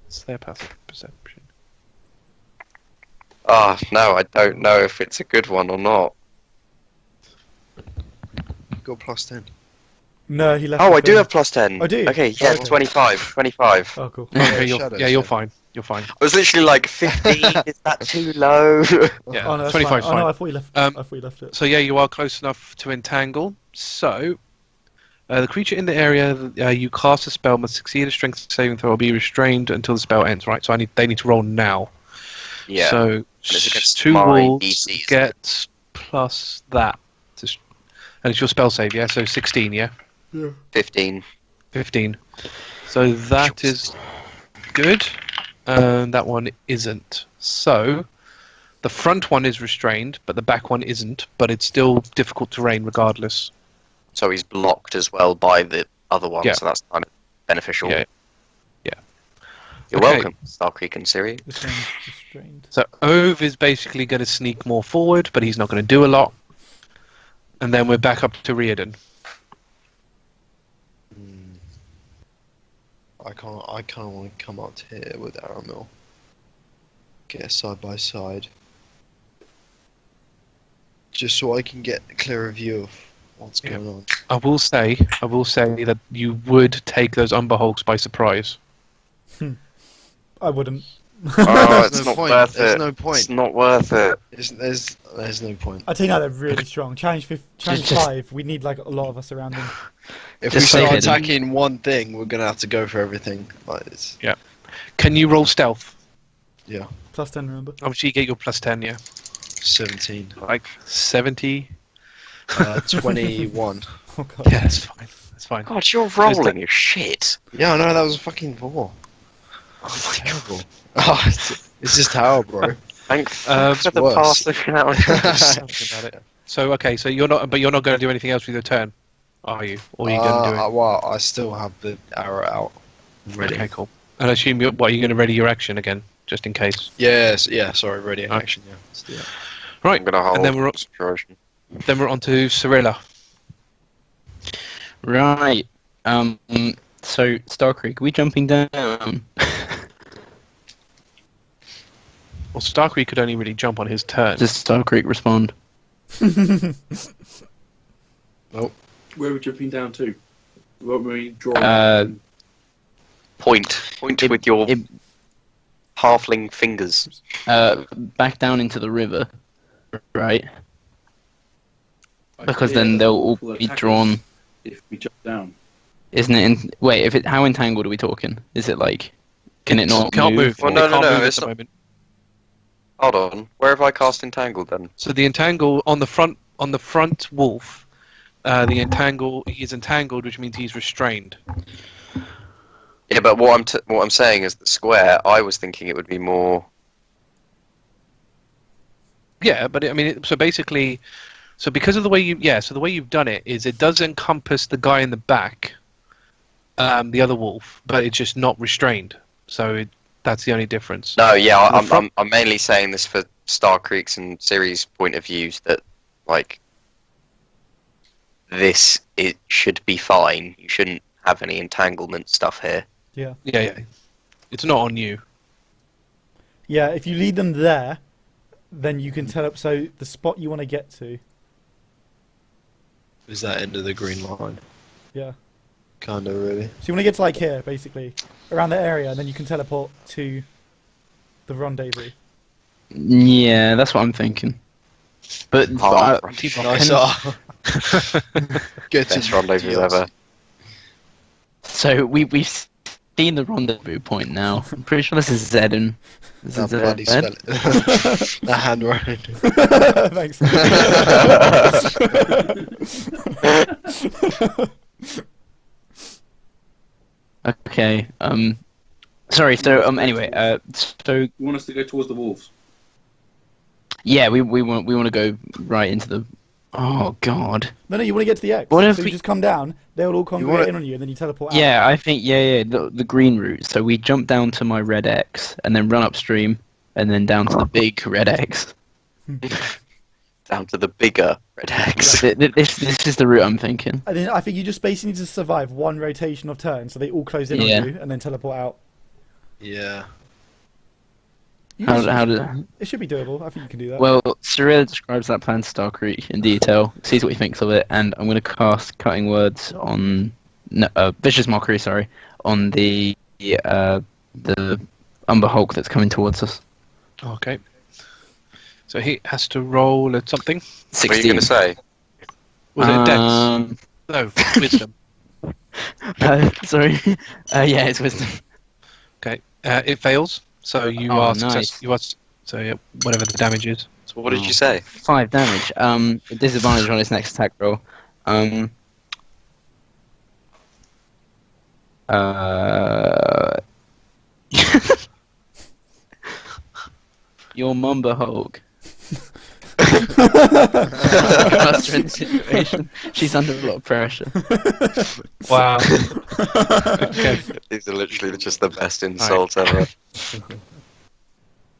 It's their passive perception. Ah, no, I don't know if it's a good one or not. Got +10. No, he left. Oh, the I do thing. have +10. Oh, do you? Okay, yeah, Okay. 25. 25. Oh, cool. Okay, shadows, you're yeah. fine. You're fine. I was literally like 15. Is that too low? Yeah, Oh no, that's 25 fine. is Oh fine. no, I thought you left. Um, I thought you left it. So yeah, you are close enough to entangle. So, the creature in the area you cast a spell must succeed a strength saving throw or be restrained until the spell ends. Right. So they need to roll now. Yeah. So it's against 2 my wolves DC, isn't get plus that, and it's your spell save. Yeah. So 16. Yeah. 15. 15. So that is good. And that one isn't. So the front one is restrained, but the back one isn't. But it's still difficult terrain regardless. So he's blocked as well by the other one, Yeah. so that's kind of beneficial. Yeah. You're Okay. welcome, Starkriek and Cirilla. This one's restrained. So Ove is basically going to sneak more forward, but he's not going to do a lot. And then we're back up to Riardon. I kind of want to come up here with Aramil. Get side by side. just so I can get a clearer view of what's Yeah. going on. I will say that you would take those Umber Hulks by surprise. I wouldn't. Oh, it's no not point. worth There's it. no point. It's not worth it. There's no point. I tell you now, they're really strong. Challenge Just- 5. We need like a lot of us around them. If Just we say start it. attacking one thing, we're gonna have to go for everything. Like this. Can you roll stealth? Yeah. Plus 10, remember? Obviously, you get your plus 10, yeah. 17. Like 70. 21. Oh god. Yeah, that's fine. That's fine. God, you're rolling your shit. Yeah, I know that was a fucking 4. Oh my god. Terrible. Oh, it's just how, bro. Thanks Um, for the worse. pass the challenge. Something about it. So okay, so you're not going to do anything else with your turn, are you? Or are you going to do it? Well, I still have the arrow out. Ready. Okay, cool. And I assume you're going to ready your action again, just in case. Yes, yeah, sorry, ready in Okay. action, yeah. Let's do that. Right, I'm gonna hold and then we're concentration. on to Cirilla. Right. So Starkriek, are we jumping down? Well, Starkriek could only really jump on his turn. Does Starkriek respond? Where are we jumping down to? What were we drawing? Point with your halfling fingers. Back down into the river, right? Because Yeah, then they'll all will be attack us drawn. if we jump down. Isn't it? Wait, how entangled are we talking? Is it like? Can it not can't move? Well, It no, can't no, move at it's the not- moment. Hold on. Where have I cast Entangled then? So the entangle on the front wolf, he is entangled, which means he's restrained. Yeah, but what I'm saying is the square. I was thinking it would be more. Yeah, but so basically, because of the way the way you've done it is it does encompass the guy in the back, the other wolf, but it's just not restrained. So that's the only difference. No, yeah, The front- I'm mainly saying this for Starkriek's and Ciri's point of views that like this it should be fine. You shouldn't have any entanglement stuff here. Yeah. Yeah. It's not on you. Yeah, if you lead them there, then you can tell up. So the spot you want to get to. Is that end of the green line? Yeah. Kinda, really. So you want to get to like here, basically, around the area, and then you can teleport to the rendezvous. Yeah, that's what I'm thinking. But Oh, Nice. Get Best to rendezvous ever. so we've seen the rendezvous point now. I'm pretty sure this is Zedden. This That is bloody Zed. spell it. That handwriting. Thanks. Okay. Sorry. So anyway. So You want us to go towards the wolves? yeah, we want to go right into the. Oh God. No, you want to get to the X. What if so you we- just come down, they'll all You congregate wanna- in on you, and then you teleport out. Yeah, I think the green route. So we jump down to my red X and then run upstream and then down to the big red X. Down to the bigger red X. This is the route I'm thinking. And then I think you just basically need to survive one rotation of turns, so they all close in Yeah. on you, and then teleport out. Yeah. How did? It should be doable. I think you can do that. Well, Cirilla describes that plan to Starkriek in detail, sees what he thinks of it, and I'm going to cast Cutting Words on Vicious Mockery, on the Umber Hulk that's coming towards us. Okay. So he has to roll at something. What are you going to say? Was it Dex? Um, No, Wisdom. Sorry. Yeah, it's Wisdom. Okay. It fails. So you Oh, are nice. success. So yeah, whatever the damage is. So what did you say? 5 damage. Disadvantage on his next attack roll. Your Mumba Hulk. Trust her in the situation. She's under a lot of pressure. Wow. Okay. These are literally just the best insults ever.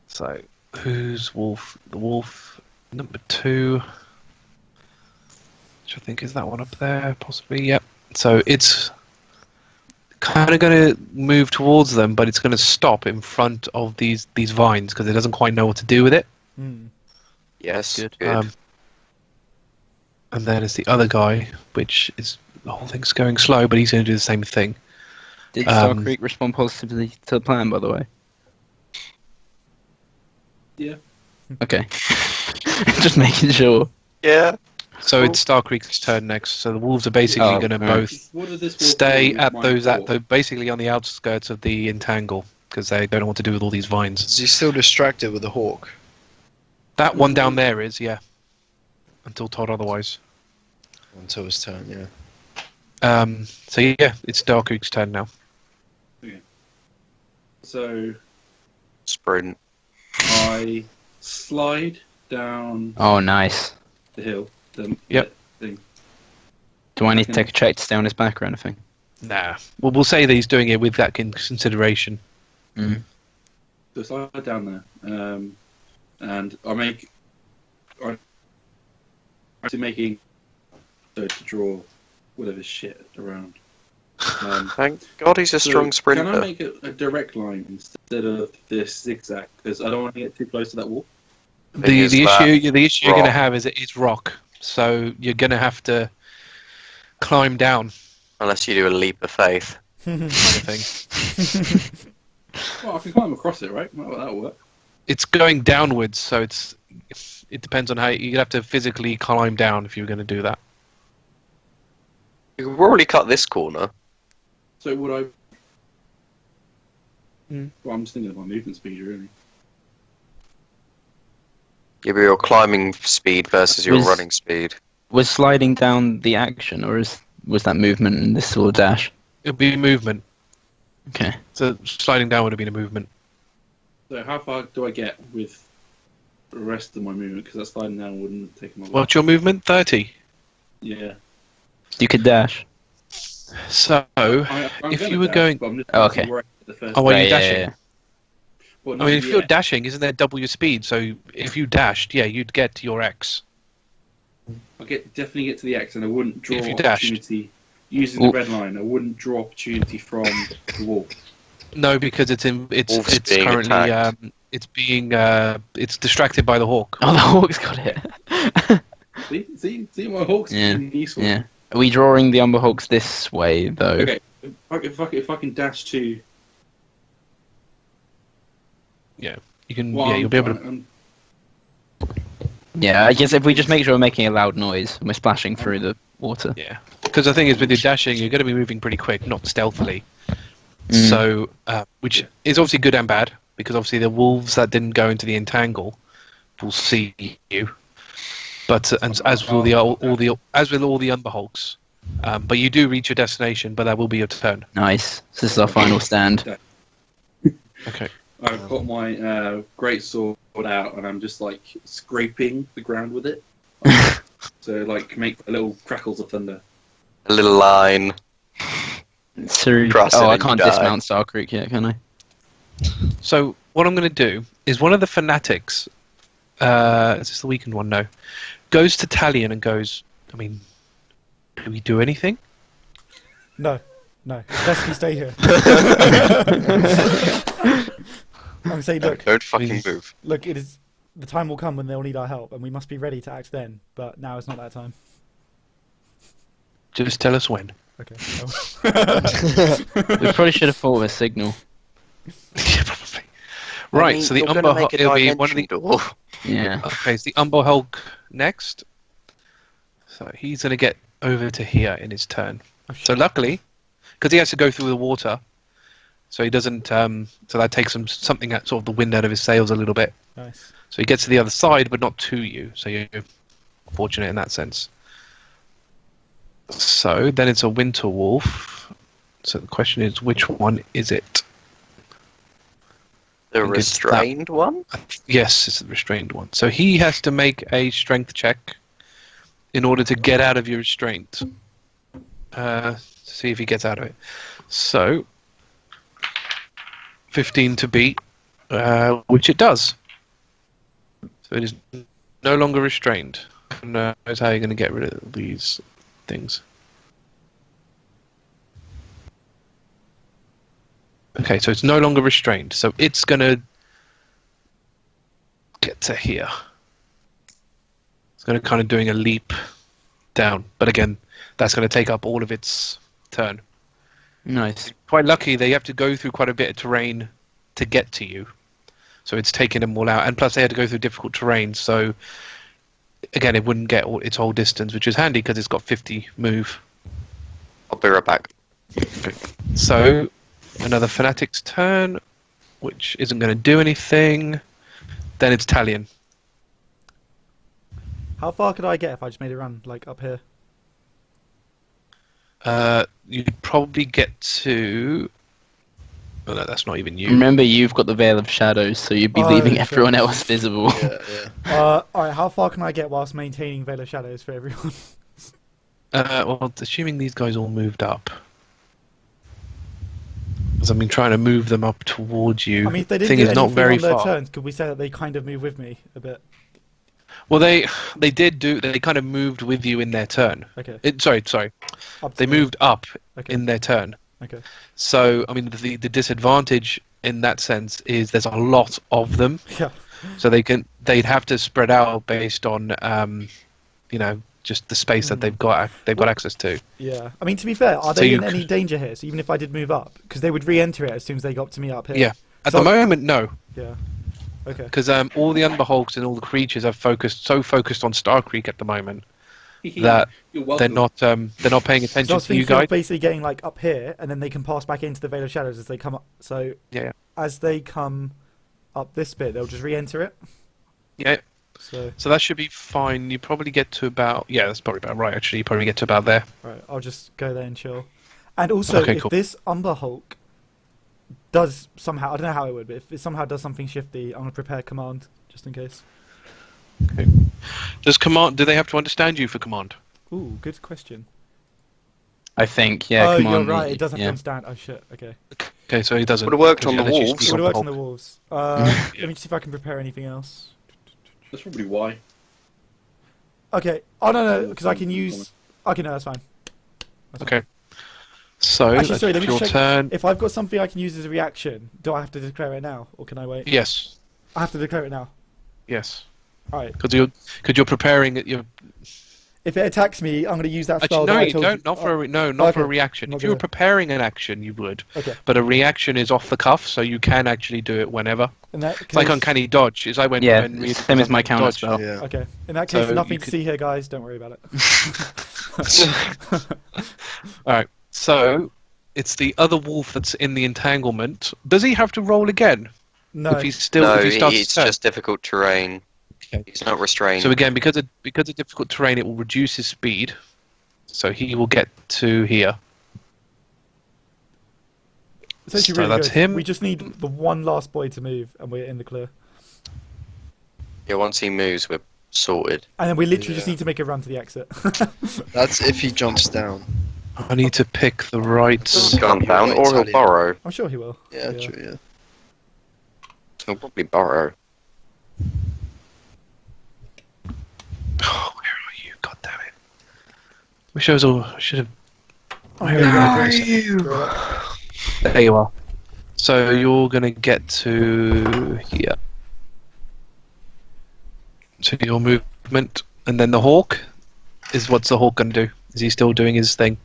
So who's wolf? The wolf number 2. Which I think is that one up there, possibly. Yep. So it's kind of going to move towards them, but it's going to stop in front of these vines because it doesn't quite know what to do with it. Hmm. Yes, Good. good. And then it's the other guy, which is the whole thing's going slow, but he's going to do the same thing. Did Starkriek respond positively to the plan, by the way? Yeah. Okay. Just making sure. Yeah. So it's Starkriek's turn next. So the wolves are basically Oh, going to alright. both What does this wolf stay do at with those my at orc? the basically on the outskirts of the entangle because they don't know what to do with all these vines. Is he still distracted with the hawk? That one down there is, yeah. Until told otherwise. Until his turn, yeah. So yeah, it's Starkriek's turn now. So Sprint. I slide down Oh, nice. the hill. Yep. Thing. Do I need to take a check to stay on his back or anything? Nah. Well, we'll say that he's doing it with that in consideration. Mm. So I slide down there, and I'm actually making to draw whatever shit around. Thank God he's a So strong sprinter. Can I make a direct line instead of this zigzag? Because I don't want to get too close to that wall. The is that issue you're going to rock. have is it's rock, so you're going to have to climb down. Unless you do a leap of faith. Kind of thing. Well, I can climb across it, right? Well, that'll work. It's going downwards, so it depends on how you'd have to physically climb down if you were going to do that. You could probably cut this corner. So would I? Hmm. Well, I'm just thinking of my movement speed, really. Give your climbing speed versus your Was- running speed. Was sliding down the action, or was that movement and this sort of dash? It'd be movement. Okay. So sliding down would have been a movement. So how far do I get with the rest of my movement? Because that sliding down wouldn't take my. What's your movement? 30. Yeah. You could dash. So I'm if gonna you were dash, going, but I'm just Oh, thinking okay. where I get the first. oh, are Right, you yeah, dashing? yeah, Well, I not mean, if you're yet. dashing, isn't there double your speed? So if you dashed, yeah, you'd get to your X. I definitely get to the X, and I wouldn't draw If you dashed. opportunity using Well- the red line. I wouldn't draw opportunity from the wall. No, because it's Wolf's being currently attacked. it's distracted by the hawk. Oh, the hawk's got it. See, my hawk's Yeah, being useful. Yeah. Are we drawing the Umber Hawks this way, though? Okay, if I can dash to. You can, Well, yeah, you'll be able to. I'm- Yeah, I guess if we just make sure we're making a loud noise and we're splashing through the water. Yeah, because the thing is, with your dashing, you're going to be moving pretty quick, not stealthily. Mm. So, which is obviously good and bad, because obviously the wolves that didn't go into the entangle will see you. But and as will as will all the Umberhulks. But you do reach your destination, but that will be your turn. Nice. So this is our final stand. Okay. I've got my great sword out, and I'm just like scraping the ground with it. So like make little crackles of thunder. A little line. Oh, Cross it I and can't die. dismount Starkriek yet, can I? So what I'm going to do is one of the fanatics. Is this the weakened one? No. Goes to Talion and goes. I mean, do we do anything? No, it's best we stay here. I'm saying, look, Don't fucking move. look, it is. The time will come when they'll need our help, and we must be ready to act then. But now it's not that time. Just tell us when. Okay. We probably should have thought of a signal. Yeah, probably. Right. I mean, so the you're gonna Umber make a it'll be one of the. dimension door. Yeah. Okay, it's the Umber Hulk next. So he's going to get over to here in his turn. So luckily, because he has to go through the water, so he doesn't. So that takes him something at sort of the wind out of his sails a little bit. Nice. So he gets to the other side, but not to you. So you're fortunate in that sense. So then it's a winter wolf. So the question is, which one is it? The think it's that- restrained one? Yes, it's the restrained one. So he has to make a strength check in order to get out of your restraint. See if he gets out of it. So 15 to beat, which it does. So it is no longer restrained. Who knows how you're going to get rid of these things? Okay, so it's no longer restrained. So it's going to get to here. It's going to kind of doing a leap down. But again, that's going to take up all of its turn. Nice. Quite lucky, they have to go through quite a bit of terrain to get to you. So it's taking them all out. And plus they had to go through difficult terrain, so again, it wouldn't get its whole distance, which is handy because it's got 50 move. I'll be right back. So, another Fanatic's turn, which isn't going to do anything. Then it's Talion. How far could I get if I just made a run, like up here? You'd probably get to... Oh, no, that's not even you. Remember, you've got the Veil of Shadows, so you'd be Oh, leaving sure. everyone else visible. Yeah. Alright, how far can I get whilst maintaining Veil of Shadows for everyone? Well, assuming these guys all moved up. Because I've been trying to move them up towards you. I mean, if they didn't Thing do is not anything very on their far. turns, could we say that they kind of move with me a bit? Well, they kind of moved with you in their turn. Okay. Sorry. Up to They me. moved up Okay. in their turn. Okay. So, I mean, the disadvantage in that sense is there's a lot of them. Yeah. So they'd have to spread out based on, just the space that they've got access to. Yeah. I mean, to be fair, are So they you in any danger here? So even if I did move up, because they would re-enter it as soon as they got to me up here. Yeah. At So- the moment, no. Yeah. Okay. Because all the Underhulks and all the creatures are focused on Starkriek at the moment that You're they're welcome. not paying So I attention was to you thinking of guys. basically getting like up here, and then they can pass back into the Veil of Shadows as they come up. So Yeah. as they come up this bit, they'll just re-enter it. Yeah. So So that should be fine. You probably get to about that's probably about right. Actually, you probably get to about there. right, I'll just go there and chill. And also, Okay, if cool. this Umber Hulk does somehow, I don't know how it would, but if it somehow does something shifty, I'm gonna prepare command just in case. Do they have to understand you for command? Ooh, good question. I think, yeah. oh, Command you're right. me, It does have to yeah. understand. Oh shit. Okay. Okay, so he doesn't. Would've worked on the unless you wolves. speak It would have on worked on the the wolves. Let me see if I can prepare anything else. That's probably why. Okay. Oh no, because I can use. Okay, no, that's fine. That's Okay. So Actually, that's sorry, let me your check. turn. If I've got something I can use as a reaction, do I have to declare it now, or can I wait? Yes. I have to declare it now. Yes. All right. Because you're preparing it. You're If it attacks me, I'm going to use that spell. actually that no, I you told don't. Not for not for a okay. reaction. Not If you were gonna- preparing an action, you would. Okay. But a reaction is off the cuff, so you can actually do it whenever. In that It's like case- uncanny dodge. Is I went Yeah, and it's same as my counter dodge. spell. Yeah. Okay. In that case, So nothing you to could- see here, guys. Don't worry about it. All right. So it's the other wolf that's in the entanglement. Does he have to roll again? No. If he's still No, if he starts it's his turn? just difficult terrain. Okay. He's not restrained. So again, because of difficult terrain, it will reduce his speed. So he will get to here. It's actually So really that's good. him. We just need the one last boy to move, and we're in the clear. Yeah, once he moves, we're sorted. And then we literally just Yeah. need to make a run to the exit. That's if he jumps down. I need to pick the right. Gone down, or he'll burrow. I'm sure he will. Yeah, true, yeah. He'll probably burrow. Oh, where are you? God damn it! Wish I was all. I should have. Where are you? There you are. So you're gonna get to here. So your movement, and then the hawk is what's the hawk gonna do? Is he still doing his thing?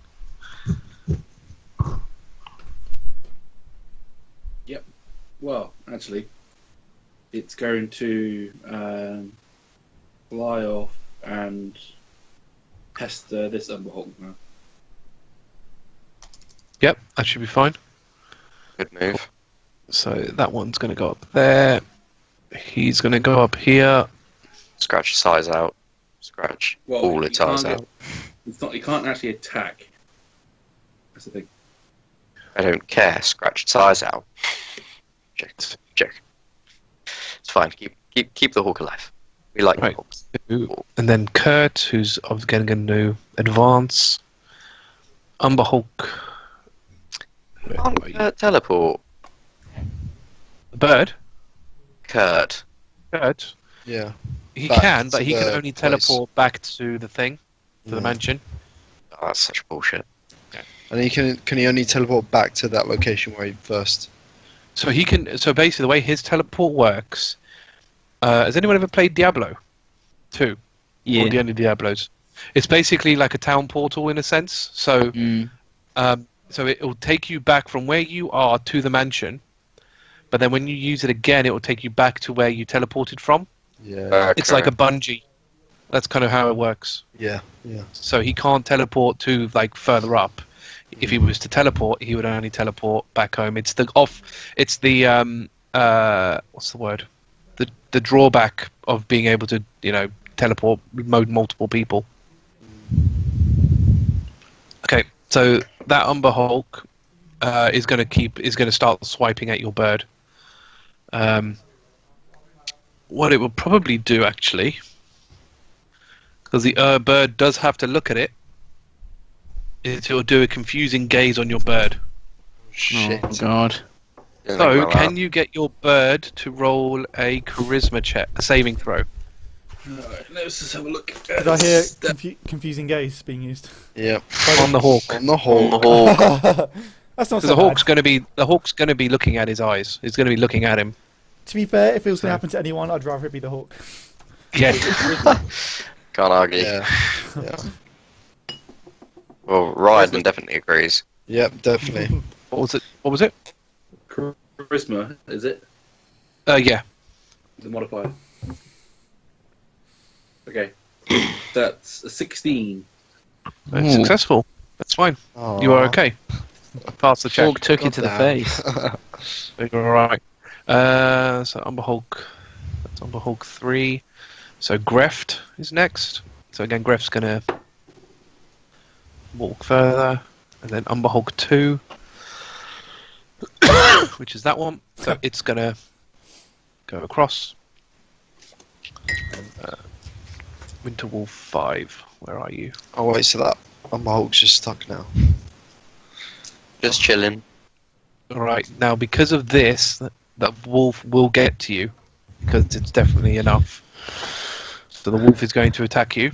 Well, actually, it's going to fly off and pester this Umberhawk now. Yep, that should be fine. Good move. So that one's gonna go up there. He's gonna go up here. Scratch its eyes out. Scratch all its eyes out. It's not. He can't actually attack. That's the thing. I don't care. Scratch its eyes out. Check. It's fine. Keep the hawk alive. We like Right. the hawks. And then Kurt, who's again going to advance. Umberhawk. Where are you? Teleport. The bird? Kurt. Kurt? Yeah. He Back can, but to he can the only place. teleport back to the thing, to the Yeah. mansion. Oh, that's such bullshit. And he can he only teleport back to that location where he first. So he can. So basically, the way his teleport works. Has anyone ever played Diablo 2? Yeah. Or the only Diablos? It's basically like a town portal in a sense. So, so it will take you back from where you are to the mansion, but then when you use it again, it will take you back to where you teleported from. Yeah. It's like a bungee. That's kind of how it works. Yeah. So he can't teleport to like further up. If he was to teleport, he would only teleport back home. It's the what's the word? The drawback of being able to, teleport multiple people. Okay, so that Umber Hulk is going to start swiping at your bird. What it will probably do, actually, because the bird does have to look at it, is it will do a confusing gaze on your bird. Shit. Oh God. So, can you get your bird to roll a charisma check, a saving throw? Alright, let's just have a look. Did I hear confusing gaze being used? Yeah. On the hawk. On the hole. That's not Because so the hawk's going to be looking at his eyes. It's going to be looking at him. To be fair, if it was going to happen to anyone, I'd rather it be the hawk. Yeah. Can't argue. Yeah. Well, Riardon definitely agrees. Yep, definitely. What was it? Charisma, is it? Yeah. The modifier. Okay. That's a 16. That's Ooh. successful. That's fine. You are okay. Pass the check. Hawk took it to the Goddamn. face. You're alright. So Umber Hulk. That's Umber Hulk 3. So Greft is next. So again, Greft's gonna walk further, and then Umber Hulk 2, which is that one. So it's gonna go across. And, Winterwolf 5. Where are you? Oh wait, so that my Hulk's just stuck now. Just chilling. Alright, now because of this, that wolf will get to you, because it's definitely enough. So the wolf is going to attack you.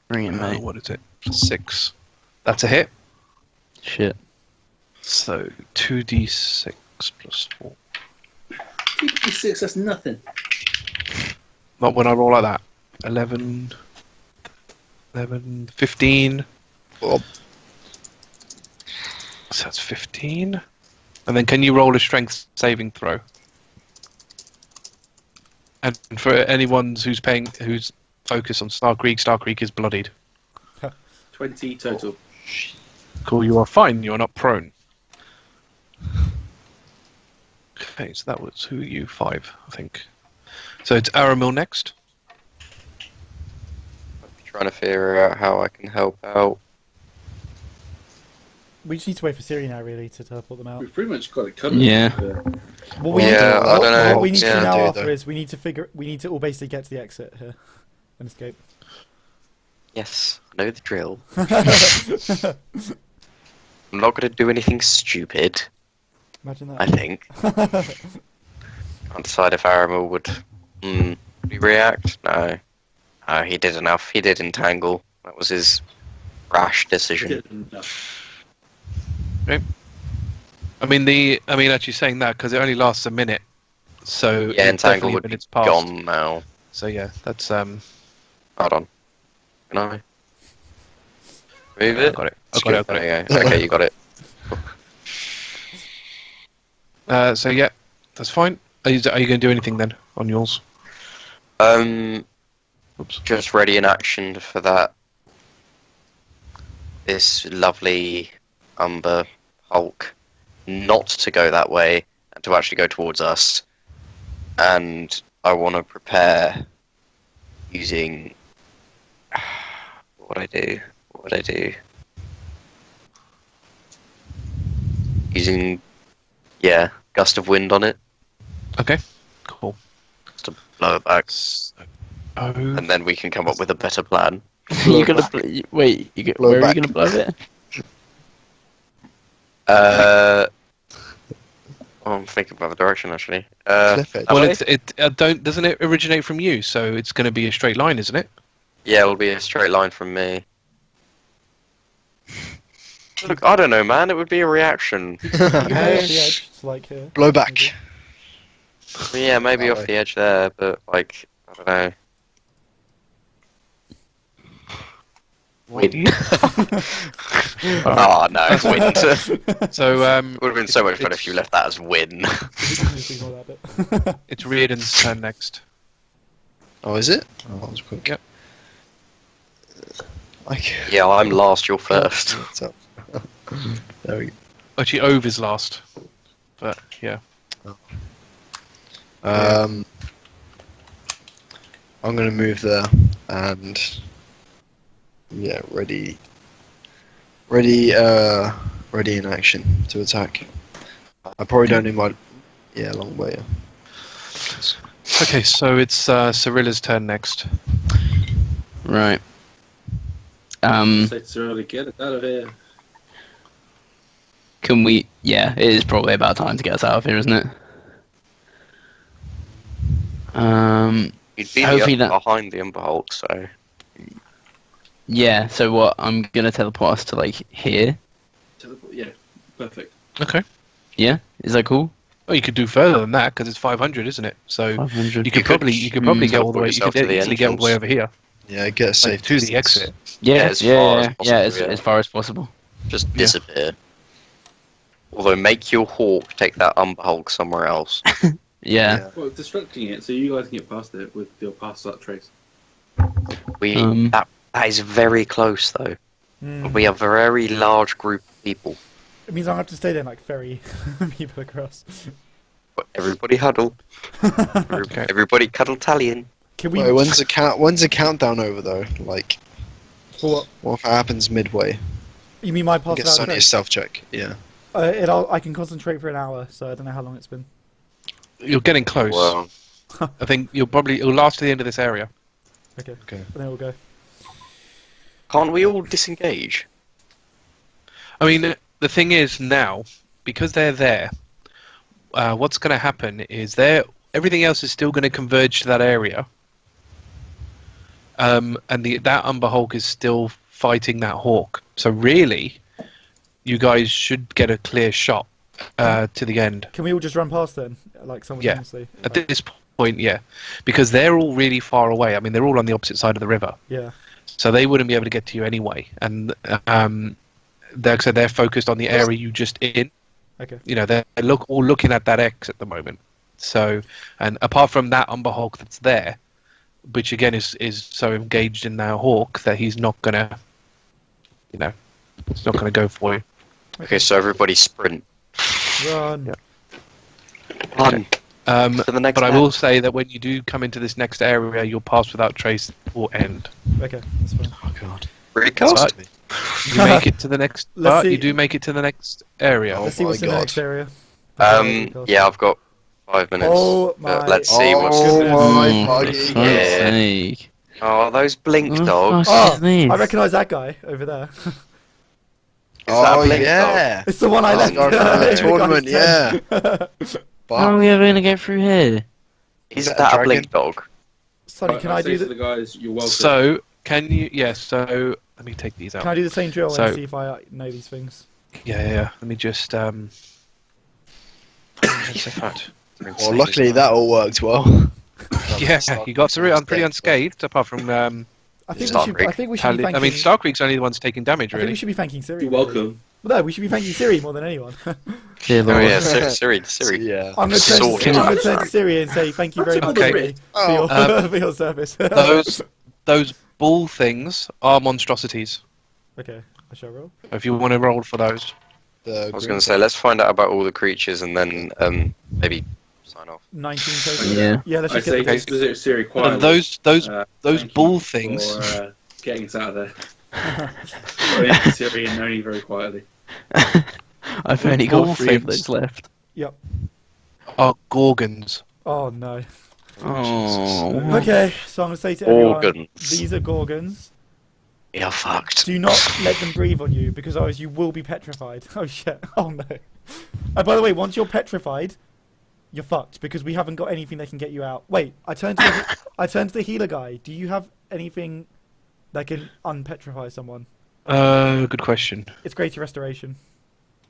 Bring it, mate. What is it? 6. That's a hit. Shit. So 2d6 plus 4. 2d6, that's nothing. Not when I roll like that. 11, 15. Oh, So that's 15. And then can you roll a strength saving throw? And for anyone who's focused on Starkriek, Starkriek is bloodied. 20 total. Cool, you are fine. You are not prone. Okay, so that was who are you? 5, I think. So it's Aramil next. Trying to figure out how I can help out. We just need to wait for Siri now, really, to teleport them out. We've pretty much got it covered. Yeah. What we Yeah, need to, I don't know. What we need to Yeah, do now, do Arthur, though. is we need to all basically get to the exit here and escape. Yes, I know the drill. I'm not going to do anything stupid, Imagine I that. think. Can't decide if Aramil would react. No. He did enough. He did entangle. That was his rash decision. Good enough. I mean, actually saying that because it only lasts a minute, so Yeah, it's entangle definitely would a be minute's passed. gone now. So yeah, that's Hold on. Can I? Move I it? got it. I got it. There you go. Okay, you got it. So yeah, that's fine. Are you going to do anything then on yours? Oops. Just ready in action for that. This lovely Umber Hulk not to go that way and to actually go towards us. And I want to prepare using... What would I do? Using, gust of wind on it, Okay, cool. just to blow it back. Oh, And then we can come up with a better plan. You're gonna wait. Blow Where are back. you gonna blow it? I'm thinking about the direction actually. Cliff edge. well, way? doesn't it originate from you? So it's going to be a straight line, isn't it? Yeah, it'll be a straight line from me. Look, I don't know, man. It would be a reaction. You can go off the edge, it's like here. Blow back. Yeah, maybe That off way. the edge there, but like, I don't know. Win. Oh no, win. So Would have been so much fun if you left that as win. Just ignore that bit. it's Riardon's turn next. Oh, is it? Oh, that was quick. Yep. Yeah, I'm last, you're first. What's up? There we go. Actually, Over's last. But yeah. I'm gonna move there and yeah, ready in action to attack. I probably don't need my longbow. Yeah. Okay, so it's Cirilla's turn next. Right. Say to Cirilla, get it out of here. Can we? Yeah, it is probably about time to get us out of here, isn't it? You'd be Hopefully behind the Umber Hulk, so Yeah. So what? I'm gonna teleport us to like here. Teleport. Yeah, perfect. Okay. Yeah. Is that cool? Well, you could do further than that because it's 500, isn't it? So 500. you could probably get all the way. You teleport could yourself to the easily get all the way entrance. over here, Yeah, get a safe like, to the distance. exit. Yeah. as far as Yeah. possible, As far as possible. just disappear. Although make your hawk take that Umber Hulk somewhere else. Yeah. Well, destructing it so you guys can get past it with your past that trace. That is very close though. We are a very large group of people. It means I'll have to stay there and like ferry people across. But everybody huddle. Everybody cuddle Talion. Can we? Wait, when's the countdown over though? Like, For what? what if it happens midway? You mean my I pass guess out? only a self check. Yeah. I can concentrate for an hour, so I don't know how long it's been. You're getting close. Well, I think it'll last to the end of this area. Okay. Okay. And then we'll go. can't we all disengage? I mean, the thing is now, because they're there, what's going to happen is everything else is still going to converge to that area, and that Umber Hulk is still fighting that Hawk. So really, you guys should get a clear shot to the end. Can we all just run past then, like simultaneously? At this point, yeah, because they're all really far away. I mean, they're all on the opposite side of the river, Yeah. so they wouldn't be able to get to you anyway. And they're focused on the area you just in. Okay. You know, they're all looking at that X at the moment. So, and apart from that Umber Hulk that's there, which again is so engaged in that Hawk that he's not gonna, it's not gonna go for you. Okay, so everybody sprint. Run. Yeah. Run. To the next But I map. will say that when you do come into this next area, your pass without trace will end. Okay, that's fine. Oh god. Recast? You make it to the next. Let's But see. you do make it to the next area. Oh Let's see my what's in the God. next area. Yeah, I've got 5 minutes. Oh my- Let's see what's. goodness. my For fucking fuck's Yeah. sake. Oh, those blink Oh, dogs. fuck's Oh, sake. I recognise that guy over there. Is that a Oh blink yeah. It's the one I left. Starkriek in tournament, guy's yeah. tent. How are we ever gonna get through here? Is that a that a dragon? blink dog? Sonny, can I say do to the the guys, you're welcome. So can you? Yes. so let me take these out. Can I do the same drill So- and see if I know these things? Yeah. Let me just. Well, luckily that all worked well. Yeah, you got through it. I'm pretty unscathed, apart from. I think Starkriek. I think we should be I thanking. mean, Starkriek's only the one's taking damage, I think we really. should be thanking Siri. You're really. welcome. No, we should be thanking Siri more than anyone. Dear Oh Lord. yeah, Siri. Yeah. I'm going to Sword. turn to Siri and say thank you very much Okay. Siri, for, Oh. your, for your service. Those bull things are monstrosities. Okay, I shall roll. If you want to roll for those. I was going to say, let's find out about all the creatures and then maybe sign off. 19 total. Yeah. Yeah, let's I just say get to specific Siri quietly. And those thank you bull for, things. getting us out of there. Sorry, Siri and Noni very quietly. I've only Bull got 3 of things. those left. Are gorgons. Oh no. Oh. Okay, so I'm going to say to everyone, Organs. these are Gorgons. You're fucked. Do not let them breathe on you, because otherwise you will be petrified. Oh shit, oh no. And by the way, once you're petrified, you're fucked, because we haven't got anything that can get you out. Wait, I turned to the healer guy. Do you have anything that can unpetrify someone? Good question. It's greater restoration.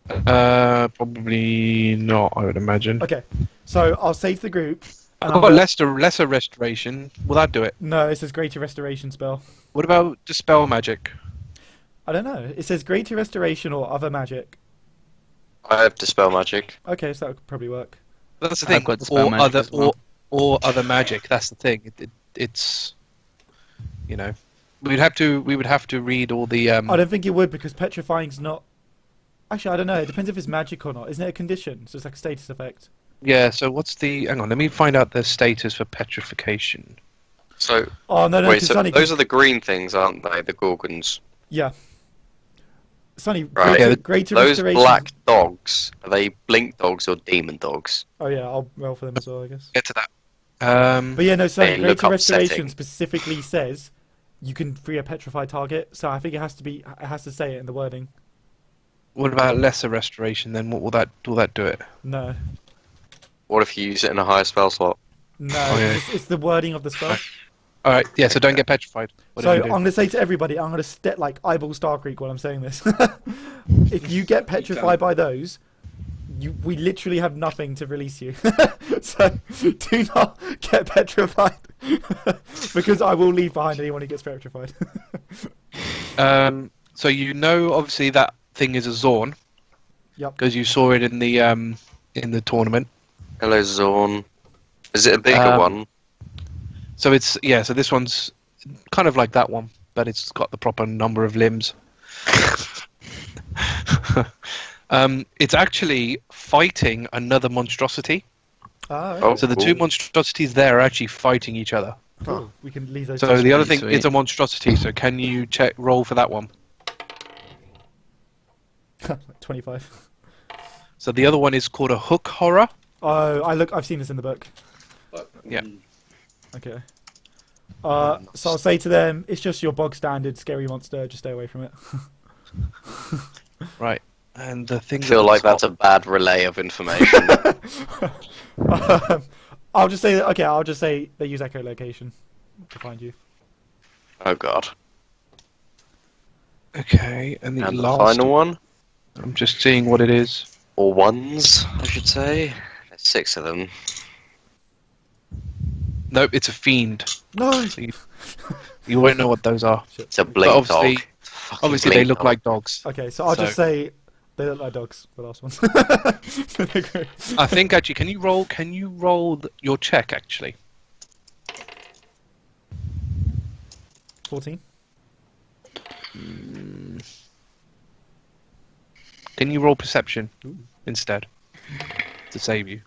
Probably not, I would imagine. Okay, so I'll say to the group... and I've I'm got gonna- lesser restoration. Will that do it? No, it says greater restoration spell. What about dispel magic? I don't know. It says greater restoration or other magic. I have dispel magic. Okay, so that would probably work. That's the I've thing. got dispel magic as well. Or other magic. That's the thing. It's, you know, we would have to read all the. I don't think it would because petrifying's not. Actually, I don't know. It depends if it's magic or not. Isn't it a condition? So it's like a status effect. Yeah. So what's the? Hang on. Let me find out the status for petrification. So, Oh no, wait, 'cause so Sonny, those are the green things, aren't they? The Gorgons. yeah. Sonny, Right. greater Those restoration. black dogs, are they blink dogs or demon dogs? Oh yeah, I'll roll for them as well, I guess. Get to that. But yeah, no, Sonny, They look greater restoration upsetting. specifically says you can free a petrified target. So I think it has to say it in the wording. What about lesser restoration? Then what will that do it? No, What if you use it in a higher spell slot? no, Oh, yeah. it's the wording of the spell. All right. Yeah. So don't get petrified. So Whatever I'm you do. going to say to everybody, I'm going to like eyeball Starkriek while I'm saying this. If you get petrified by those, we literally have nothing to release you. So do not get petrified because I will leave behind anyone who gets petrified. So you know, obviously that thing is a Zorn. Yep. Because you saw it in the tournament. Hello, Zorn. Is it a bigger one? So it's so this one's kind of like that one, but it's got the proper number of limbs. It's actually fighting another monstrosity. Oh, So the two monstrosities there are actually fighting each other. Cool. We can leave those. So the other pretty thing sweet. is a monstrosity. So can you roll for that one? 25. So the other one is called a hook horror. Oh, I've seen this in the book. Yeah. Okay. So I'll say to them, it's just your bog standard scary monster. Just stay away from it. Right. And the thing. I feel like that's a bad relay of information. I'll just say that. Okay, I'll just say they use echolocation to find you. Oh god. Okay, and the And the last final one? I'm just seeing what it is. Or ones, I should say. There's 6 of them. Nope, it's a fiend. No. So you won't know what those are. It's a blink obviously- dog. Fucking Obviously, they blink look dog. like dogs. Okay, so I'll just say they look like dogs. The last ones. I think actually, can you roll your check actually? 14. Can you roll perception Ooh. instead to save you?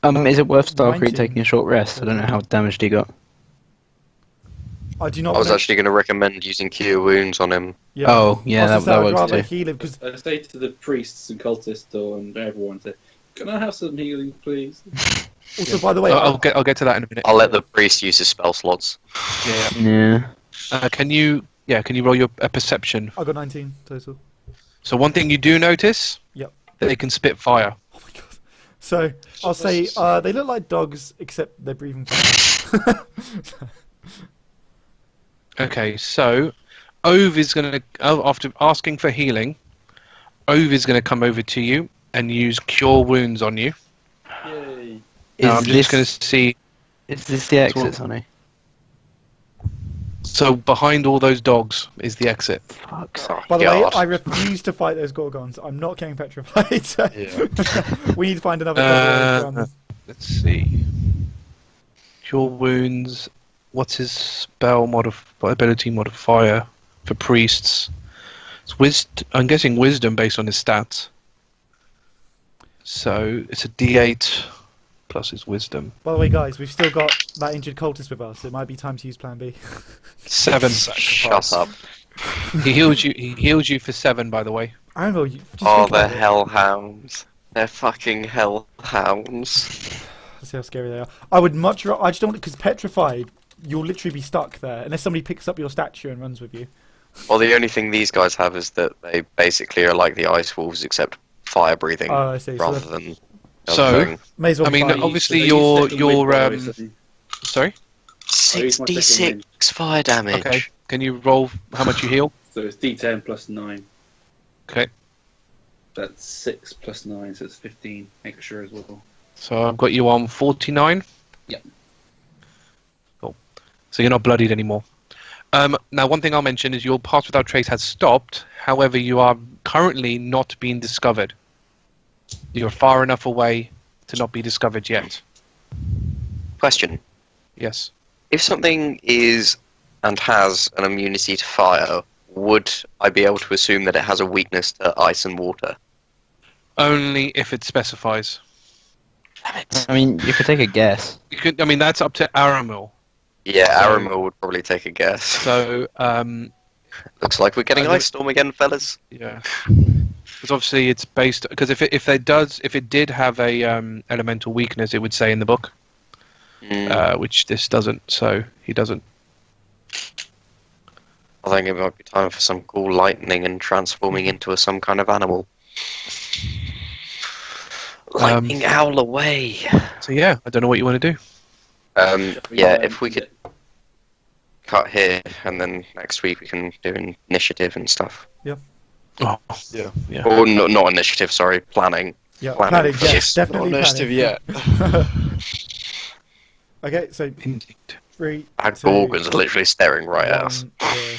Is it worth Starkriek 19. taking a short rest? I don't know how damaged he got. I do not. I was wanna- actually going to recommend using Cure Wounds on him. Yeah. Oh, yeah, I was that gonna say, I'd works rather too. heal him because I say to the priests and cultists and everyone, say, "Can I have some healing, please?" also, by the way, I'll get to that in a minute. I'll let the priest use his spell slots. Yeah. Yeah. Can you roll your perception? I got 19 total. So one thing you do notice. Yep. That they can spit fire. Oh my god. So I'll say they look like dogs except they're breathing fire. Okay, so Ove is going to, after asking for healing, Ove is going to come over to you and use Cure Wounds on you. Yay! Now, I'm just going to see. Is this the exit, Sonny? So behind all those dogs is the exit. Fuck's Oh, By the way, God. I refuse to fight those gorgons. I'm not getting petrified. So Yeah. we need to find another cover around them. Let's see. Cure Wounds. What's his spell ability modifier for priests? It's I'm guessing wisdom based on his stats. So it's a D8 plus his wisdom. By the way, guys, we've still got that injured cultist with us. It might be time to use Plan B. 7. Shut up. He heals you. He heals you for 7, by the way. Aramil, you just Oh, think they're about it. hellhounds. They're fucking hellhounds. Let's see how scary they are. I would much rather. I just don't because petrified, you'll literally be stuck there unless somebody picks up your statue and runs with you. Well, the only thing these guys have is that they basically are like the ice wolves, except fire breathing Oh, I see. So rather they're- than. So- other thing. may as well. I mean, be fine. obviously They use your second wind by your Sunny. sorry. I use my second 66 fire damage. Okay. Can you roll how much you heal? So it's D10 plus 9. Okay. That's 6 plus 9, so it's 15 extra as well. So I've got you on 49. Yep. Cool. So you're not bloodied anymore. Now, one thing I'll mention is your Pass Without Trace has stopped. However, you are currently not being discovered. You're far enough away to not be discovered yet. Question. Yes. If something is and has an immunity to fire, would I be able to assume that it has a weakness to ice and water? Only if it specifies. I mean, you could take a guess. You could. I mean, that's up to Aramil. Yeah, So- Aramil would probably take a guess. So, Looks like we're getting I Ice Storm again, fellas. yeah. Because obviously it's based. Because if it did have a elemental weakness, it would say in the book, which this doesn't. So he doesn't. I think it might be time for some cool lightning and transforming into some kind of animal. Lightning owl away. So yeah, I don't know what you want to do. Yeah, if we could cut here, and then next week we can do initiative and stuff. Oh, Yeah. yeah. Or not initiative, sorry, planning. Yeah, Planning planning. for Yes, this. Not definitely initiative planning. yet. Okay, so Indeed. 3, Our 2, Gorgons are literally staring right at us. 1, 0.